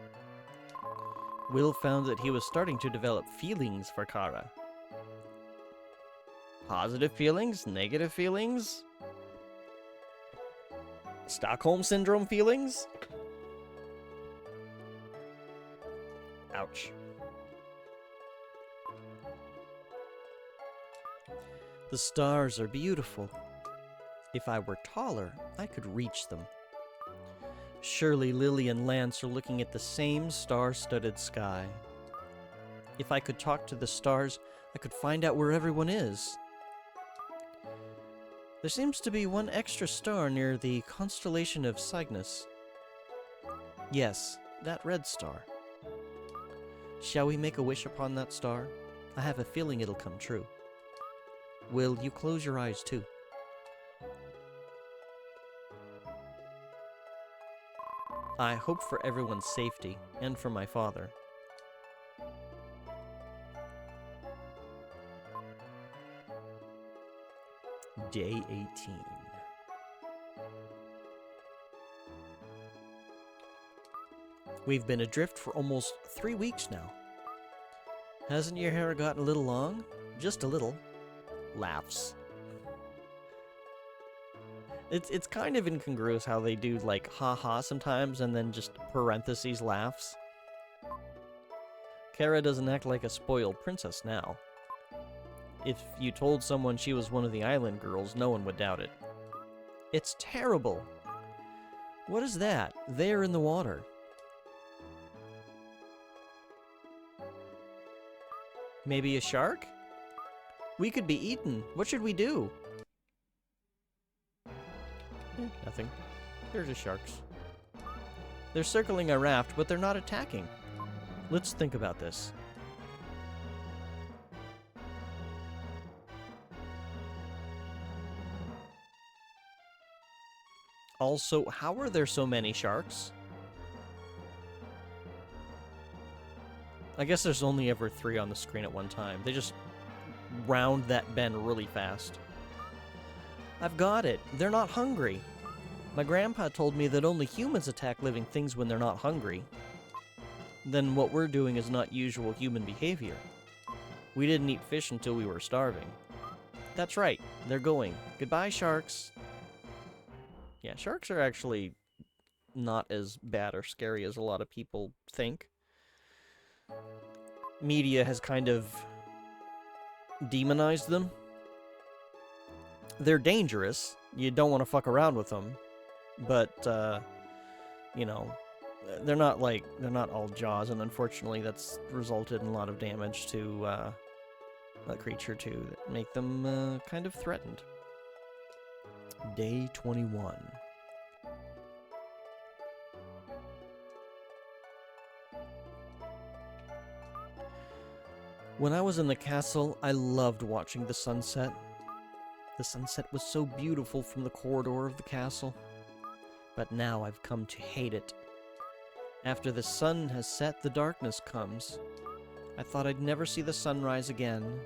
Will found that he was starting to develop feelings for Kara. Positive feelings? Negative feelings? Stockholm Syndrome feelings? Ouch. The stars are beautiful. If I were taller, I could reach them. Surely Lily and Lance are looking at the same star-studded sky. If I could talk to the stars, I could find out where everyone is. There seems to be one extra star near the constellation of Cygnus. Yes, that red star. Shall we make a wish upon that star? I have a feeling it'll come true. Will you close your eyes too? I hope for everyone's safety, and for my father. Day 18. We've been adrift for almost 3 weeks now. Hasn't your hair gotten a little long? Just a little. Laughs. It's kind of incongruous how they do, like, haha sometimes, and then just parentheses laughs. Kara doesn't act like a spoiled princess now. If you told someone she was one of the island girls, no one would doubt it. It's terrible! What is that? There in the water. Maybe a shark? We could be eaten. What should we do? Nothing. They're just sharks. They're circling a raft, but they're not attacking. Let's think about this. Also, how are there so many sharks? I guess there's only ever 3 on the screen at one time. They just round that bend really fast. I've got it. They're not hungry. My grandpa told me that only humans attack living things when they're not hungry. Then what we're doing is not usual human behavior. We didn't eat fish until we were starving. That's right. They're going. Goodbye, sharks. Yeah, sharks are actually not as bad or scary as a lot of people think. Media has kind of demonized them. They're dangerous. You don't want to fuck around with them. But, you know, they're not all Jaws, and unfortunately that's resulted in a lot of damage to a creature too that make them kind of threatened. Day 21. When I was in the castle, I loved watching the sunset. The sunset was so beautiful from the corridor of the castle. But now I've come to hate it. After the sun has set, the darkness comes. I thought I'd never see the sunrise again.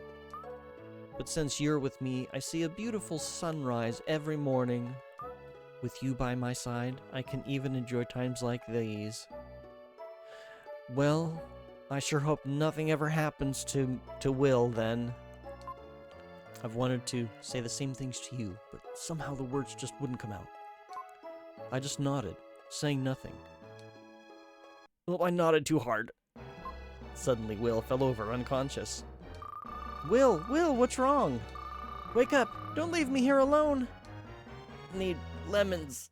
But since you're with me, I see a beautiful sunrise every morning. With you by my side, I can even enjoy times like these. Well, I sure hope nothing ever happens to Will, then. I've wanted to say the same things to you, but somehow the words just wouldn't come out. I just nodded, saying nothing. Well, I nodded too hard. Suddenly, Will fell over unconscious. Will, what's wrong? Wake up! Don't leave me here alone! Need lemons.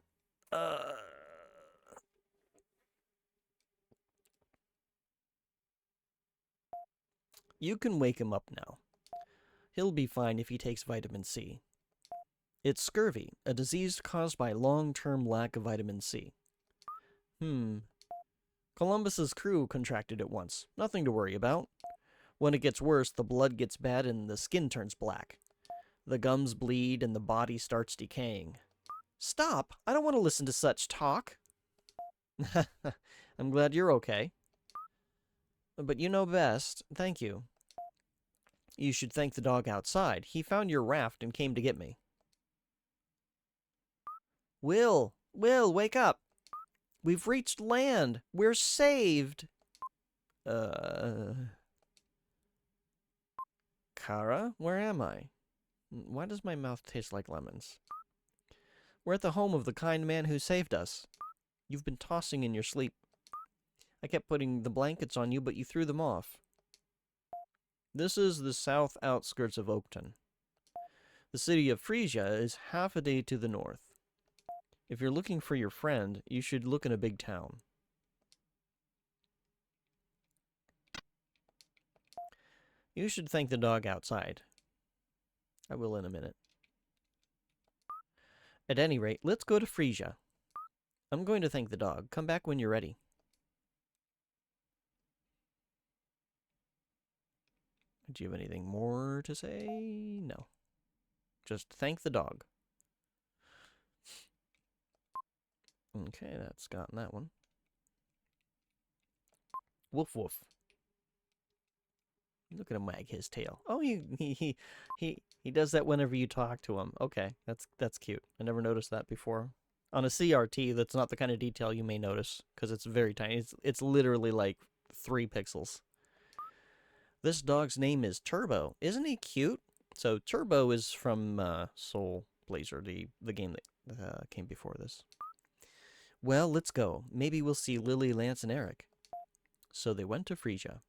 You can wake him up now. He'll be fine if he takes vitamin C. It's scurvy, a disease caused by long-term lack of vitamin C. Columbus's crew contracted it once. Nothing to worry about. When it gets worse, the blood gets bad and the skin turns black. The gums bleed and the body starts decaying. Stop! I don't want to listen to such talk. I'm glad you're okay. But you know best. Thank you. You should thank the dog outside. He found your raft and came to get me. Will, wake up! We've reached land! We're saved! Kara, where am I? Why does my mouth taste like lemons? We're at the home of the kind man who saved us. You've been tossing in your sleep. I kept putting the blankets on you, but you threw them off. This is the south outskirts of Oakton. The city of Frisia is half a day to the north. If you're looking for your friend, you should look in a big town. You should thank the dog outside. I will in a minute. At any rate, let's go to Frisia. I'm going to thank the dog. Come back when you're ready. Do you have anything more to say? No. Just thank the dog. Okay, that's gotten that one. Woof woof. Look at him wag his tail. Oh, he does that whenever you talk to him. Okay, that's cute. I never noticed that before. On a CRT, that's not the kind of detail you may notice because it's very tiny. It's literally like 3 pixels. This dog's name is Turbo. Isn't he cute? So Turbo is from Soul Blazer, the game that came before this. Well, let's go. Maybe we'll see Lily, Lance, and Eric. So they went to Frisia.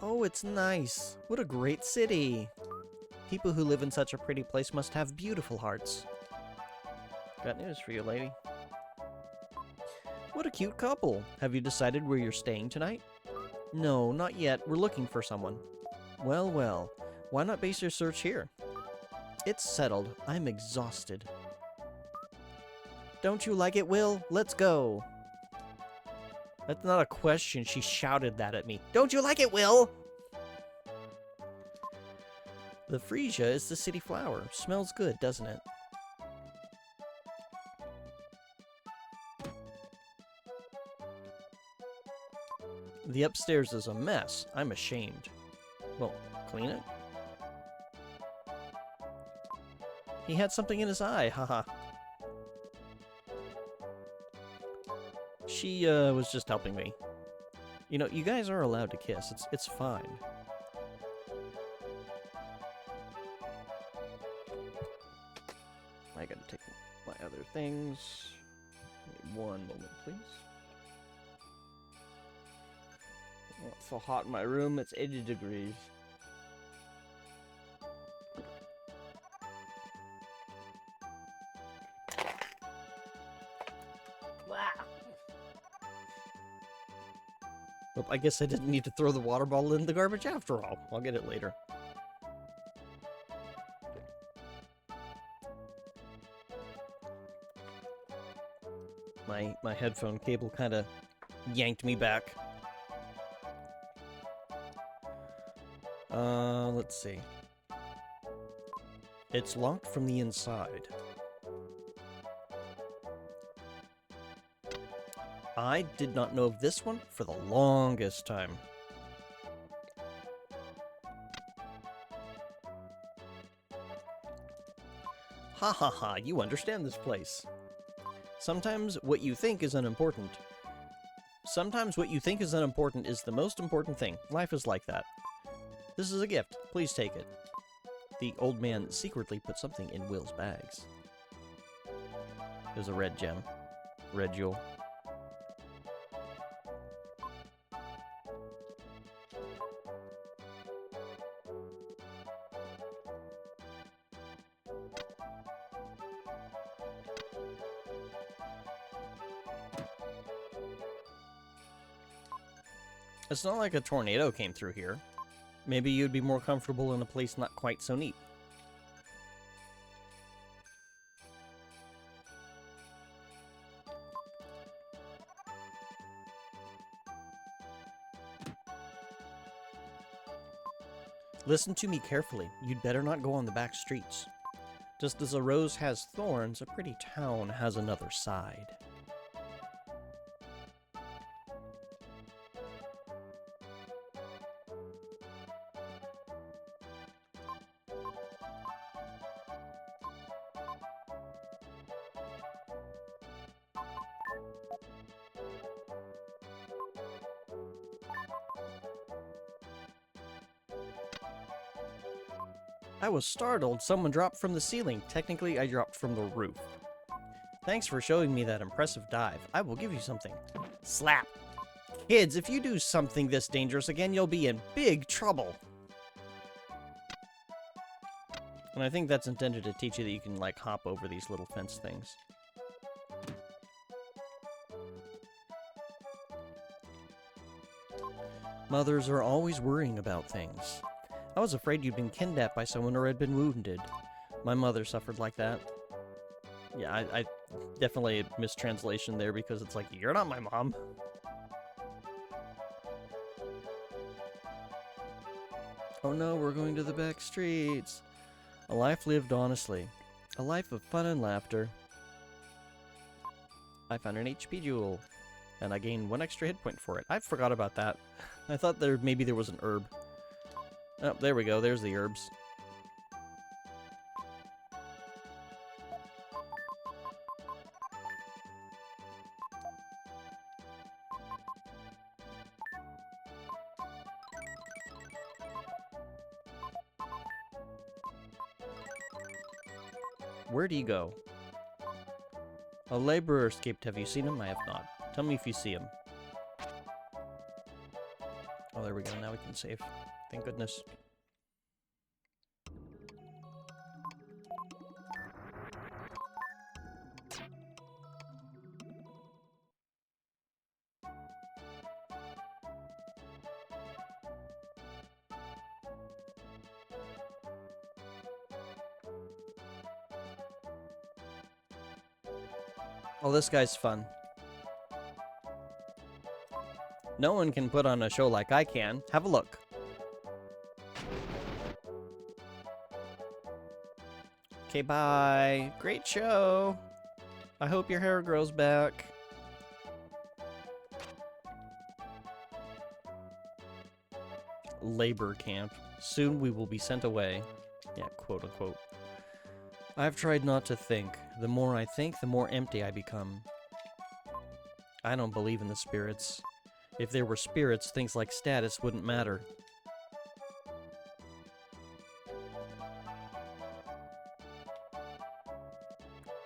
Oh, it's nice. What a great city. People who live in such a pretty place must have beautiful hearts. Got news for you, lady. What a cute couple. Have you decided where you're staying tonight? No, not yet. We're looking for someone. Well, well. Why not base your search here? It's settled. I'm exhausted. Don't you like it, Will? Let's go. That's not a question. She shouted that at me. Don't you like it, Will? The Frisia is the city flower. Smells good, doesn't it? The upstairs is a mess. I'm ashamed. Well, clean it. He had something in his eye, haha. She was just helping me. You know, you guys are allowed to kiss. It's fine. I gotta take my other things. Give me 1 moment, please. Oh, it's so hot in my room. It's 80 degrees. Well, I guess I didn't need to throw the water bottle in the garbage after all. I'll get it later. My headphone cable kind of yanked me back. Let's see. It's locked from the inside. I did not know of this one for the longest time. Ha ha ha, you understand this place. Sometimes what you think is unimportant. Sometimes what you think is unimportant is the most important thing. Life is like that. This is a gift. Please take it. The old man secretly put something in Will's bags. There's a red gem. Red jewel. It's not like a tornado came through here. Maybe you'd be more comfortable in a place not quite so neat. Listen to me carefully. You'd better not go on the back streets. Just as a rose has thorns, a pretty town has another side. I was startled. Someone dropped from the ceiling. Technically, I dropped from the roof. Thanks for showing me that impressive dive. I will give you something. Slap. Kids, if you do something this dangerous again, you'll be in big trouble. And I think that's intended to teach you that you can, like, hop over these little fence things. Mothers are always worrying about things. I was afraid you'd been kidnapped by someone or had been wounded. My mother suffered like that. Yeah, I definitely a mistranslation there because it's like, you're not my mom. Oh no, we're going to the back streets. A life lived honestly. A life of fun and laughter. I found an HP jewel. And I gained 1 extra hit point for it. I forgot about that. I thought maybe there was an herb. Oh, there we go. There's the herbs. Where'd he go? A laborer escaped. Have you seen him? I have not. Tell me if you see him. Oh, there we go. Now we can save. Thank goodness. Oh, this guy's fun. No one can put on a show like I can. Have a look. Okay, bye. Great show. I hope your hair grows back. Labor camp. Soon we will be sent away. Yeah, quote unquote. I've tried not to think. The more I think, the more empty I become. I don't believe in the spirits. If there were spirits, things like status wouldn't matter.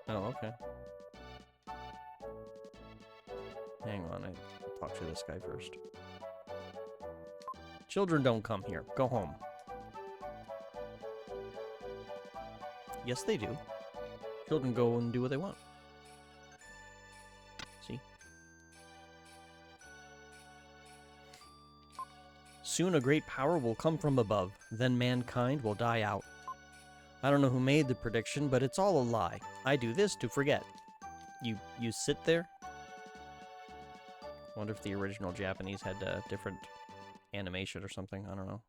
Oh, okay. Hang on, I'll talk to this guy first. Children don't come here. Go home. Yes, they do. Children go and do what they want. See? Soon a great power will come from above. Then mankind will die out. I don't know who made the prediction, but it's all a lie. I do this to forget. You sit there? Wonder if the original Japanese had a different animation or something. I don't know.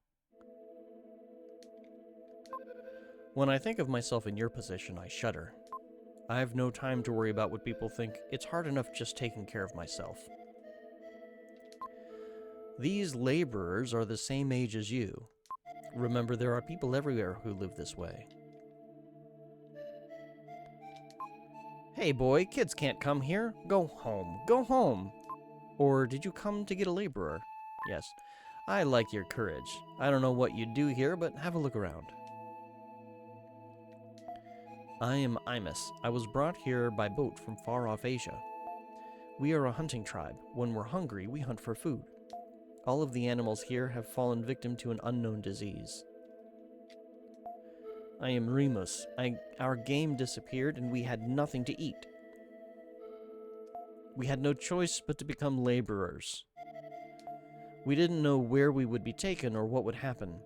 When I think of myself in your position, I shudder. I have no time to worry about what people think. It's hard enough just taking care of myself. These laborers are the same age as you. Remember, there are people everywhere who live this way. Hey boy, kids can't come here. Go home. Go home. Or did you come to get a laborer? Yes. I like your courage. I don't know what you do here, but have a look around. I am Imus. I was brought here by boat from far-off Asia. We are a hunting tribe. When we're hungry, we hunt for food. All of the animals here have fallen victim to an unknown disease. I am Remus. Our game disappeared and we had nothing to eat. We had no choice but to become laborers. We didn't know where we would be taken or what would happen.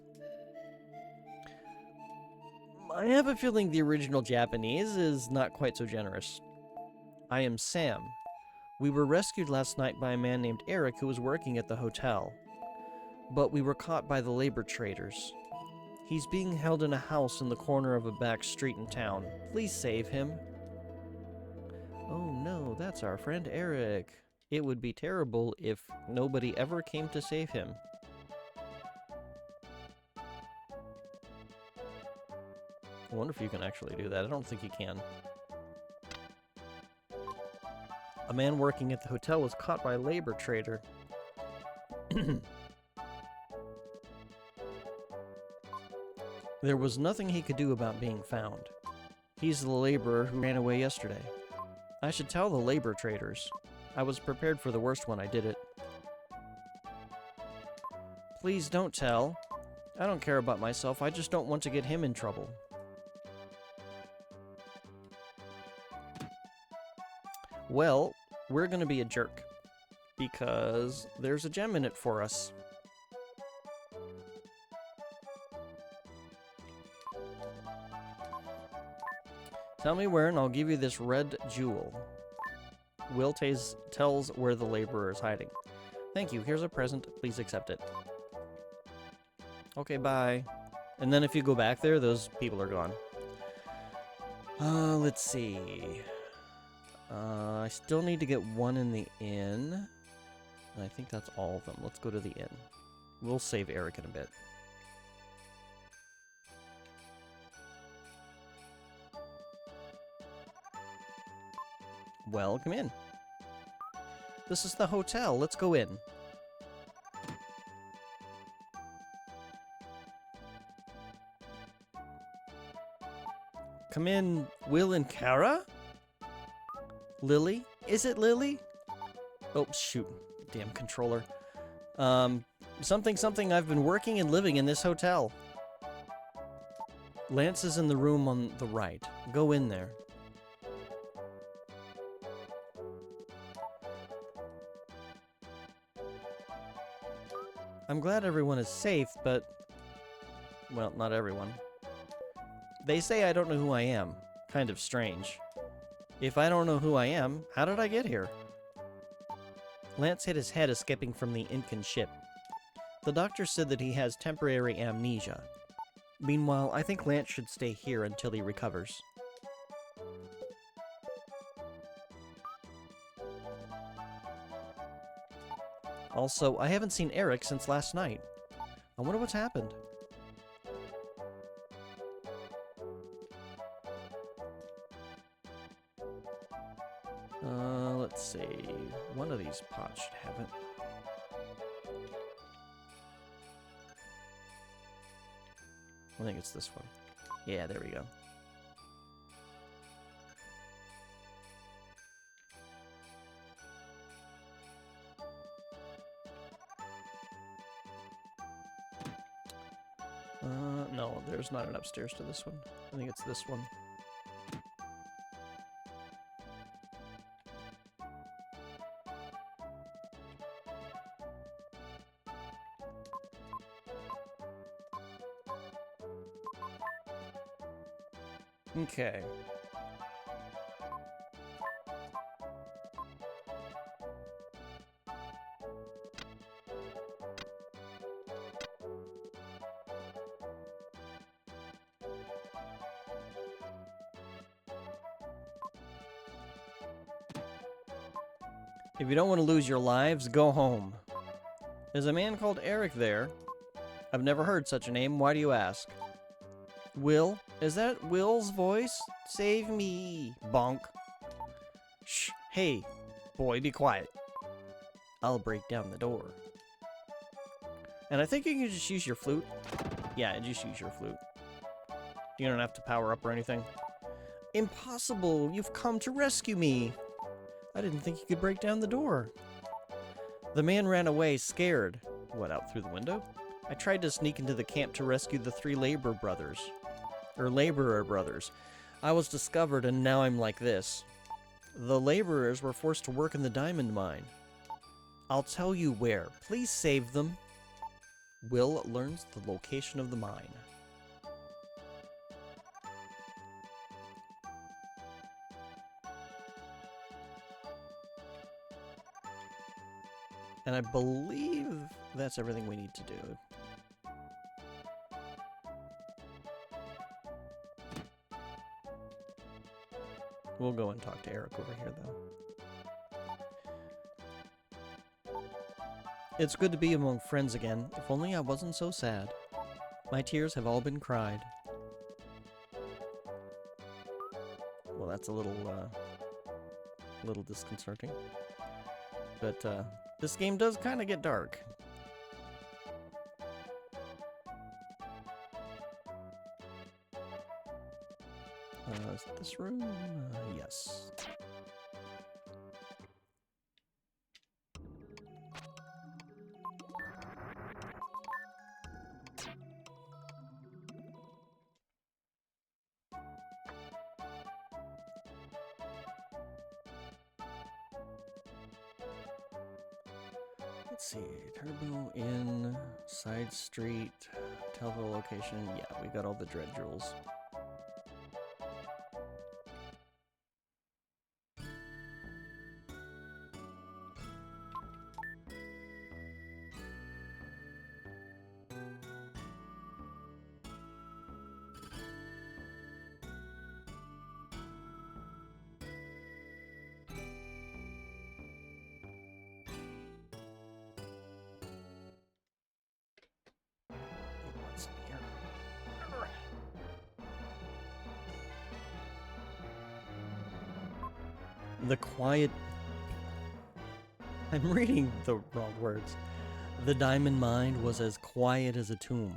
I have a feeling the original Japanese is not quite so generous. I am Sam. We were rescued last night by a man named Eric who was working at the hotel. But we were caught by the labor traders. He's being held in a house in the corner of a back street in town. Please save him. Oh no, that's our friend Eric. It would be terrible if nobody ever came to save him. I wonder if you can actually do that. I don't think you can. A man working at the hotel was caught by a labor trader. There was nothing he could do about being found. He's the laborer who ran away yesterday. I should tell the labor traders. I was prepared for the worst when I did it. Please don't tell. I don't care about myself, I just don't want to get him in trouble. Well, we're gonna be a jerk. Because there's a gem in it for us. Tell me where and I'll give you this red jewel. Will tells where the laborer is hiding. Thank you, here's a present, please accept it. Okay, bye. And then if you go back there, those people are gone. Let's see. I still need to get one in the inn. And I think that's all of them. Let's go to the inn. We'll save Eric in a bit. Well, come in. This is the hotel. Let's go in. Come in, Will and Kara? Lily? Is it Lily? Oh, shoot. Damn controller. Something, I've been working and living in this hotel. Lance is in the room on the right. Go in there. I'm glad everyone is safe, but... well, not everyone. They say I don't know who I am. Kind of strange. If I don't know who I am, how did I get here? Lance hit his head escaping from the Incan ship. The doctor said that he has temporary amnesia. Meanwhile, I think Lance should stay here until he recovers. Also, I haven't seen Eric since last night. I wonder what's happened. Let's see. One of these pots should have it. I think it's this one. Yeah, there we go. No, there's not an upstairs to this one. I think it's this one. Okay. If you don't want to lose your lives, go home. There's a man called Eric there. I've never heard such a name. Why do you ask? Will? Is that Will's voice? Save me. Bonk. Shh. Hey, boy, be quiet. I'll break down the door. And I think you can just use your flute. Yeah, just use your flute. You don't have to power up or anything. Impossible! You've come to rescue me! I didn't think you could break down the door. The man ran away, scared. What, out through the window? I tried to sneak into the camp to rescue the three laborer brothers. I was discovered and now I'm like this. The laborers were forced to work in the diamond mine. I'll tell you where. Please save them. Will learns the location of the mine. And I believe that's everything we need to do. We'll go and talk to Eric over here, though. It's good to be among friends again. If only I wasn't so sad. My tears have all been cried. Well, that's a little disconcerting. But, this game does kind of get dark. 。Is it this room? Yes. Let's see. Turbo Inn, side street, tell the location. Yeah, we got all the dread jewels. What's in here? The quiet... I'm reading the wrong words. The diamond mine was as quiet as a tomb.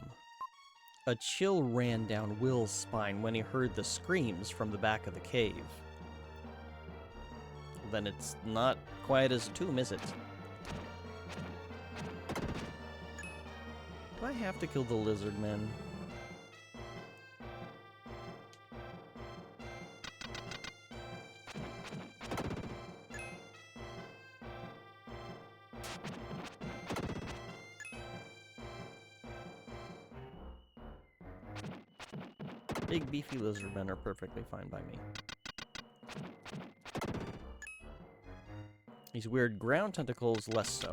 A chill ran down Will's spine when he heard the screams from the back of the cave. Then it's not quiet as a tomb, is it? Do I have to kill the lizard men? Big beefy lizard men are perfectly fine by me. These weird ground tentacles, less so.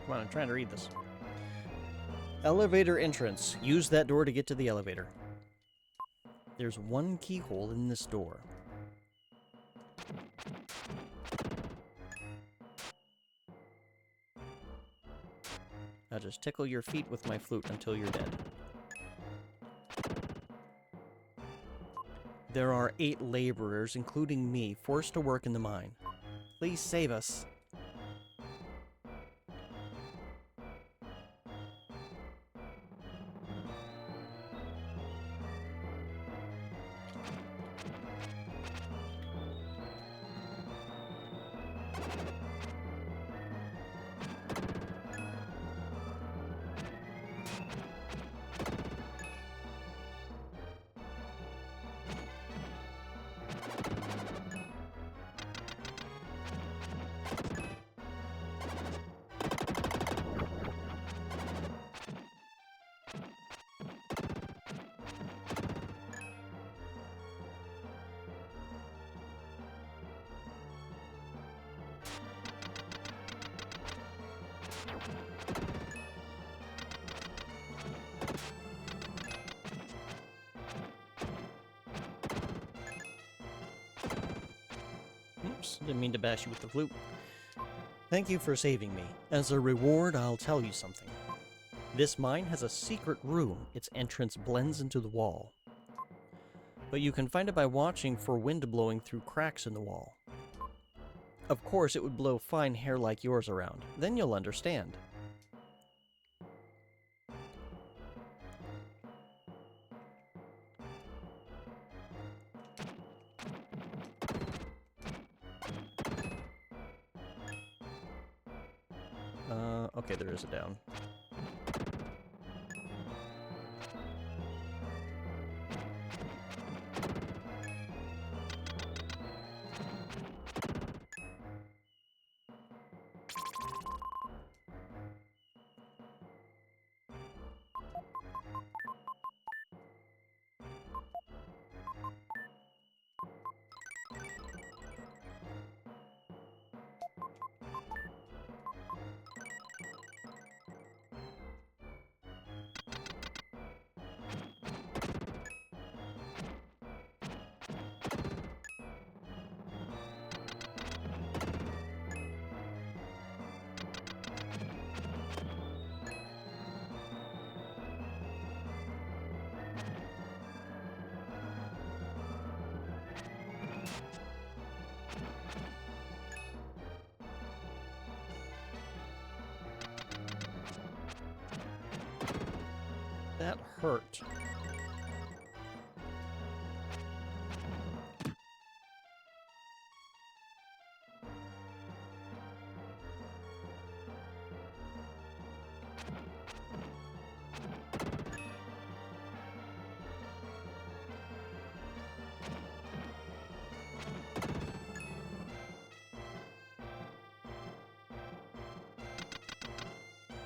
Come on, I'm trying to read this. Elevator entrance. Use that door to get to the elevator. There's one keyhole in this door. I'll just tickle your feet with my flute until you're dead. There are 8 laborers, including me, forced to work in the mine. Please save us. Oops, didn't mean to bash you with the flute. Thank you for saving me. As a reward, I'll tell you something. This mine has a secret room. Its entrance blends into the wall. But you can find it by watching for wind blowing through cracks in the wall. Of course, it would blow fine hair like yours around. Then you'll understand. Okay, there is a down. that hurt?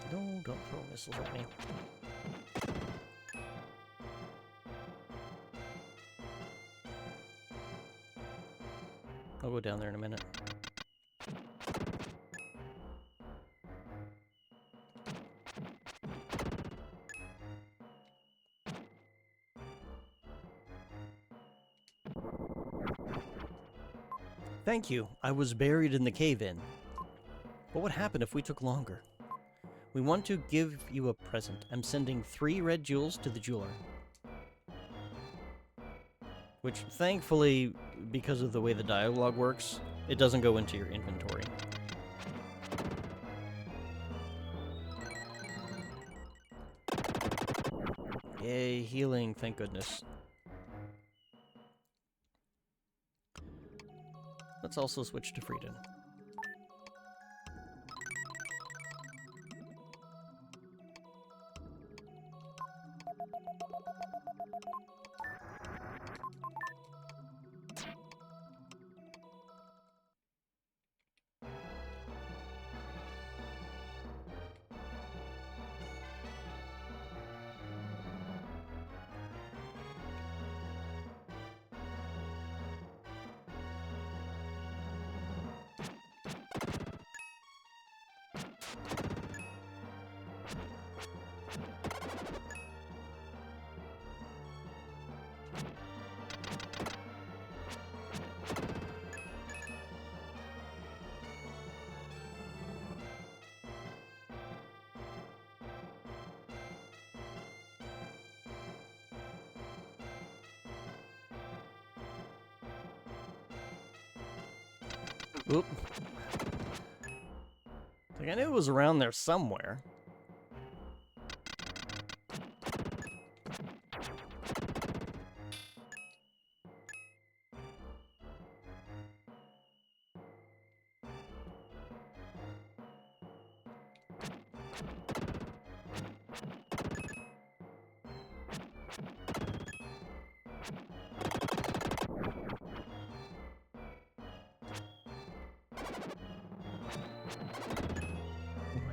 No, don't throw missiles at me. I'll go down there in a minute. Thank you. I was buried in the cave-in. What would happen if we took longer? We want to give you a present. I'm sending 3 red jewels to the jeweler. Which, thankfully, because of the way the dialogue works, it doesn't go into your inventory. Yay, healing, thank goodness. Let's also switch to Frieden. Oop. Like, I knew it was around there somewhere.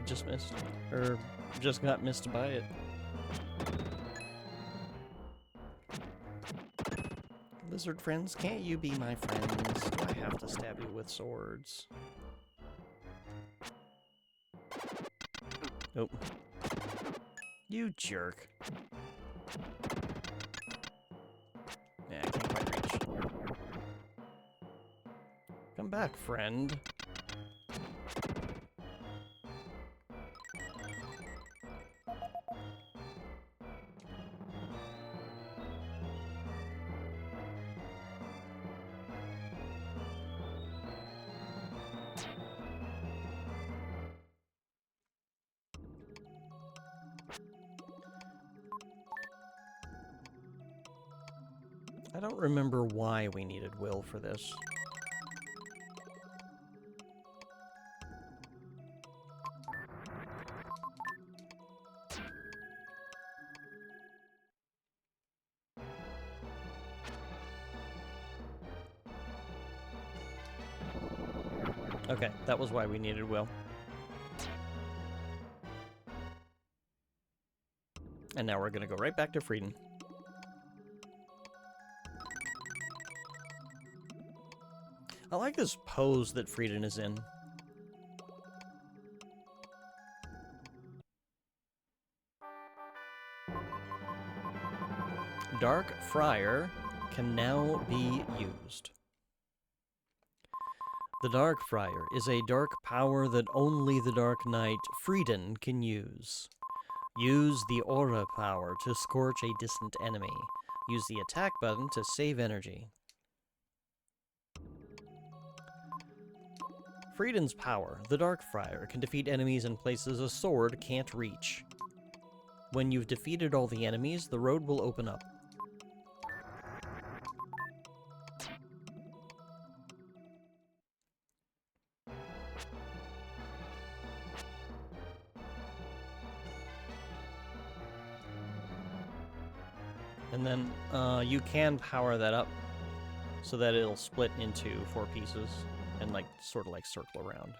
Just missed. Or just got missed by it. Lizard friends, can't you be my friends? Do I have to stab you with swords? Nope. You jerk. Yeah, I can't quite reach. Come back, friend. I don't remember why we needed Will for this. Okay, that was why we needed Will. And now we're gonna go right back to Frieden. I like this pose that Frieden is in. Dark Friar can now be used. The Dark Friar is a dark power that only the Dark Knight Frieden can use. Use the Aura power to scorch a distant enemy. Use the attack button to save energy. Frieden's power, the Dark Friar, can defeat enemies in places a sword can't reach. When you've defeated all the enemies, the road will open up. And then you can power that up so that it'll split into 4 pieces and like sort of like circle around.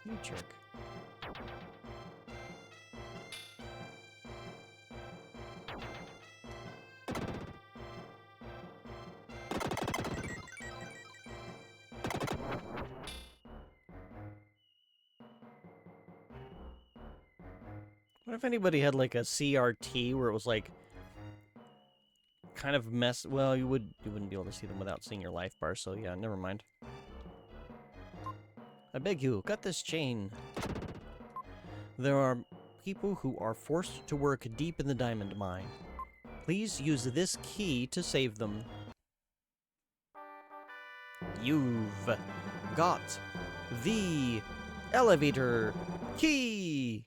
You jerk. What if anybody had like a CRT where it was like kind of well, you wouldn't be able to see them without seeing your life bar, so yeah, never mind. I beg you, cut this chain. There are people who are forced to work deep in the diamond mine. Please use this key to save them. You've got the elevator key!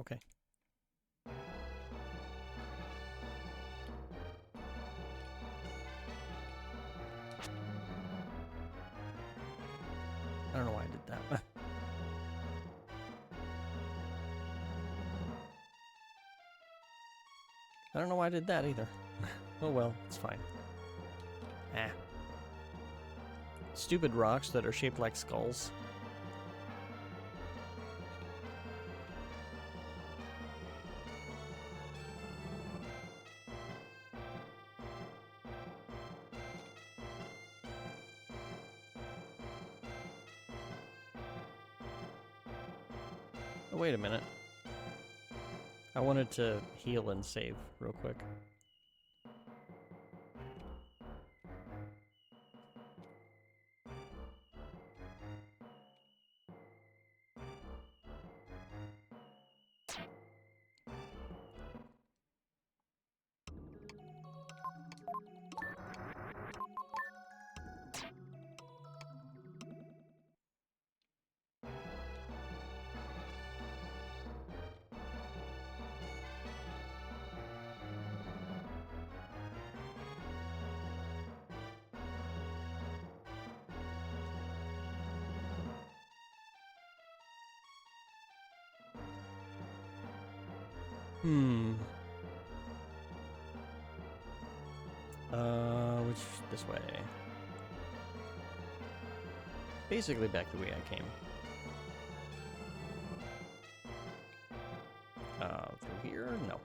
Okay. I don't know why I did that. I don't know why I did that either. Oh well, it's fine. Ah. Stupid rocks that are shaped like skulls. Oh, wait a minute. I wanted to heal and save real quick. Which, this way. Basically back the way I came. Through here? No.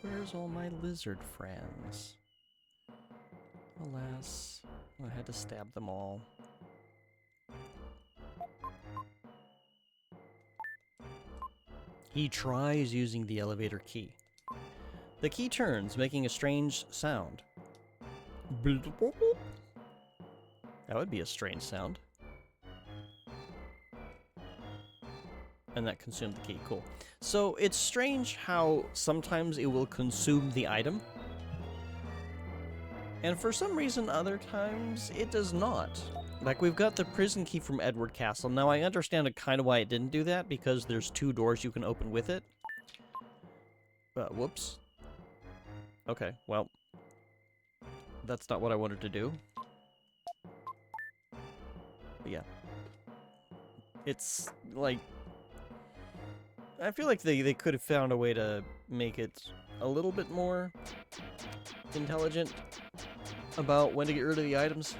Where's all my lizard friends? Alas, I had to stab them all. He tries using the elevator key. The key turns, making a strange sound. That would be a strange sound. And that consumed the key. Cool. So it's strange how sometimes it will consume the item. And for some reason, other times, it does not. Like, we've got the prison key from Edward Castle. Now, I understand kind of why it didn't do that, because there's 2 doors you can open with it. Whoops. Okay, well. That's not what I wanted to do. But yeah. It's, like... I feel like they could have found a way to make it a little bit more intelligent about when to get rid of the items.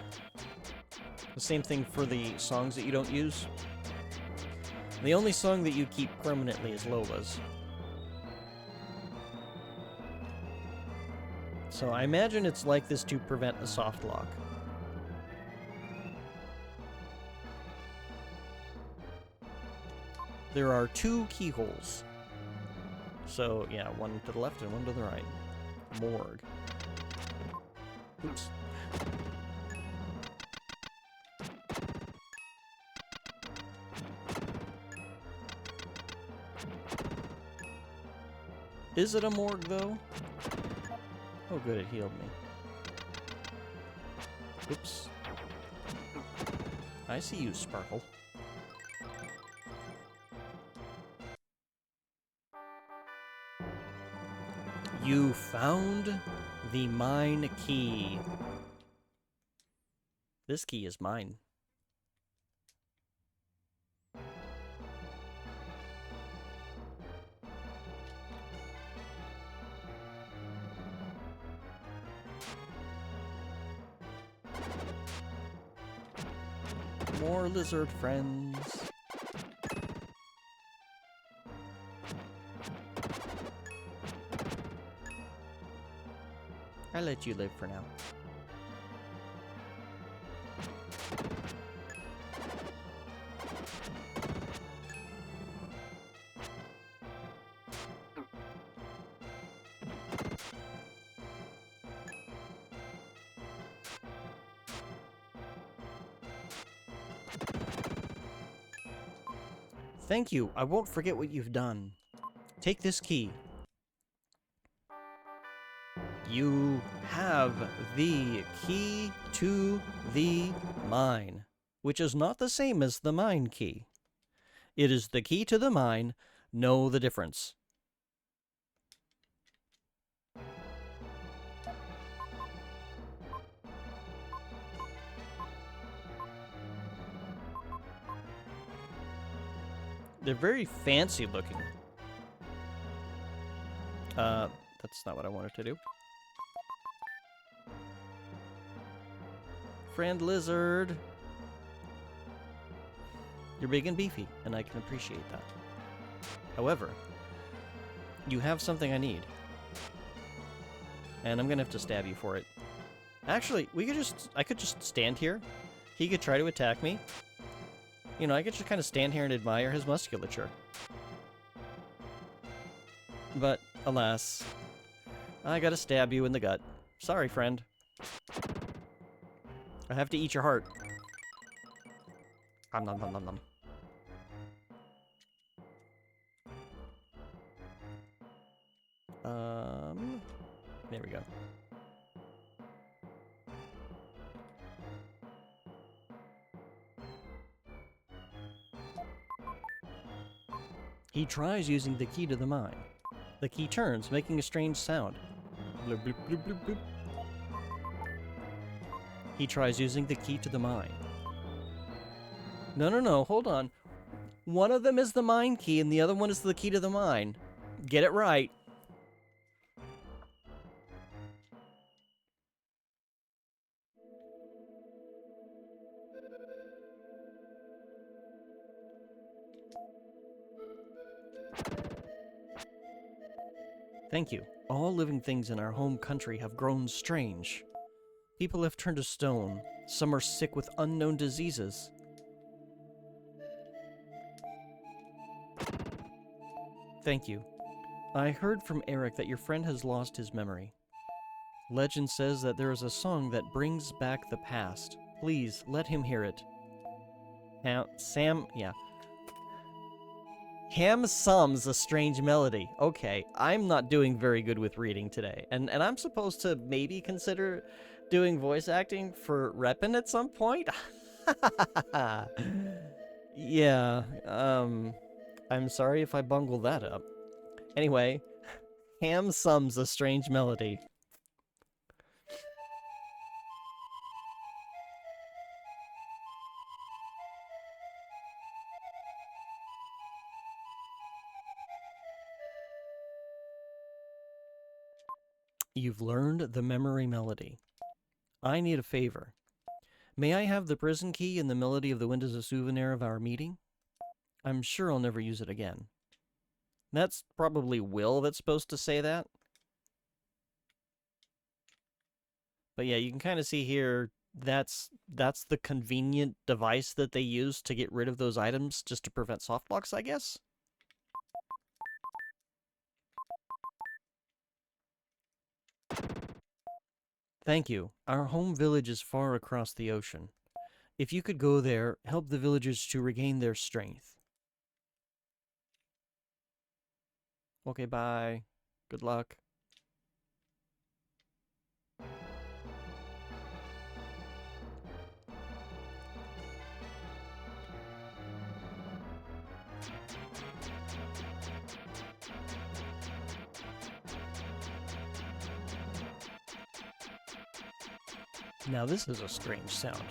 The same thing for the songs that you don't use. The only song that you keep permanently is Lola's. So I imagine it's like this to prevent a soft lock. There are 2 keyholes. So, yeah, one to the left and one to the right. Morgue. Oops. Is it a morgue, though? Oh, good, it healed me. Oops. I see you, Sparkle. You found the mine key. This key is mine. More lizard friends. I'll let you live for now. Thank you. I won't forget what you've done. Take this key. You have the key to the mine, which is not the same as the mine key. It is the key to the mine. Know the difference. They're very fancy looking. That's not what I wanted to do. Friend lizard. You're big and beefy, and I can appreciate that. However, you have something I need. And I'm gonna have to stab you for it. Actually, I could just stand here. He could try to attack me. You know, I could just kind of stand here and admire his musculature. But, alas, I gotta stab you in the gut. Sorry, friend. I have to eat your heart. Nom nom nom nom nom. There we go. He tries using the key to the mine. The key turns, making a strange sound. Bloop, bloop, bloop, bloop, bloop. He tries using the key to the mine. No, hold on. One of them is the mine key and the other one is the key to the mine. Get it right. Thank you. All living things in our home country have grown strange. People have turned to stone. Some are sick with unknown diseases. Thank you. I heard from Eric that your friend has lost his memory. Legend says that there is a song that brings back the past. Please, let him hear it. Ham sums a strange melody. Okay, I'm not doing very good with reading today. And I'm supposed to maybe consider doing voice acting for Reppin' at some point? Yeah, I'm sorry if I bungle that up. Anyway, Ham sums a strange melody. You've learned the memory melody. I need a favor. May I have the prison key and the melody of the wind as a souvenir of our meeting? I'm sure I'll never use it again. That's probably Will that's supposed to say that. But yeah, you can kind of see here, that's the convenient device that they use to get rid of those items just to prevent softblocks, I guess? Thank you. Our home village is far across the ocean. If you could go there, help the villagers to regain their strength. Okay, bye. Good luck. Now this is a strange sound.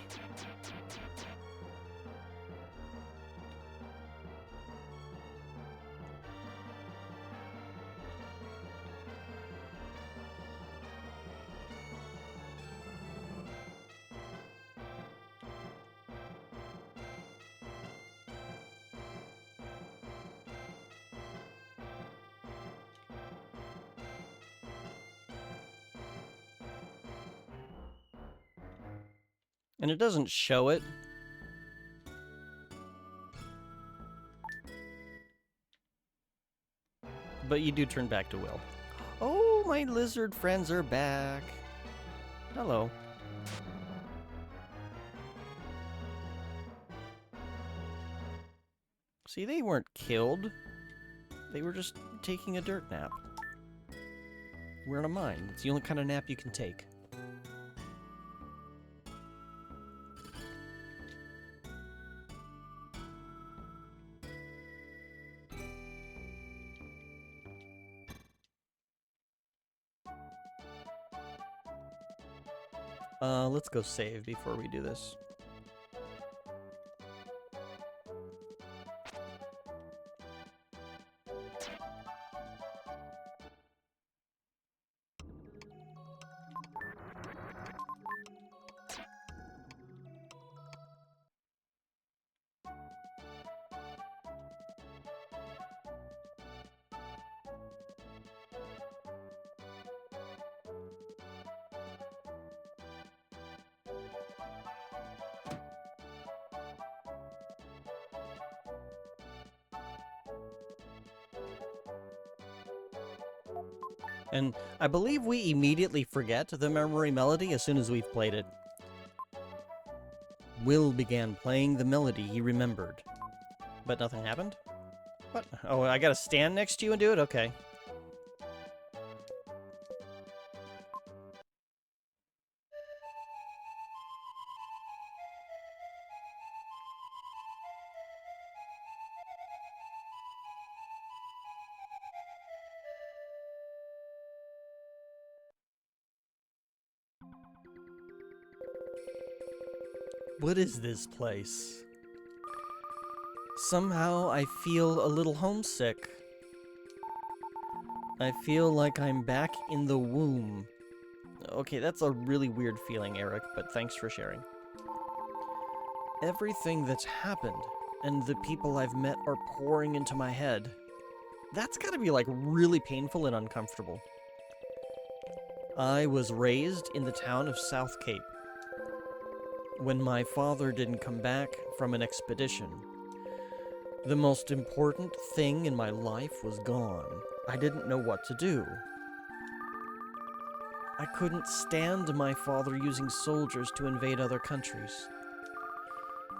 And it doesn't show it. But you do turn back to Will. Oh, my lizard friends are back. Hello. See, they weren't killed. They were just taking a dirt nap. We're in a mine. It's the only kind of nap you can take. Let's go save before we do this. And I believe we immediately forget the memory melody as soon as we've played it. Will began playing the melody he remembered. But nothing happened? What? Oh, I gotta stand next to you and do it? Okay. What is this place? Somehow I feel a little homesick. I feel like I'm back in the womb. Okay, that's a really weird feeling, Eric, but thanks for sharing. Everything that's happened and the people I've met are pouring into my head. That's gotta be, like, really painful and uncomfortable. I was raised in the town of South Cape. When my father didn't come back from an expedition, the most important thing in my life was gone. I didn't know what to do. I couldn't stand my father using soldiers to invade other countries.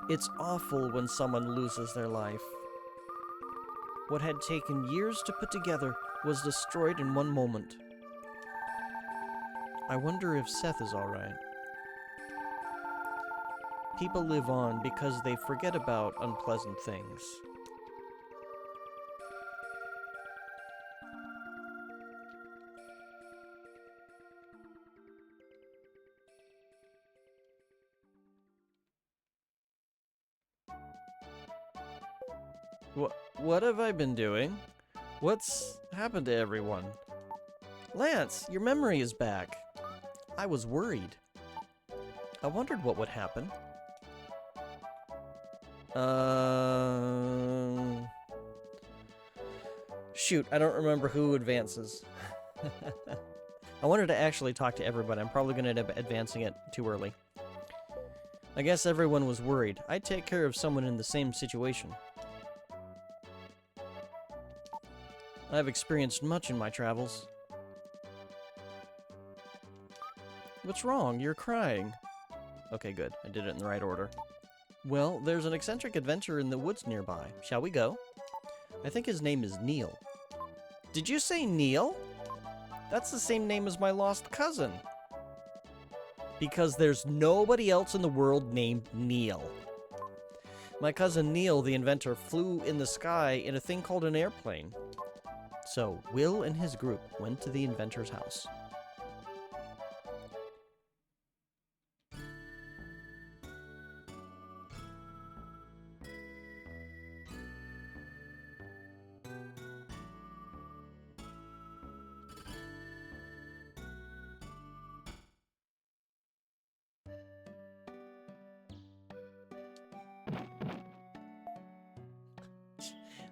It's awful when someone loses their life. What had taken years to put together was destroyed in one moment. I wonder if Seth is all right. People live on because they forget about unpleasant things. What have I been doing? What's happened to everyone? Lance, your memory is back. I was worried. I wondered what would happen. Shoot, I don't remember who advances. I wanted to actually talk to everybody. I'm probably going to end up advancing it too early. I guess everyone was worried. I'd take care of someone in the same situation. I've experienced much in my travels. What's wrong? You're crying. Okay, good. I did it in the right order. Well, there's an eccentric adventurer in the woods nearby. Shall we go? I think his name is Neil. Did you say Neil? That's the same name as my lost cousin. Because there's nobody else in the world named Neil. My cousin Neil, the inventor, flew in the sky in a thing called an airplane. So, Will and his group went to the inventor's house.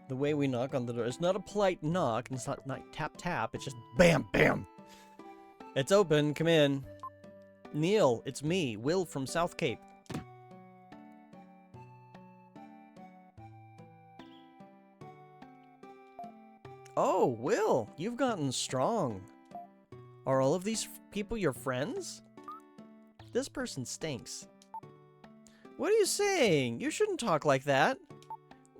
The way we knock on the door, it's not a polite knock, and it's not tap tap, it's just bam bam. It's open, come in. Neil, it's me, Will from South Cape. Oh, Will, you've gotten strong. Are all of these people your friends? This person stinks. What are you saying? You shouldn't talk like that.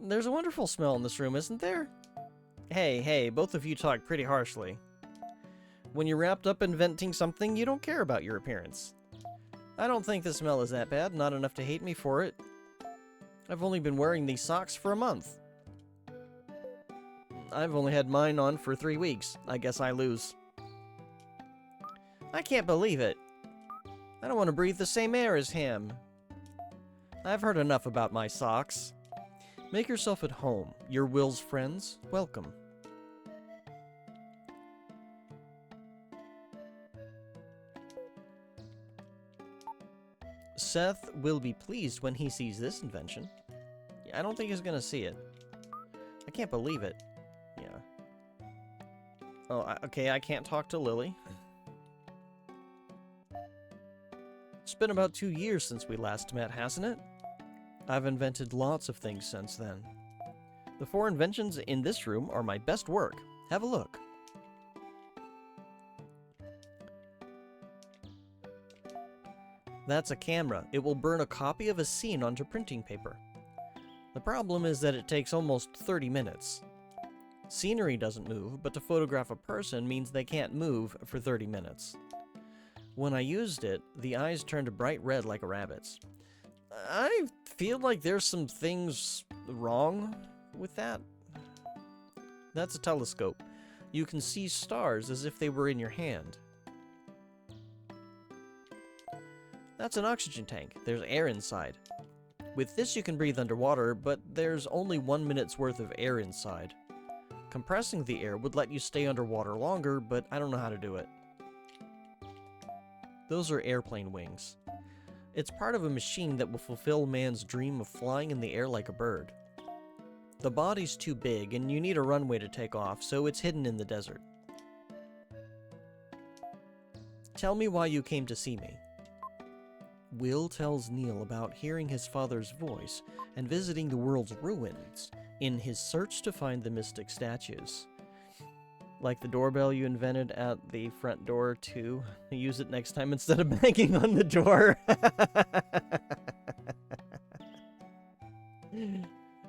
There's a wonderful smell in this room, isn't there? Hey, both of you talk pretty harshly. When you're wrapped up inventing something, you don't care about your appearance. I don't think the smell is that bad, not enough to hate me for it. I've only been wearing these socks for a month. I've only had mine on for 3 weeks. I guess I lose. I can't believe it. I don't want to breathe the same air as him. I've heard enough about my socks. Make yourself at home. You're Will's friends. Welcome. Seth will be pleased when he sees this invention. Yeah, I don't think he's gonna see it. I can't believe it. Yeah. Oh, okay, I can't talk to Lily. It's been about 2 years since we last met, hasn't it? I've invented lots of things since then. The 4 inventions in this room are my best work. Have a look. That's a camera. It will burn a copy of a scene onto printing paper. The problem is that it takes almost 30 minutes. Scenery doesn't move, but to photograph a person means they can't move for 30 minutes. When I used it, the eyes turned bright red like a rabbit's. I feel like there's some things wrong with that. That's a telescope. You can see stars as if they were in your hand. That's an oxygen tank. There's air inside. With this you can breathe underwater, but there's only 1 minute's worth of air inside. Compressing the air would let you stay underwater longer, but I don't know how to do it. Those are airplane wings. It's part of a machine that will fulfill man's dream of flying in the air like a bird. The body's too big, and you need a runway to take off, so it's hidden in the desert. Tell me why you came to see me. Will tells Neil about hearing his father's voice and visiting the world's ruins in his search to find the mystic statues. Like the doorbell you invented at the front door, too. Use it next time instead of banging on the door.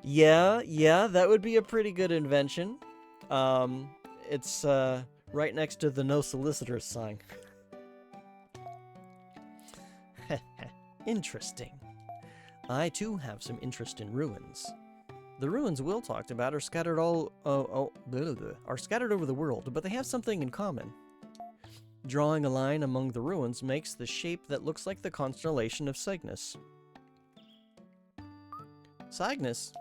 Yeah, that would be a pretty good invention. It's right next to the no solicitors sign. Interesting. I, too, have some interest in ruins. The ruins Will talked about are scattered are scattered over the world, but they have something in common. Drawing a line among the ruins makes the shape that looks like the constellation of Cygnus. Cygnus?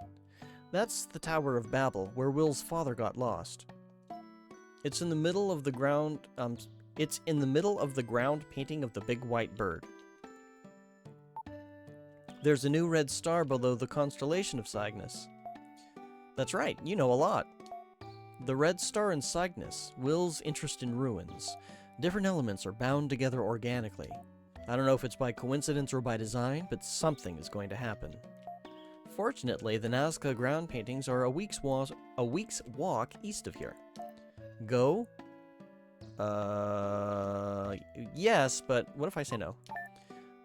That's the Tower of Babel, where Will's father got lost. It's in the middle of the ground. It's in the middle of the ground painting of the big white bird. There's a new red star below the constellation of Cygnus. That's right, you know a lot. The red star in Cygnus, Will's interest in ruins. Different elements are bound together organically. I don't know if it's by coincidence or by design, but something is going to happen. Fortunately, the Nazca ground paintings are a week's walk east of here. Go, Yes, but what if I say no?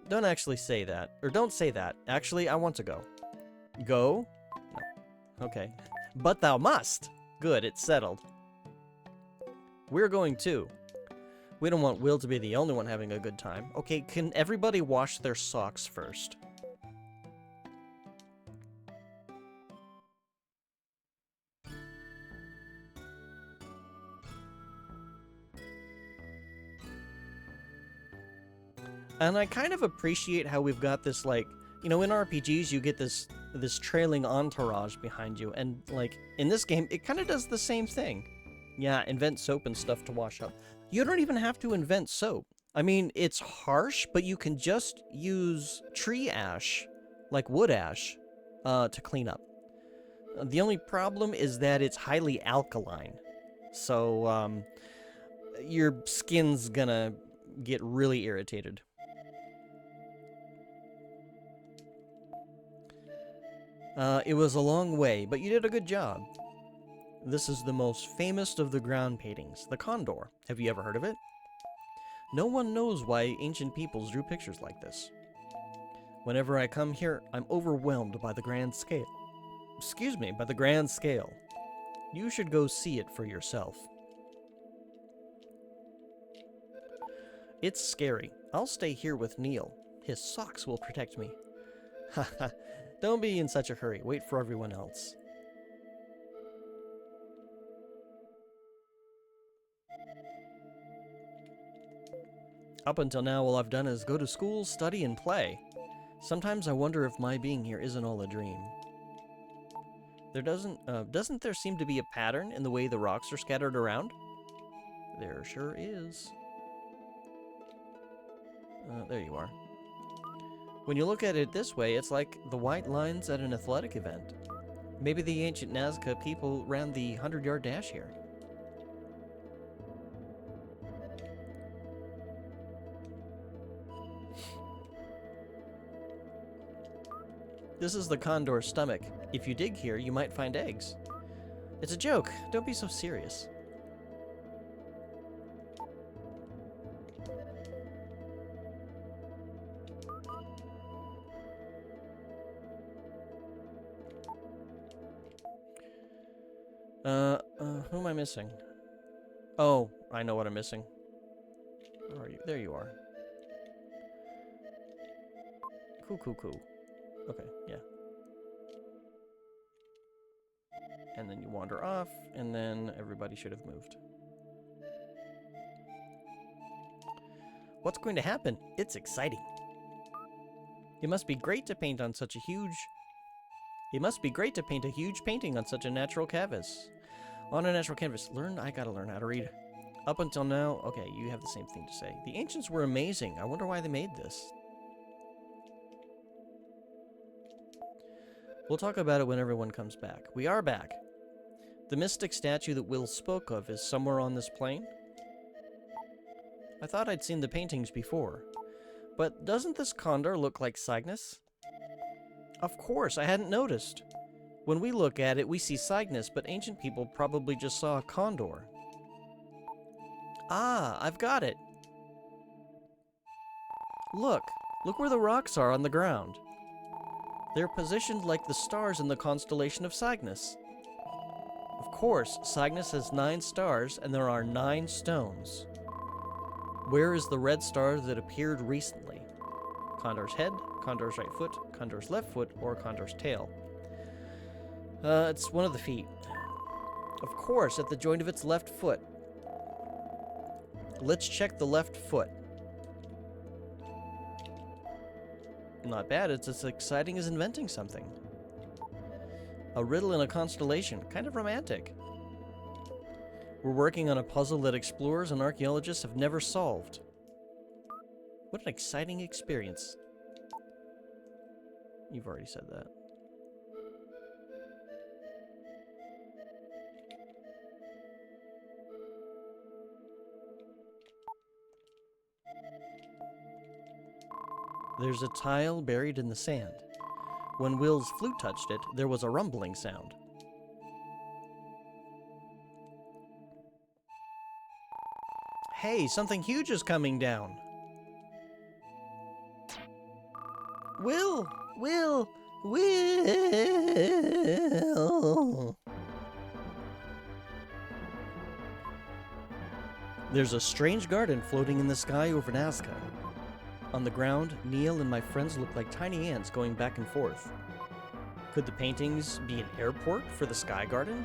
Don't actually say that. Or don't say that. Actually, I want to go. Go? No. Okay. But thou must! Good, it's settled. We're going too. We don't want Will to be the only one having a good time. Okay, can everybody wash their socks first? And I kind of appreciate how we've got this, like, you know, in RPGs you get this trailing entourage behind you, and, like, in this game, it kind of does the same thing. Yeah, invent soap and stuff to wash up. You don't even have to invent soap. I mean, it's harsh, but you can just use tree ash, like wood ash, to clean up. The only problem is that it's highly alkaline. So, your skin's gonna get really irritated. It was a long way, but you did a good job. This is the most famous of the ground paintings, the condor. Have you ever heard of it? No one knows why ancient peoples drew pictures like this. Whenever I come here, I'm overwhelmed by the grand scale. Excuse me, by the grand scale. You should go see it for yourself. It's scary. I'll stay here with Neil. His socks will protect me. Haha, don't be in such a hurry. Wait for everyone else. Up until now, all I've done is go to school, study, and play. Sometimes I wonder if my being here isn't all a dream. There doesn't there seem to be a pattern in the way the rocks are scattered around? There sure is. There you are. When you look at it this way, it's like the white lines at an athletic event. Maybe the ancient Nazca people ran the 100-yard dash here. This is the condor's stomach. If you dig here, you might find eggs. It's a joke. Don't be so serious. Who am I missing? Oh, I know what I'm missing. Where are you? There you are. Cool. Okay, yeah. And then you wander off, and then everybody should have moved. What's going to happen? It's exciting. It must be great to paint on such a huge... It must be great to paint a huge painting on such a natural canvas. On a natural canvas. I gotta learn how to read. Up until now... Okay, you have the same thing to say. The ancients were amazing. I wonder why they made this. We'll talk about it when everyone comes back. We are back. The mystic statue that Will spoke of is somewhere on this plane. I thought I'd seen the paintings before. But doesn't this condor look like Cygnus? Of course, I hadn't noticed. When we look at it, we see Cygnus, but ancient people probably just saw a condor. Ah, I've got it. Look where the rocks are on the ground. They're positioned like the stars in the constellation of Cygnus. Of course, Cygnus has 9 stars, and there are 9 stones. Where is the red star that appeared recently? Condor's head, Condor's right foot, Condor's left foot, or Condor's tail? It's one of the feet. Of course, at the joint of its left foot. Let's check the left foot. Not bad, it's as exciting as inventing something. A riddle in a constellation, kind of romantic. We're working on a puzzle that explorers and archaeologists have never solved. What an exciting experience. You've already said that. There's a tile buried in the sand. When Will's flute touched it, there was a rumbling sound. Hey, something huge is coming down. Will! Will! Will! There's a strange garden floating in the sky over Nazca. On the ground, Neil and my friends look like tiny ants going back and forth. Could the paintings be an airport for the Sky Garden?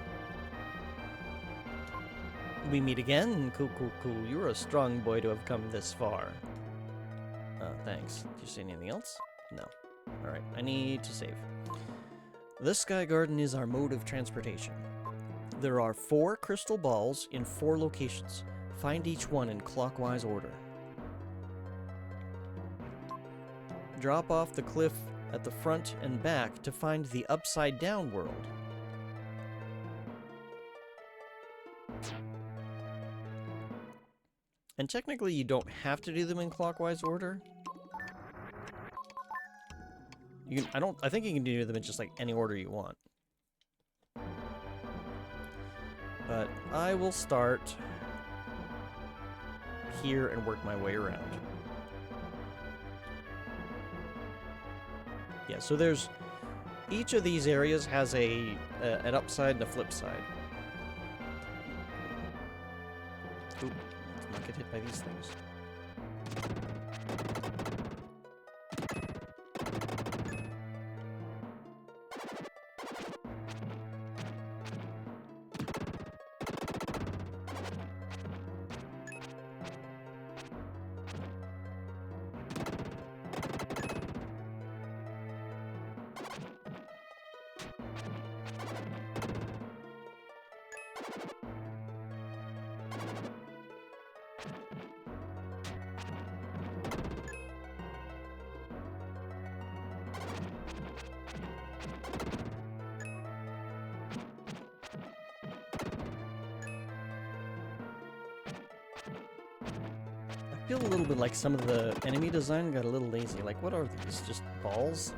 We meet again? Cool, cool, cool. You're a strong boy to have come this far. Thanks. Did you say anything else? No. Alright, I need to save. The Sky Garden is our mode of transportation. There are 4 crystal balls in 4 locations. Find each one in clockwise order. Drop off the cliff at the front and back to find the upside down world. And technically you don't have to do them in clockwise order. You can, I think you can do them in just like any order you want. But I will start here and work my way around. Yeah, so there's each of these areas has an upside and a flip side. Ooh, let's not get hit by these things. I feel a little bit like some of the enemy design got a little lazy. Like, what are these? Just balls?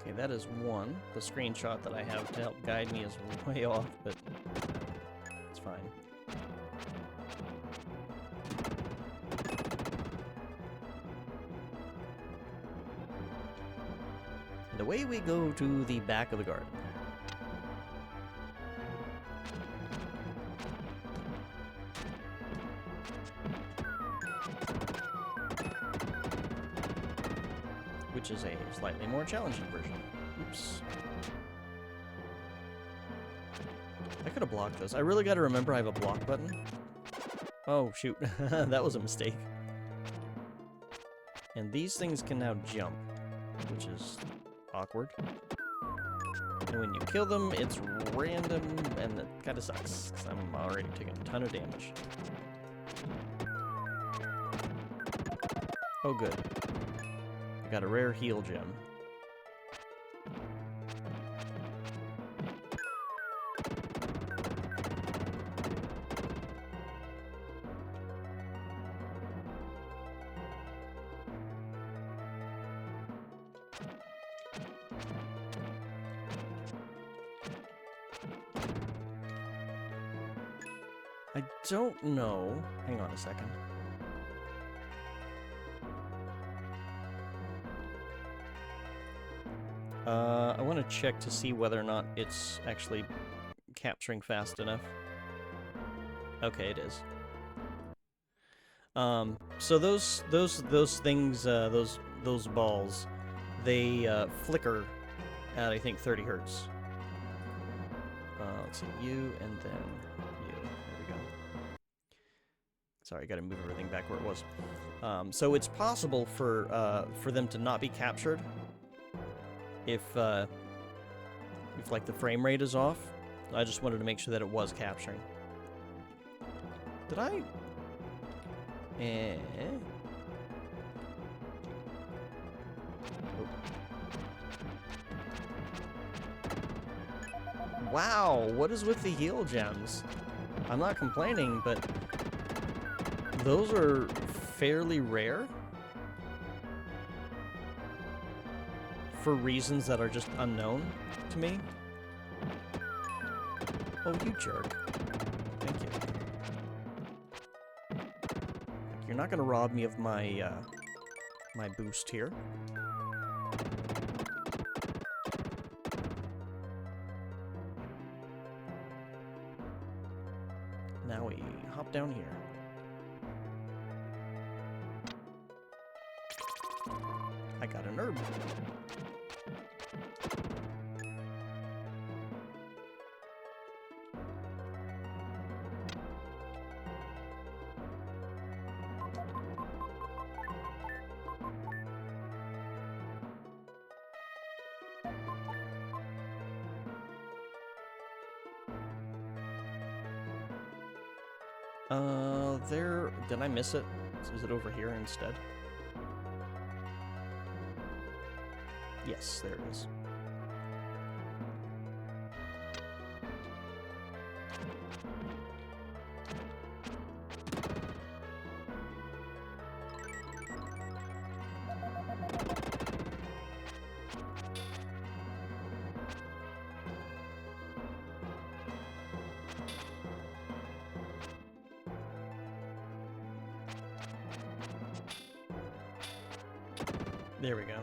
Okay, that is one. The screenshot that I have to help guide me is way off, but it's fine. And away we go to the back of the garden. Which is a slightly more challenging version. Oops. I could have blocked this. I really got to remember I have a block button. Oh, shoot. That was a mistake. And these things can now jump, which is awkward. And when you kill them, it's random, and it kind of sucks, because I'm already taking a ton of damage. Oh, good. I got a rare heal gem. I don't know. Hang on a second. I want to check to see whether or not it's actually capturing fast enough. Okay, it is. So those things, those balls, they flicker at I think 30 hertz. Let's see, you and then you. There we go. Sorry, I got to move everything back where it was. So it's possible for them to not be captured if like the frame rate is off. I just wanted to make sure that it was capturing. Did I? Eh? Wow, what is with the heal gems? I'm not complaining, but those are fairly rare for reasons that are just unknown to me. Oh, you jerk. Thank you. You're not gonna rob me of my, my boost here. Now we hop down here. I got an herb. There... Did I miss it? Is it over here instead? Yes, there it is. There we go.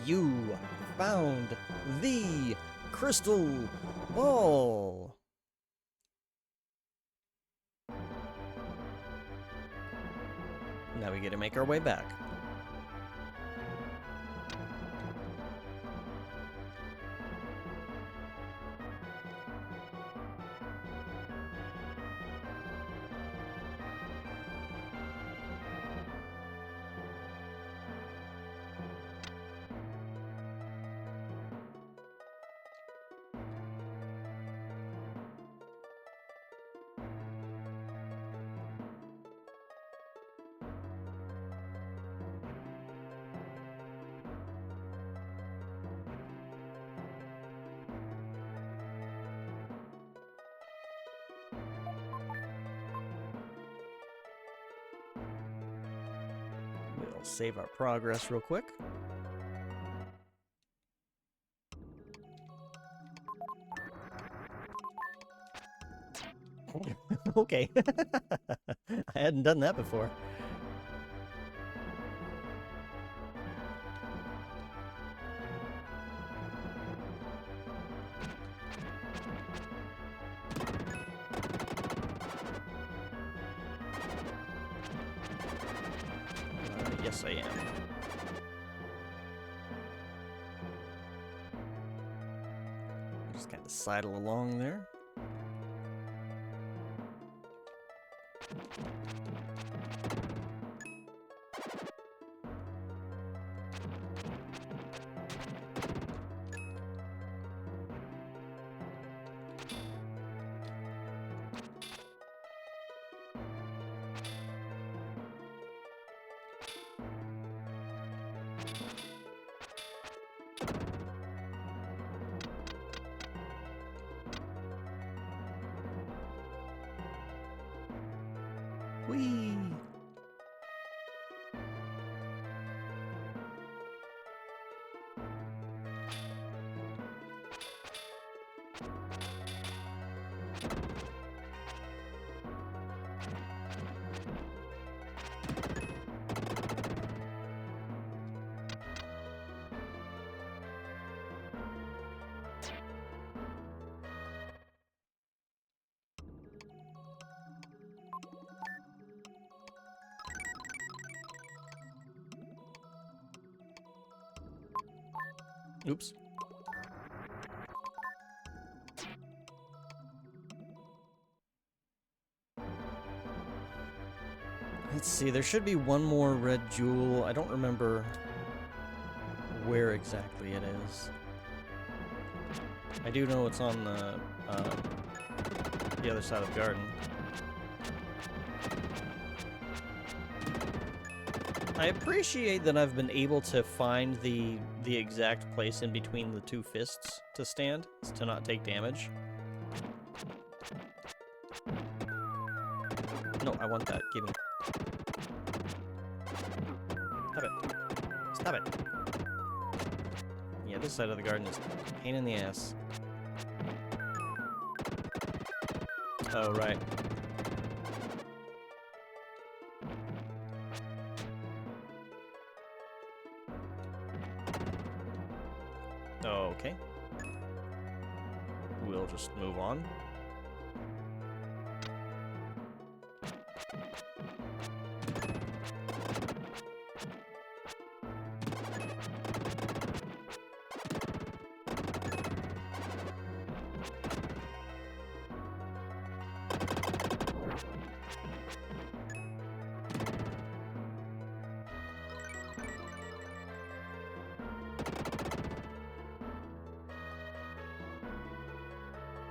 You found the crystal ball. Now we get to make our way back. We'll save our progress real quick. Okay. I hadn't done that before. Yes, I am. Just kind of sidle along there. Whee! Oops. Let's see, there should be one more red jewel. I don't remember where exactly it is. I do know it's on the other side of the garden. I appreciate that I've been able to find the exact place in between the two fists to stand, to not take damage. No, I want that. Give me. Stop it. Stop it. Yeah, this side of the garden is a pain in the ass. Oh, right. Okay. We'll just move on.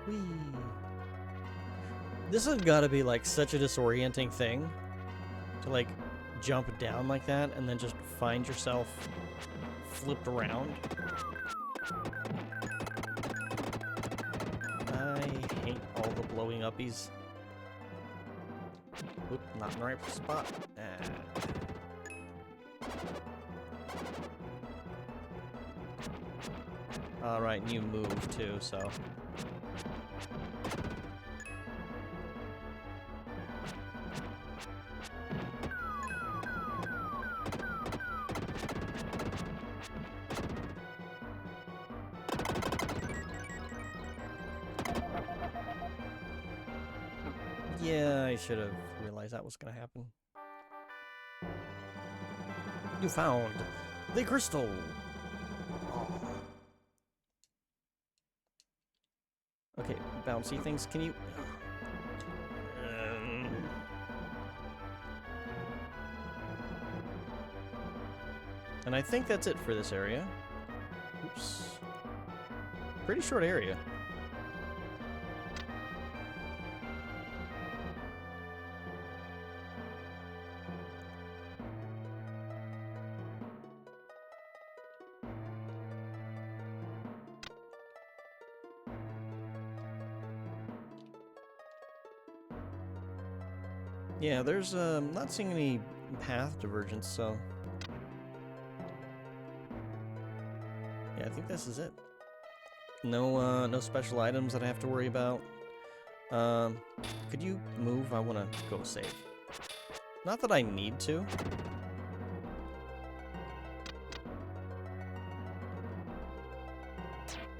Whee! This has got to be like such a disorienting thing to like jump down like that and then just find yourself flipped around. I hate all the blowing uppies. Oop, not in the right spot. Alright, and you move too, so. Yeah, I should have realized that was going to happen. You found the crystal. Oh. Okay, bouncy things. Can you? And I think that's it for this area. Oops. Pretty short area. Yeah, there's not seeing any path divergence, so yeah, I think this is it. No, no special items that I have to worry about. Could you move? I want to go save. Not that I need to.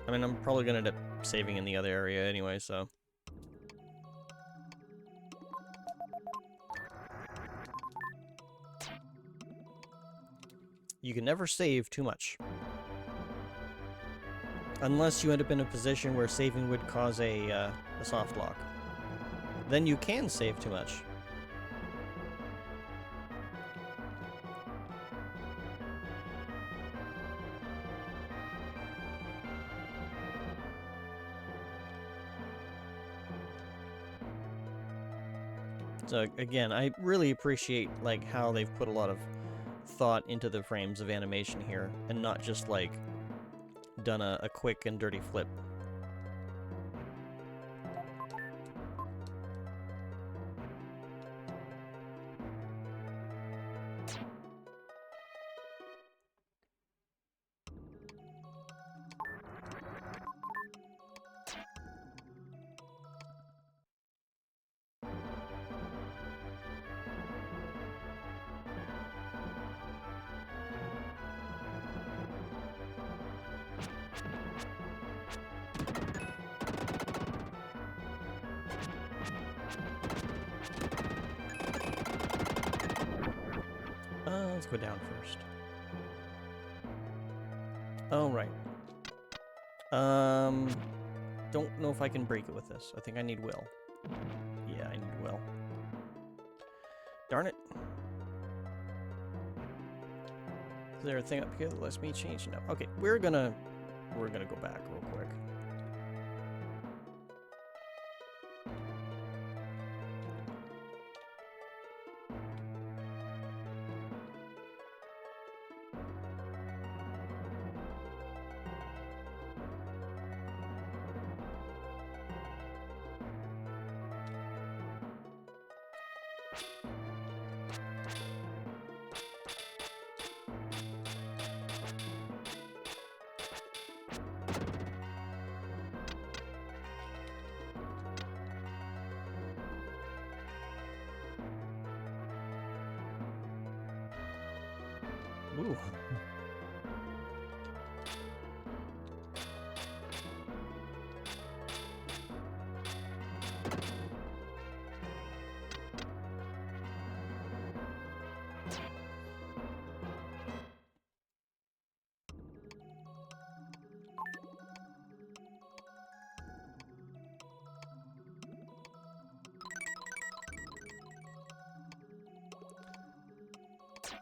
I mean, I'm probably gonna end up saving in the other area anyway, so. You can never save too much. Unless you end up in a position where saving would cause a soft lock. Then you can save too much. So again, I really appreciate like how they've put a lot of thought into the frames of animation here, and not just like done a quick and dirty flip. Let's go down first. Oh, right. Don't know if I can break it with this. I think I need will. Yeah, I need will. Darn it. Is there a thing up here that lets me change? No. Okay, we're gonna go back real quick. Ooh.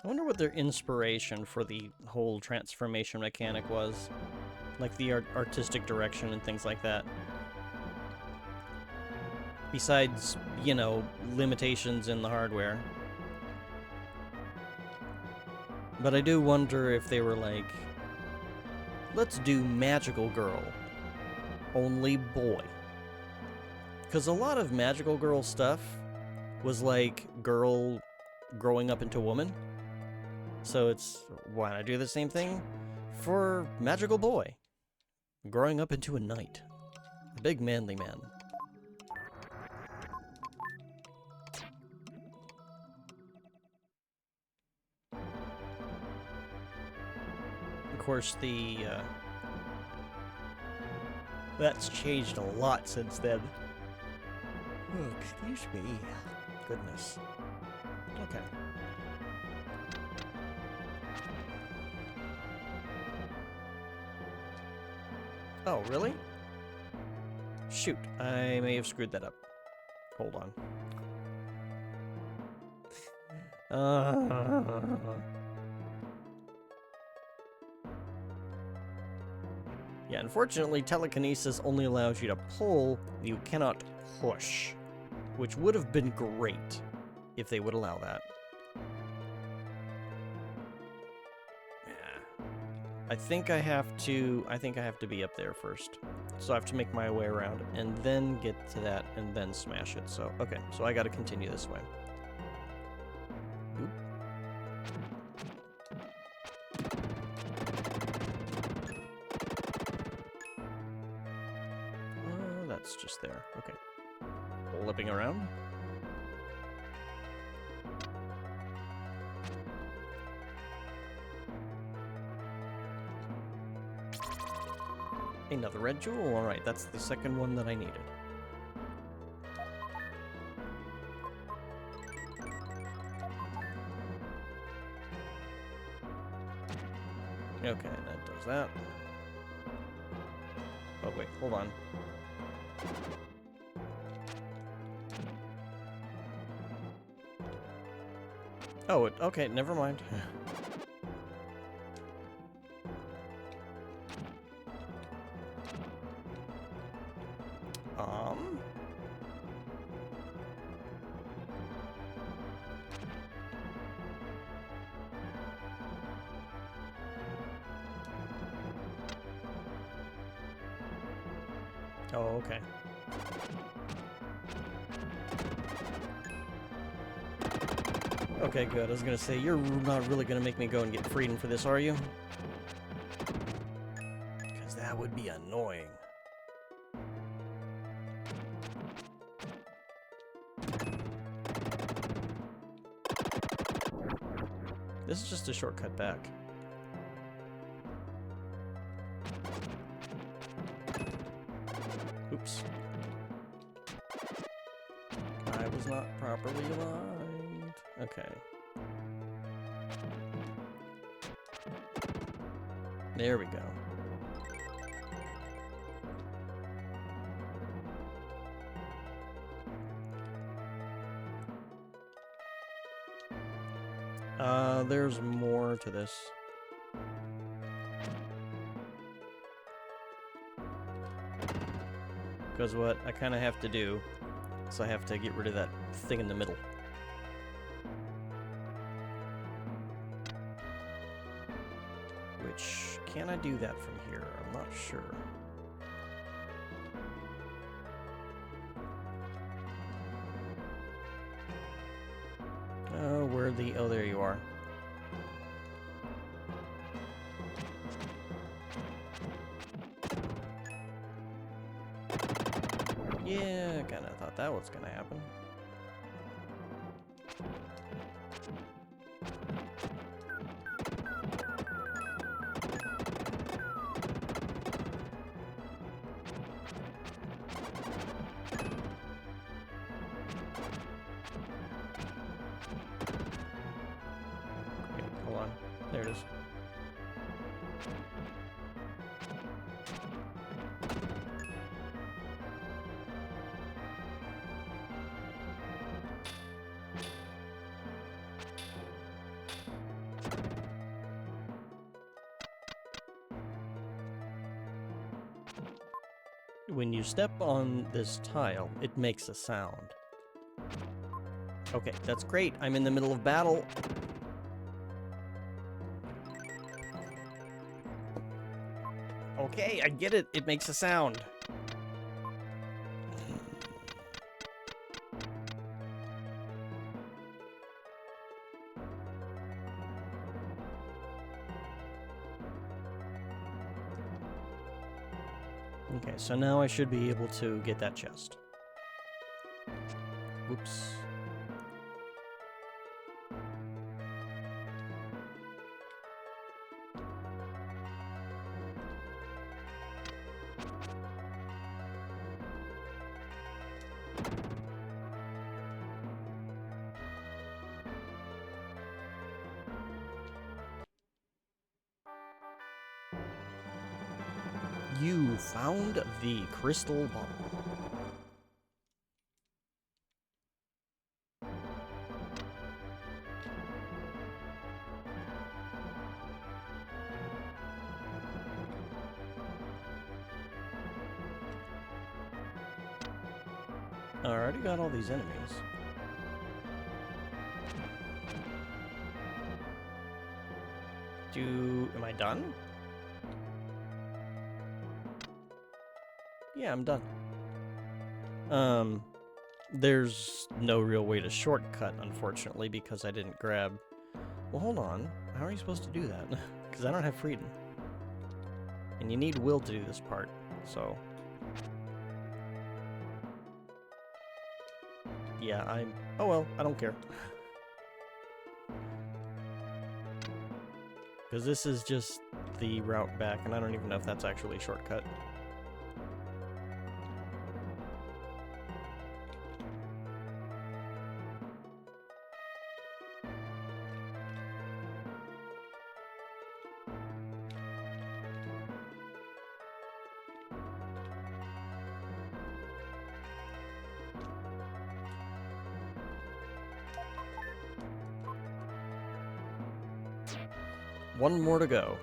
I wonder what their inspiration for the whole transformation mechanic was. Like the artistic direction and things like that. Besides, you know, limitations in the hardware. But I do wonder if they were like, let's do magical girl, only boy. Because a lot of magical girl stuff was like girl growing up into woman. So it's, why not do the same thing for magical boy? Growing up into a knight. A big manly man. Of course, that's changed a lot since then. Oh, excuse me. Goodness. Okay. Oh, really? Shoot, I may have screwed that up. Hold on. Yeah, unfortunately, telekinesis only allows you to pull, you cannot push. Which would have been great if they would allow that. Yeah. I think I have to be up there first. So I have to make my way around and then get to that and then smash it. So, okay, so I gotta continue this way. Oop. That's just there. Okay. Flipping around. Another red jewel. Alright, that's the second one that I needed. Okay, that does that. Oh, wait, hold on. Oh, okay, never mind. Oh, okay. Okay, good. I was gonna say, you're not really gonna make me go and get freedom for this, are you? Because that would be annoying. This is just a shortcut back. Oops. I was not properly aligned. Okay. There we go. There's more to this. Because what I kind of have to do is I have to get rid of that thing in the middle. Which, can I do that from here? I'm not sure. Oh, there you are. Yeah, I kinda thought that was gonna happen. When you step on this tile, it makes a sound. Okay, that's great. I'm in the middle of battle. Okay, I get it. It makes a sound. Okay, so now I should be able to get that chest. Oops. You found the crystal ball. I already got all these enemies. Am I done? Yeah, I'm done. There's no real way to shortcut, unfortunately, because I didn't grab... Well, hold on. How are you supposed to do that? Because I don't have freedom. And you need will to do this part, so... Yeah, oh well, I don't care. Because this is just the route back, and I don't even know if that's actually a shortcut. One more to go.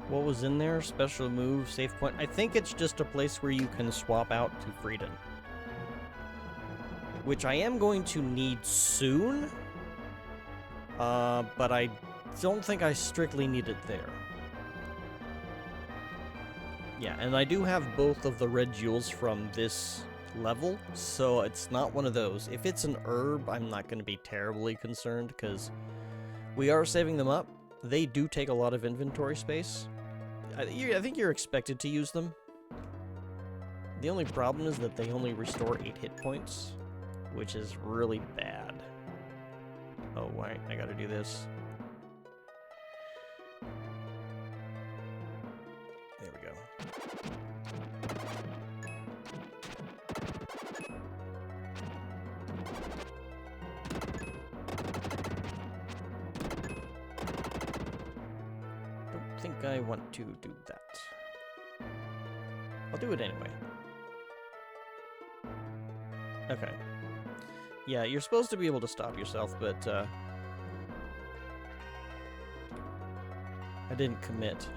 What was in there? Special move, save point. I think it's just a place where you can swap out to Freedom. Which I am going to need soon. But I don't think I strictly need it there. Yeah, and I do have both of the red jewels from this level, so it's not one of those. If it's an herb, I'm not going to be terribly concerned, because we are saving them up. They do take a lot of inventory space. I think you're expected to use them. The only problem is that they only restore 8 hit points, which is really bad. Oh, wait, I gotta do this. There we go. Don't think I want to do that. I'll do it anyway. Okay. Yeah, you're supposed to be able to stop yourself, but, I didn't commit.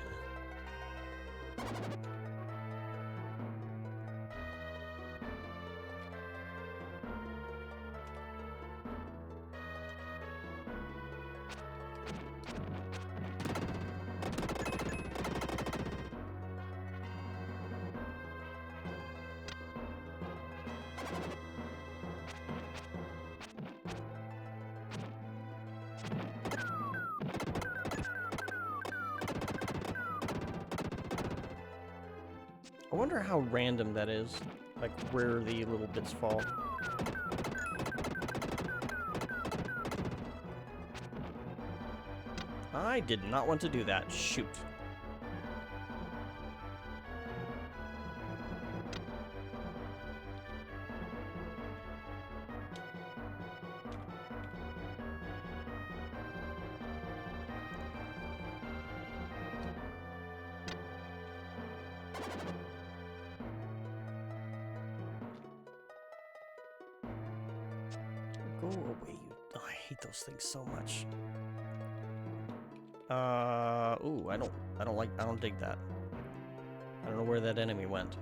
I wonder how random that is, like where the little bits fall. I did not want to do that. Shoot. Go away, you... Oh, I hate those things so much. Ooh, I don't dig that. I don't know where that enemy went.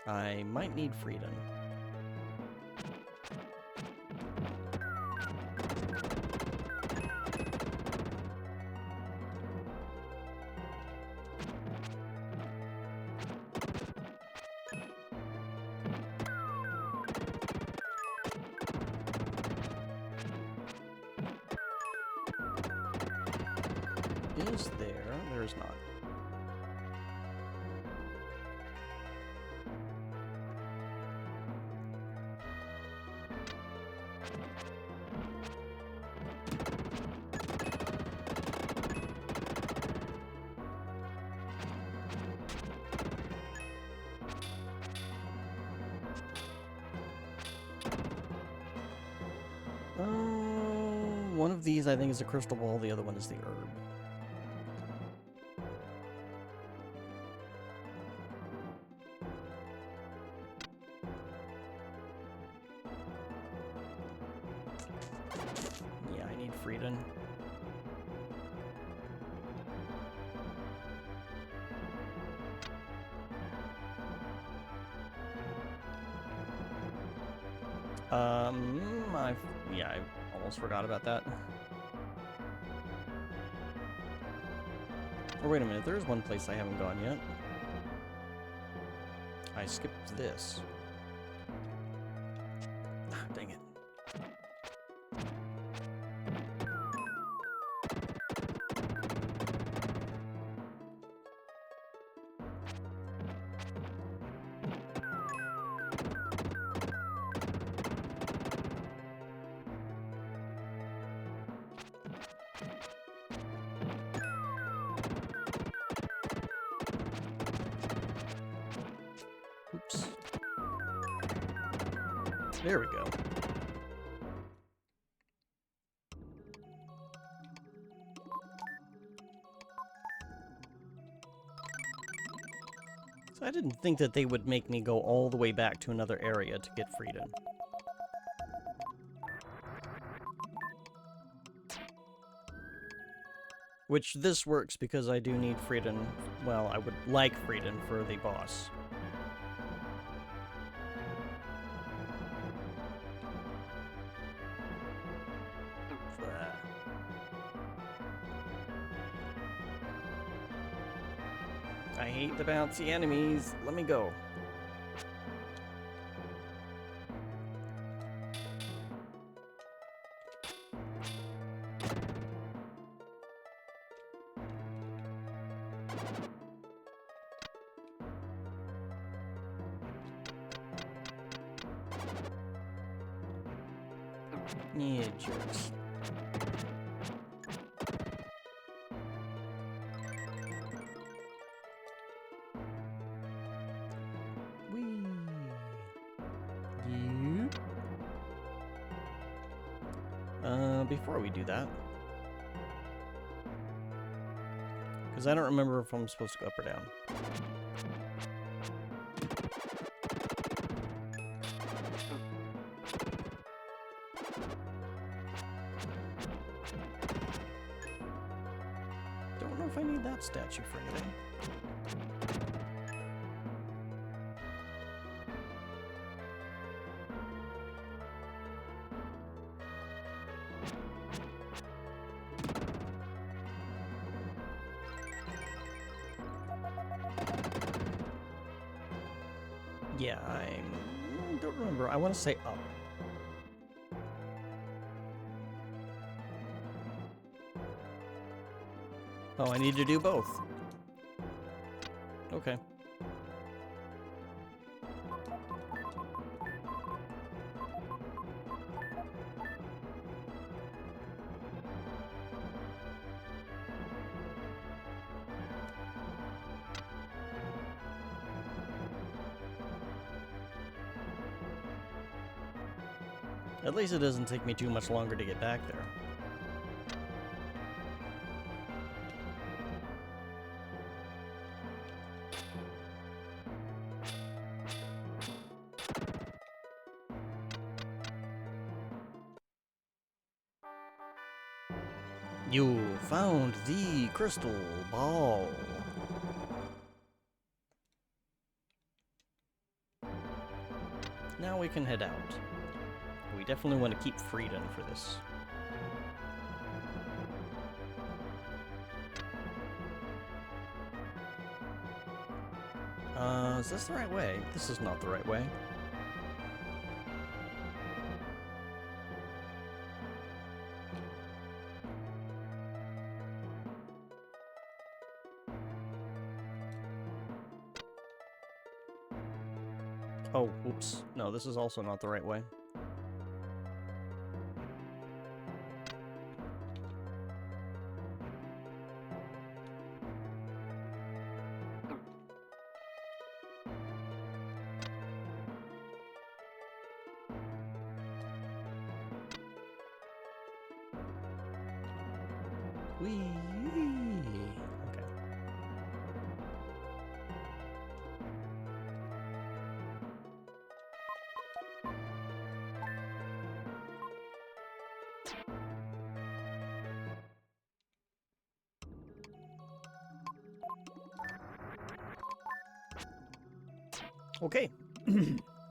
I might need freedom. Is there? There is not. One of these I think is a crystal ball, the other one is the herb. Yeah, I need freedom. I almost forgot about that. Or wait a minute, there's one place I haven't gone yet. I skipped this. Ah, dang it. Oops. There we go. So I didn't think that they would make me go all the way back to another area to get freedom. Which this works because I do need freedom. Well, I would like freedom for the boss. I hate the bouncy enemies. Let me go. Yeah, jerks. Before we do that, because I don't remember if I'm supposed to go up or down. Don't know if I need that statue for anything. Yeah, I don't remember. I want to say up. Oh, I need to do both. Okay. At least it doesn't take me too much longer to get back there. You found the crystal ball. Now we can head out. We definitely want to keep Frieden for this. Is this the right way? This is not the right way. Oh, oops. No, this is also not the right way. Whee! Okay. Okay.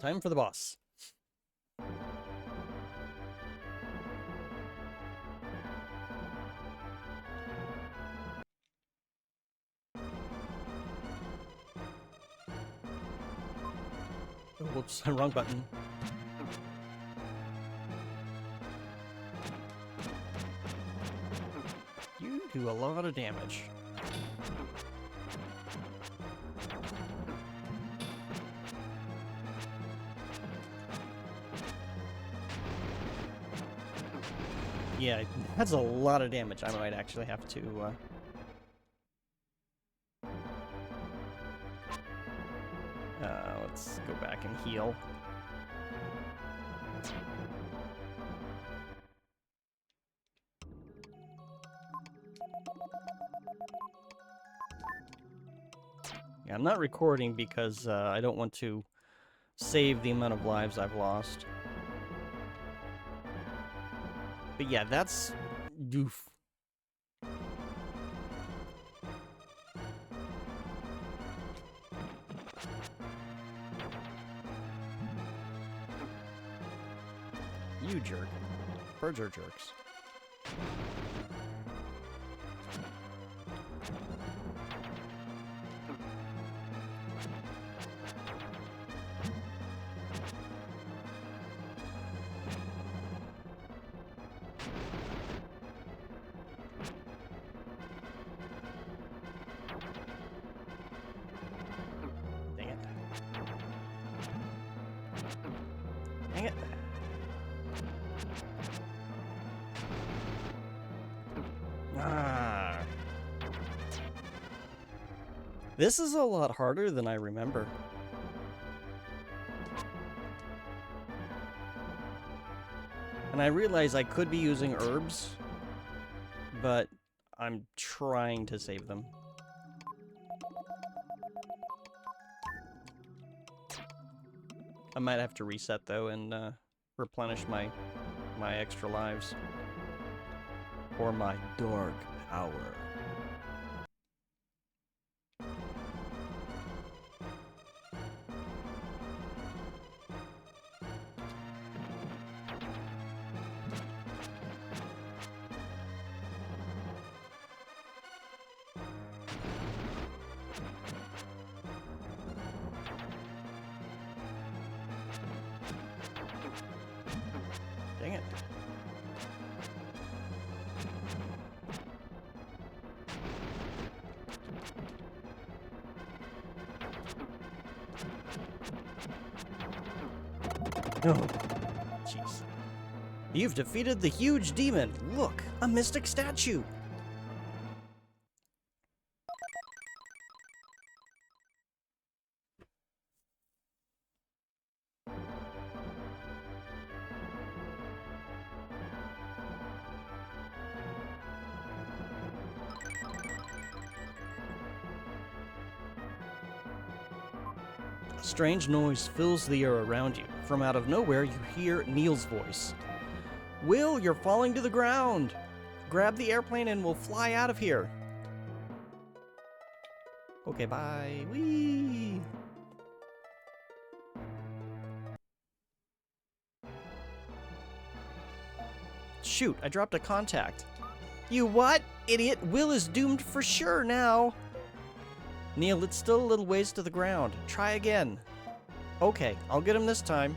Time for the boss. Oh, whoops, wrong button. You do a lot of damage. Yeah, that's a lot of damage. I might actually have to, let's go back and heal. Yeah, I'm not recording because I don't want to save the amount of lives I've lost. But yeah, that's... Oof. You jerk. Birds are jerks. Dang it. Dang it. Ah. This is a lot harder than I remember. And I realize I could be using herbs, but I'm trying to save them. I might have to reset though and replenish my extra lives. Or my dark power. Dang it. Oh, jeez. You've defeated the huge demon. Look, a mystic statue. A strange noise fills the air around you. From out of nowhere, you hear Neil's voice. Will, you're falling to the ground! Grab the airplane and we'll fly out of here. Okay, bye. Whee! Shoot, I dropped a contact. You what? Idiot! Will is doomed for sure now! Neil, it's still a little ways to the ground. Try again. Okay, I'll get him this time.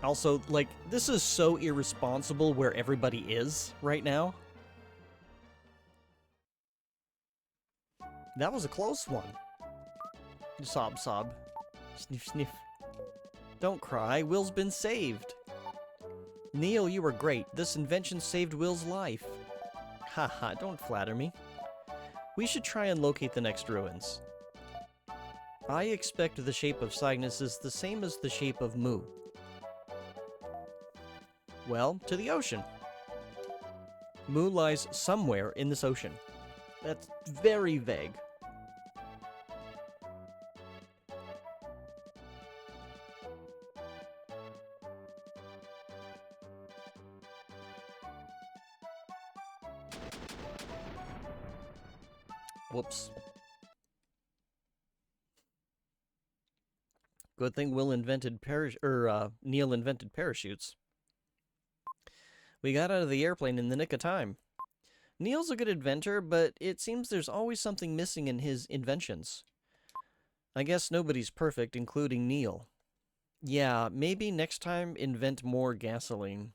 Also, like, this is so irresponsible where everybody is right now. That was a close one. Sob, sob. Sniff, sniff. Don't cry, Will's been saved. Neil, you were great. This invention saved Will's life. Haha, don't flatter me. We should try and locate the next ruins. I expect the shape of Cygnus is the same as the shape of Mu. Well, to the ocean. Mu lies somewhere in this ocean. That's very vague. Whoops. Good thing Neil invented parachutes. We got out of the airplane in the nick of time. Neil's a good inventor, but it seems there's always something missing in his inventions. I guess nobody's perfect, including Neil. Yeah, maybe next time invent more gasoline.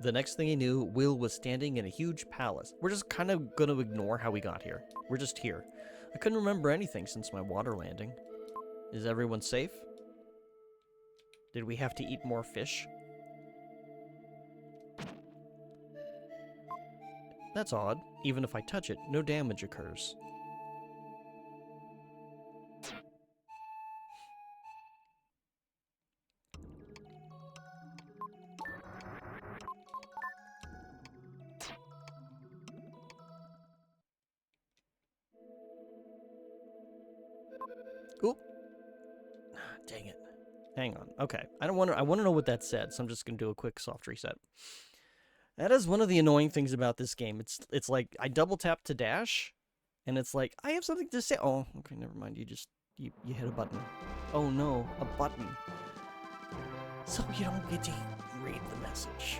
The next thing he knew, Will was standing in a huge palace. We're just kind of going to ignore how we got here. We're just here. I couldn't remember anything since my water landing. Is everyone safe? Did we have to eat more fish? That's odd. Even if I touch it, no damage occurs. Oop. Dang it. Hang on. Okay. I want to know what that said, so I'm just going to do a quick soft reset. That is one of the annoying things about this game. It's like I double tap to dash and it's like I have something to say. Oh, okay, never mind. You hit a button. Oh no, a button. So you don't get to read the message.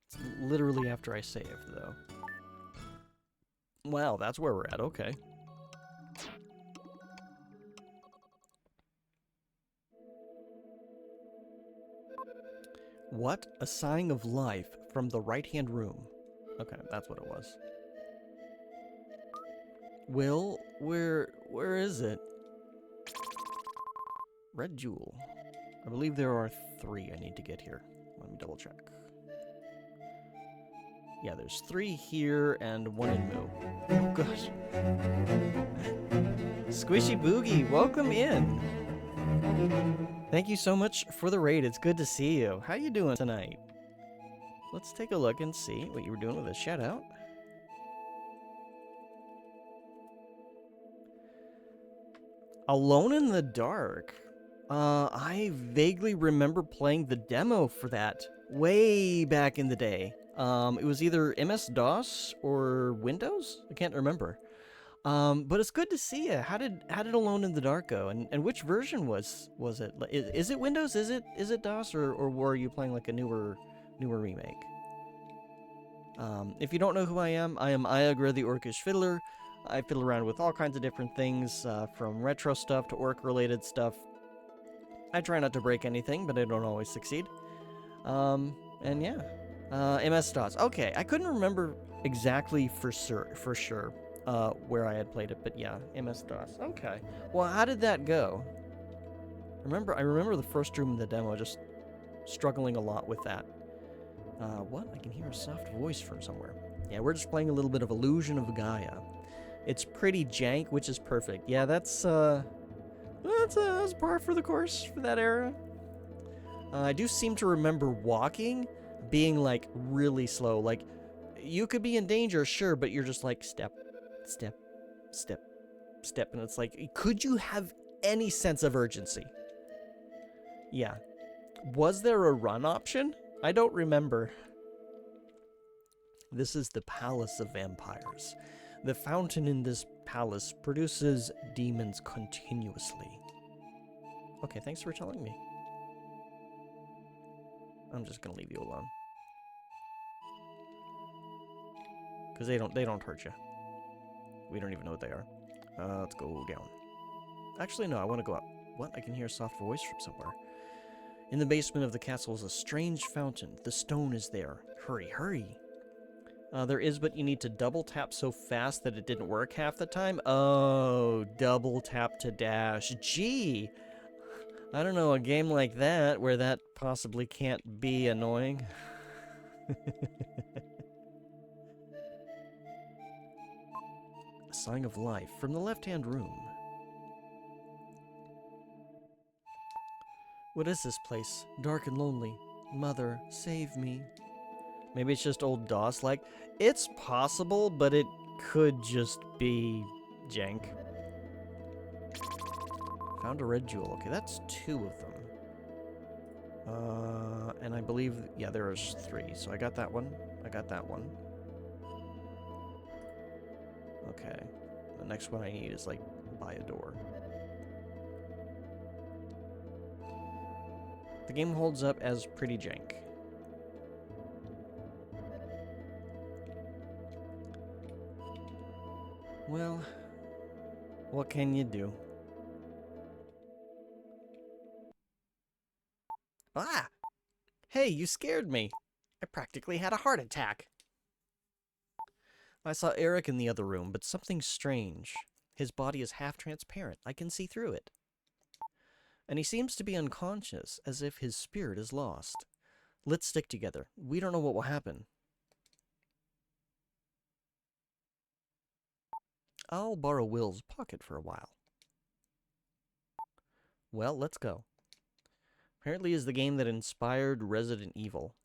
It's literally after I saved, though. Wow, that's where we're at. Okay. What? A sign of life from the right-hand room. Okay, that's what it was. Will, where is it? Red jewel. I believe there are 3 I need to get here. Let me double check. Yeah, there's 3 here and 1 in Moo. Oh gosh. Squishy Boogie, welcome in. Thank you so much for the raid. It's good to see you. How you doing tonight? Let's take a look and see what you were doing with a shout out. Alone in the Dark. I vaguely remember playing the demo for that way back in the day. It was either MS-DOS or Windows? I can't remember. But it's good to see you. How did Alone in the Dark go? And which version was it? Is it Windows? Is it DOS? Or were you playing like a newer remake? If you don't know who I am Iagra the Orcish Fiddler. I fiddle around with all kinds of different things, from retro stuff to orc-related stuff. I try not to break anything, but I don't always succeed. And yeah. MS-DOS. Okay, I couldn't remember exactly for sure where I had played it, but yeah, MS-DOS. Okay. Well, how did that go? I remember the first room in the demo, just struggling a lot with that. What? I can hear a soft voice from somewhere. Yeah, we're just playing a little bit of Illusion of Gaia. It's pretty jank, which is perfect. Yeah, that's par for the course for that era. I do seem to remember walking. being like really slow. Like you could be in danger, sure, but you're just like step, step, step, step, and it's like, could you have any sense of urgency? Yeah. Was there a run option? I don't remember. This is the Palace of Vampires. The fountain in this palace produces demons continuously. Okay, thanks for telling me. I'm just gonna leave you alone. Because they don't hurt you. We don't even know what they are. Let's go down. Actually, no, I want to go up. What? I can hear a soft voice from somewhere. In the basement of the castle is a strange fountain. The stone is there. Hurry, hurry. There is, but you need to double tap so fast that it didn't work half the time. Oh, double tap to dash. Gee, I don't know, a game like that where that possibly can't be annoying. A sign of life from the left-hand room. What is this place? Dark and lonely. Mother, save me. Maybe it's just old DOS like. It's possible, but it could just be jank. Found a red jewel. Okay, that's 2 of them. And I believe, yeah, there's 3. So I got that one. I got that one. Okay. The next one I need is, like, by a door. The game holds up as pretty jank. Well, what can you do? Ah! Hey, you scared me. I practically had a heart attack. I saw Eric in the other room, but something strange. His body is half transparent. I can see through it. And he seems to be unconscious, as if his spirit is lost. Let's stick together. We don't know what will happen. I'll borrow Will's pocket for a while. Well, let's go. Apparently is the game that inspired Resident Evil.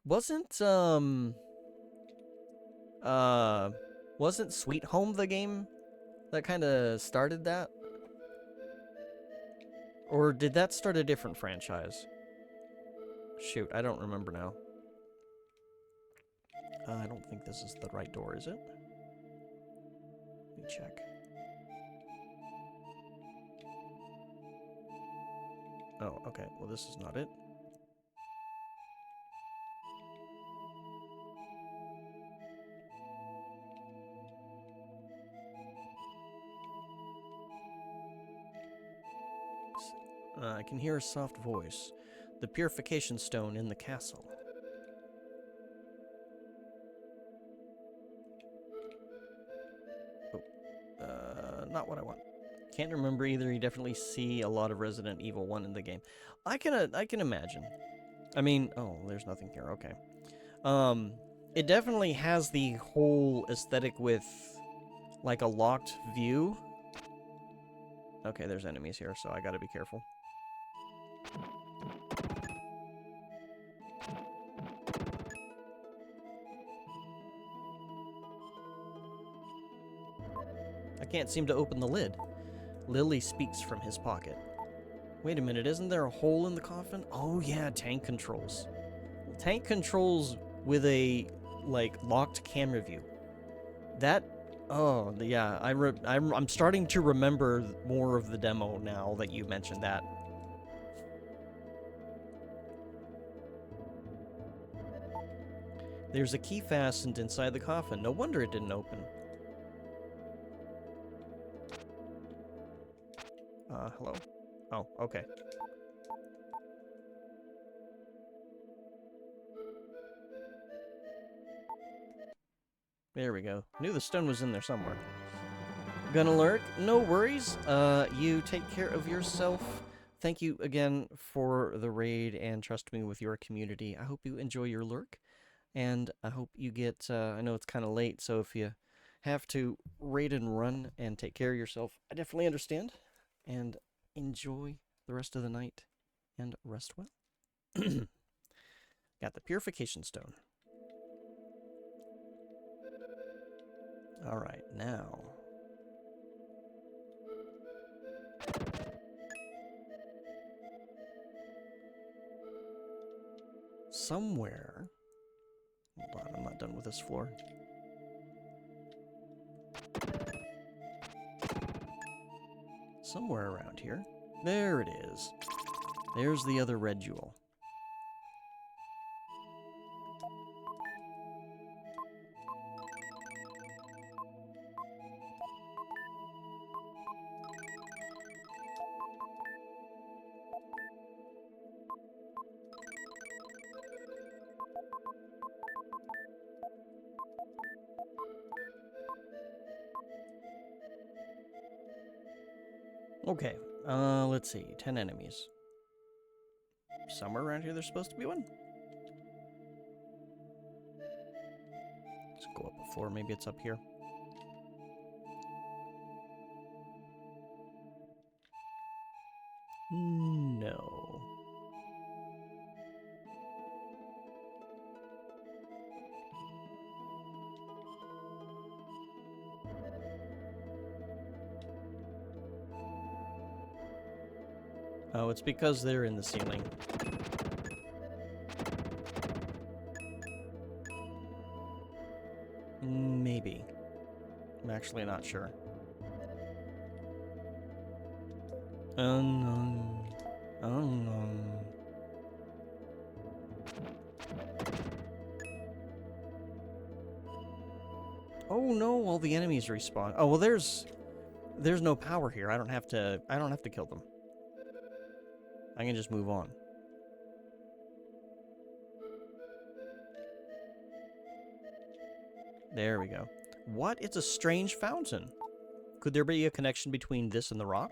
Wasn't Sweet Home the game that kind of started that? Or did that start a different franchise? Shoot, I don't remember now. I don't think this is the right door, is it? Let me check. Oh, okay. Well, this is not it. I can hear a soft voice. The purification stone in the castle. Oh. Not what I want. Can't remember either. You definitely see a lot of Resident Evil 1 in the game. I can imagine. I mean, oh, there's nothing here. Okay. It definitely has the whole aesthetic with, like, a locked view. Okay, there's enemies here, so I gotta be careful. I can't seem to open the lid. Lily speaks from his pocket. Wait a minute, isn't there a hole in the coffin? Oh yeah, tank controls. Tank controls with a, like, locked camera view. That, oh, yeah, I'm starting to remember more of the demo now that you mentioned that. There's a key fastened inside the coffin. No wonder it didn't open. Hello? Oh, okay. There we go. Knew the stone was in there somewhere. Gonna lurk? No worries. You take care of yourself. Thank you again for the raid and trust me with your community. I hope you enjoy your lurk. And I hope you get, I know it's kind of late, so if you have to raid and run and take care of yourself, I definitely understand. And enjoy the rest of the night and rest well. Got the purification stone. Alright, now... somewhere... Hold on, I'm not done with this floor. Somewhere around here. There it is. There's the other red jewel. Okay, let's see. 10 enemies. Somewhere around here there's supposed to be one? Let's go up a floor, maybe it's up here. No. Oh, it's because they're in the ceiling. Maybe. I'm actually not sure. Unknown. Unknown. Oh no, all the enemies respawn. Oh well, there's no power here. I don't have to kill them. I can just move on. There we go. What? It's a strange fountain. Could there be a connection between this and the rock?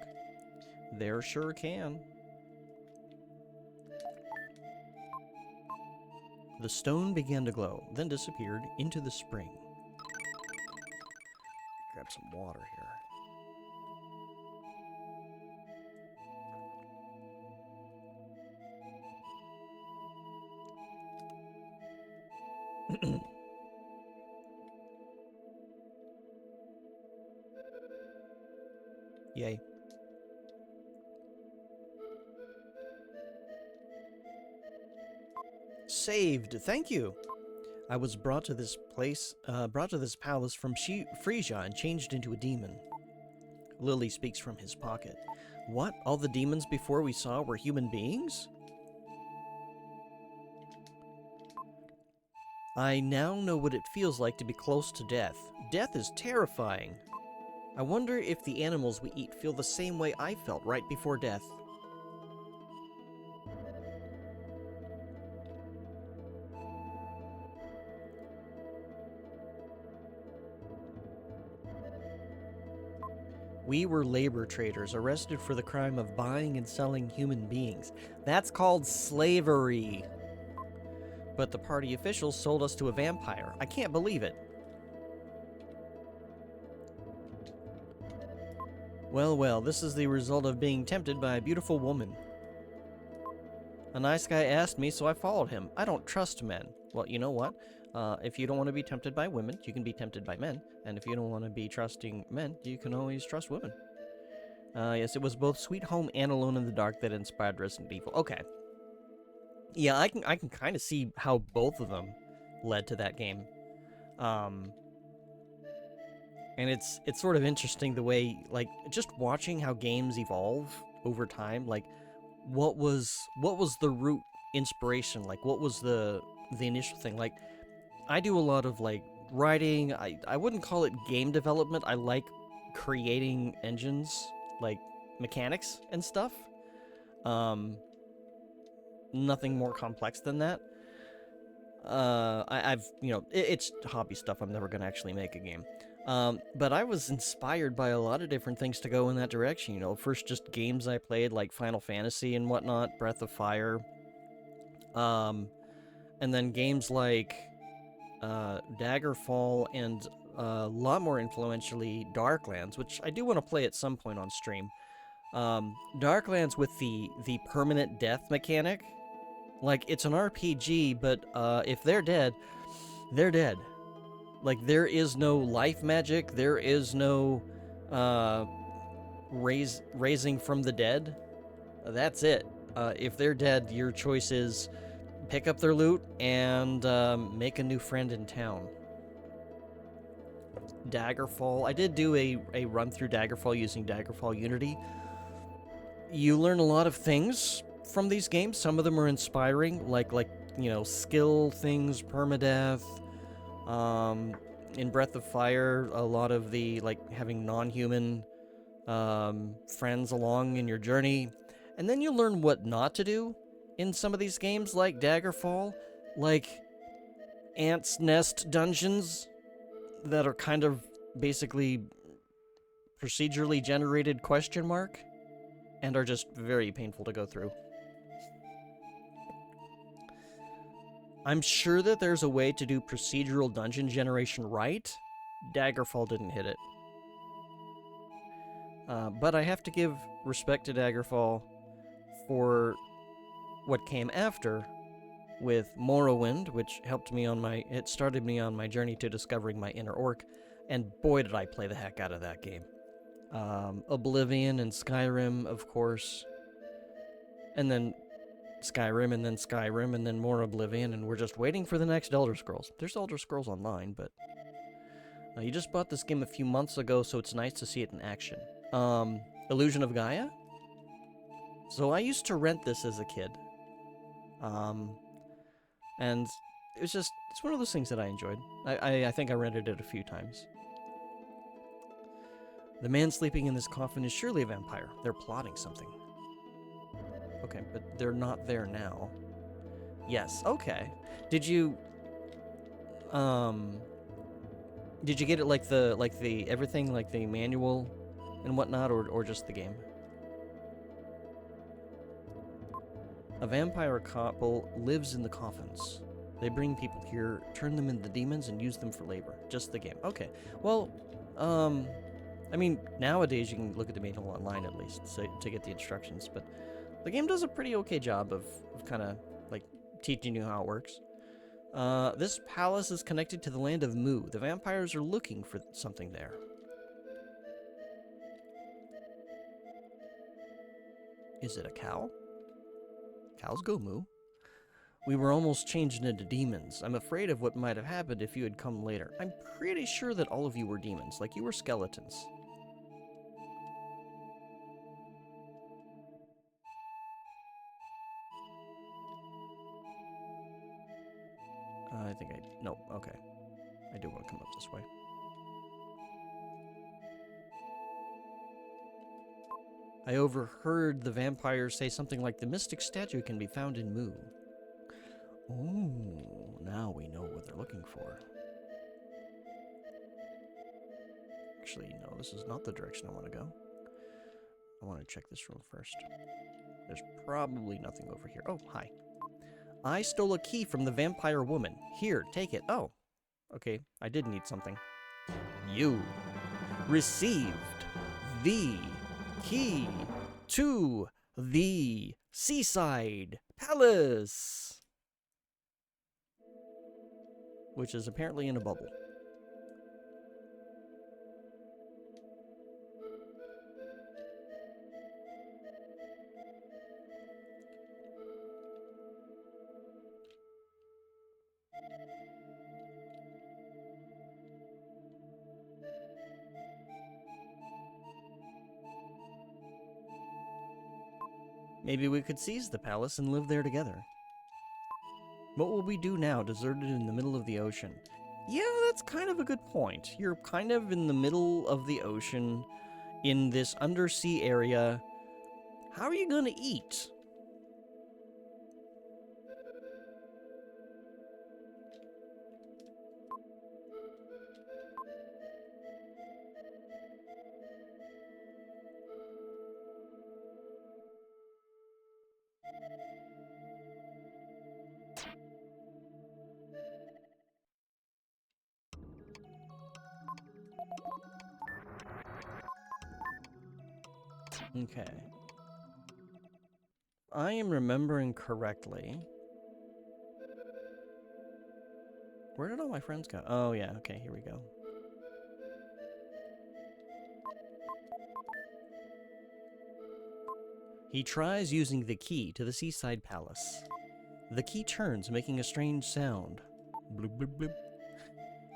There sure can. The stone began to glow, then disappeared into the spring. Grab some water here. Yay. Saved, thank you. I was brought to this palace from Frisia and changed into a demon. Lily speaks from his pocket. What? All the demons before we saw were human beings? I now know what it feels like to be close to death. Death is terrifying. I wonder if the animals we eat feel the same way I felt right before death. We were labor traders arrested for the crime of buying and selling human beings. That's called slavery. But the party officials sold us to a vampire. I can't believe it. Well, well, this is the result of being tempted by a beautiful woman. A nice guy asked me, so I followed him. I don't trust men. Well, you know what? If you don't want to be tempted by women, you can be tempted by men. And if you don't want to be trusting men, you can always trust women. Yes, it was both Sweet Home and Alone in the Dark that inspired Resident Evil. Okay. Yeah, I can kind of see how both of them led to that game. And it's sort of interesting the way, like, just watching how games evolve over time. Like, what was the root inspiration? Like, what was the initial thing? Like, I do a lot of, like, writing. I wouldn't call it game development. I like creating engines, like mechanics and stuff. Nothing more complex than that. I've, you know, it's hobby stuff. I'm never going to actually make a game. But I was inspired by a lot of different things to go in that direction, you know. First, just games I played, like Final Fantasy and whatnot, Breath of Fire. And then games like Daggerfall and a lot more influentially Darklands, which I do want to play at some point on stream. Darklands with the permanent death mechanic. Like, it's an RPG, but if they're dead, they're dead. Like, there is no life magic, there is no raising from the dead. That's it. If they're dead, your choice is pick up their loot and make a new friend in town. Daggerfall. I did do a run through Daggerfall using Daggerfall Unity. You learn a lot of things from these games. Some of them are inspiring, like you know, skill things, permadeath. In Breath of Fire, a lot of the like having non-human friends along in your journey, and then you learn what not to do in some of these games, like Daggerfall, like ants' nest dungeons that are kind of basically procedurally generated question mark and are just very painful to go through. I'm sure that there's a way to do procedural dungeon generation right. Daggerfall didn't hit it. But I have to give respect to Daggerfall for what came after with Morrowind, which helped me on it started me on my journey to discovering my inner orc, and boy did I play the heck out of that game. Oblivion and Skyrim, of course, and then Skyrim, and then Skyrim, and then more Oblivion, and we're just waiting for the next Elder Scrolls. There's Elder Scrolls Online, but you just bought this game a few months ago, so it's nice to see it in action. Illusion of Gaia? So I used to rent this as a kid. And it's one of those things that I enjoyed. I think I rented it a few times. The man sleeping in this coffin is surely a vampire. They're plotting something. Okay, but they're not there now. Yes, okay. Did you get it like the everything, like the manual and whatnot, or just the game? A vampire couple lives in the coffins. They bring people here, turn them into demons, and use them for labor. Just the game. Okay. Well, I mean, nowadays you can look at the manual online at least to get the instructions, but the game does a pretty okay job of kind of like teaching you how it works. This palace is connected to the land of Mu. The vampires are looking for something there. Is it a cow? Cows go moo. We were almost changed into demons. I'm afraid of what might have happened if you had come later. I'm pretty sure that all of you were demons, like you were skeletons. No, okay. I do want to come up this way. I overheard the vampires say something like the mystic statue can be found in Mu. Ooh, now we know what they're looking for. Actually, no, this is not the direction I want to go. I want to check this room first. There's probably nothing over here. Oh, hi. I stole a key from the vampire woman. Here, take it. Oh, okay, I did need something. You received the key to the Seaside Palace, which is apparently in a bubble. Maybe we could seize the palace and live there together. What will we do now, deserted in the middle of the ocean? Yeah, that's kind of a good point. You're kind of in the middle of the ocean, in this undersea area. How are you going to eat? Okay. I am remembering correctly. Where did all my friends go? Oh, yeah. Okay, here we go. He tries using the key to the seaside palace. The key turns, making a strange sound. Bloop, bloop, bloop.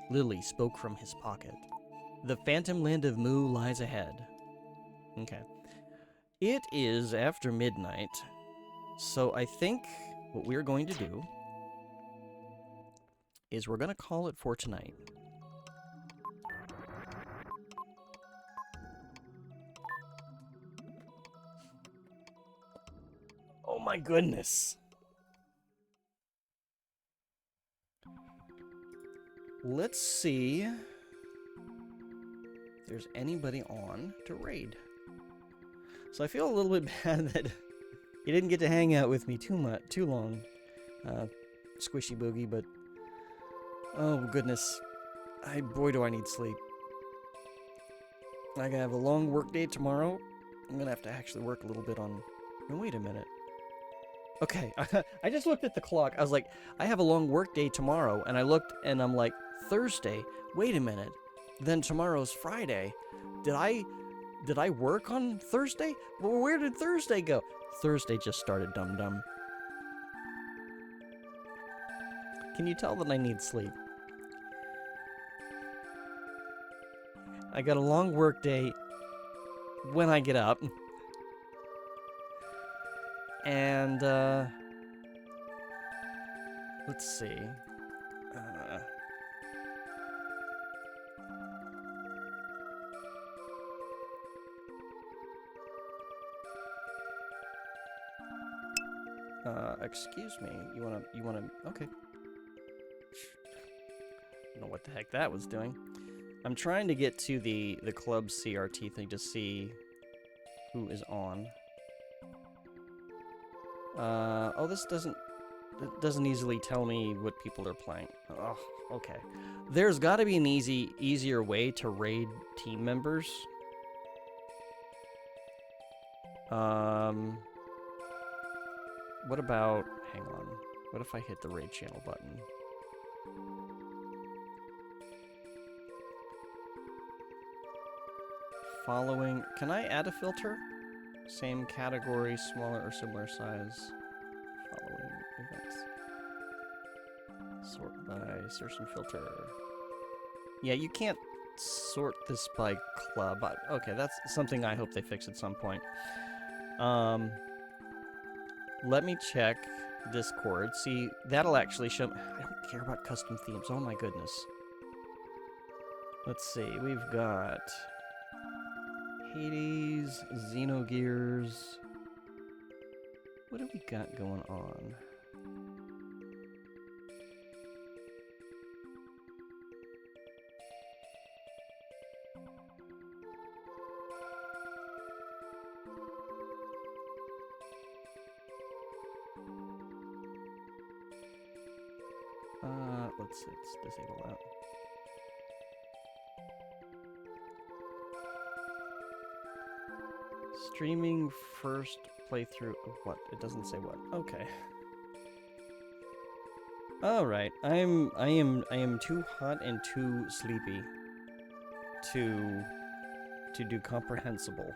Lily spoke from his pocket. The phantom land of Mu lies ahead. Okay. It is after midnight, so I think what we're going to do is we're going to call it for tonight. Oh my goodness. Let's see if there's anybody on to raid. So I feel a little bit bad that you didn't get to hang out with me too long, Squishy Boogie, but oh goodness, boy do I need sleep. I have a long work day tomorrow. I'm gonna have to actually work a little bit on. No, wait a minute. Okay, I just looked at the clock. I was like, I have a long work day tomorrow, and I looked and I'm like, Thursday. Wait a minute. Then tomorrow's Friday. Did I work on Thursday? Well, where did Thursday go? Thursday just started, dum-dum. Can you tell that I need sleep? I got a long work day when I get up. And, let's see. Excuse me. You wanna, okay. I don't know what the heck that was doing. I'm trying to get to the club CRT thing to see who is on. Oh, it doesn't easily tell me what people are playing. Oh, okay. There's gotta be an easier way to raid team members. What about, hang on, what if I hit the raid channel button? Following, can I add a filter? Same category, smaller or similar size. Following events. Sort by search and filter. Yeah, you can't sort this by club. Okay, that's something I hope they fix at some point. Let me check Discord. See, that'll actually show. I don't care about custom themes. Oh my goodness. Let's see. We've got Hades, Xenogears. What do we got going on? Let's disable that. Streaming first playthrough of what? It doesn't say what. Okay. All right. I am too hot and too sleepy to do comprehensible.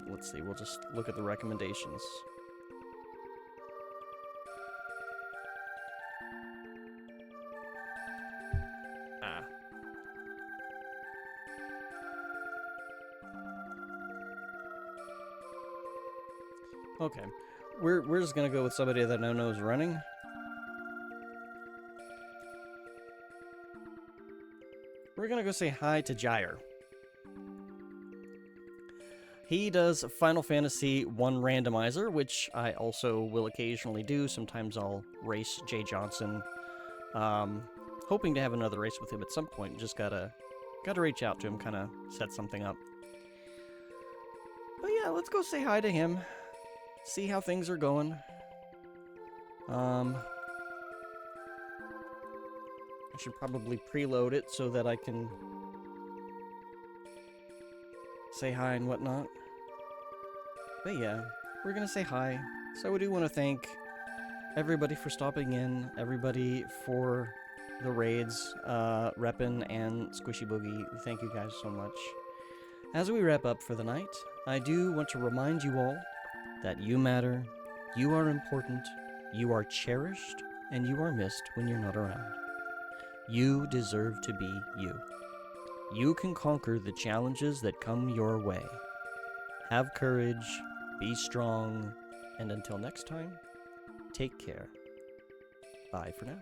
Let's see. We'll just look at the recommendations. Okay, we're just gonna go with somebody that I know is running. We're gonna go say hi to Gyre. He does Final Fantasy 1 randomizer, which I also will occasionally do. Sometimes I'll race Jay Johnson. Hoping to have another race with him at some point. Just gotta reach out to him, kind of set something up. But yeah, let's go say hi to him. See how things are going. I should probably preload it so that I can say hi and whatnot. But yeah, we're gonna say hi. So I do want to thank everybody for stopping in, everybody for the raids, Reppin' and Squishy Boogie. Thank you guys so much. As we wrap up for the night, I do want to remind you all that you matter, you are important, you are cherished, and you are missed when you're not around. You deserve to be you. You can conquer the challenges that come your way. Have courage, be strong, and until next time, take care. Bye for now.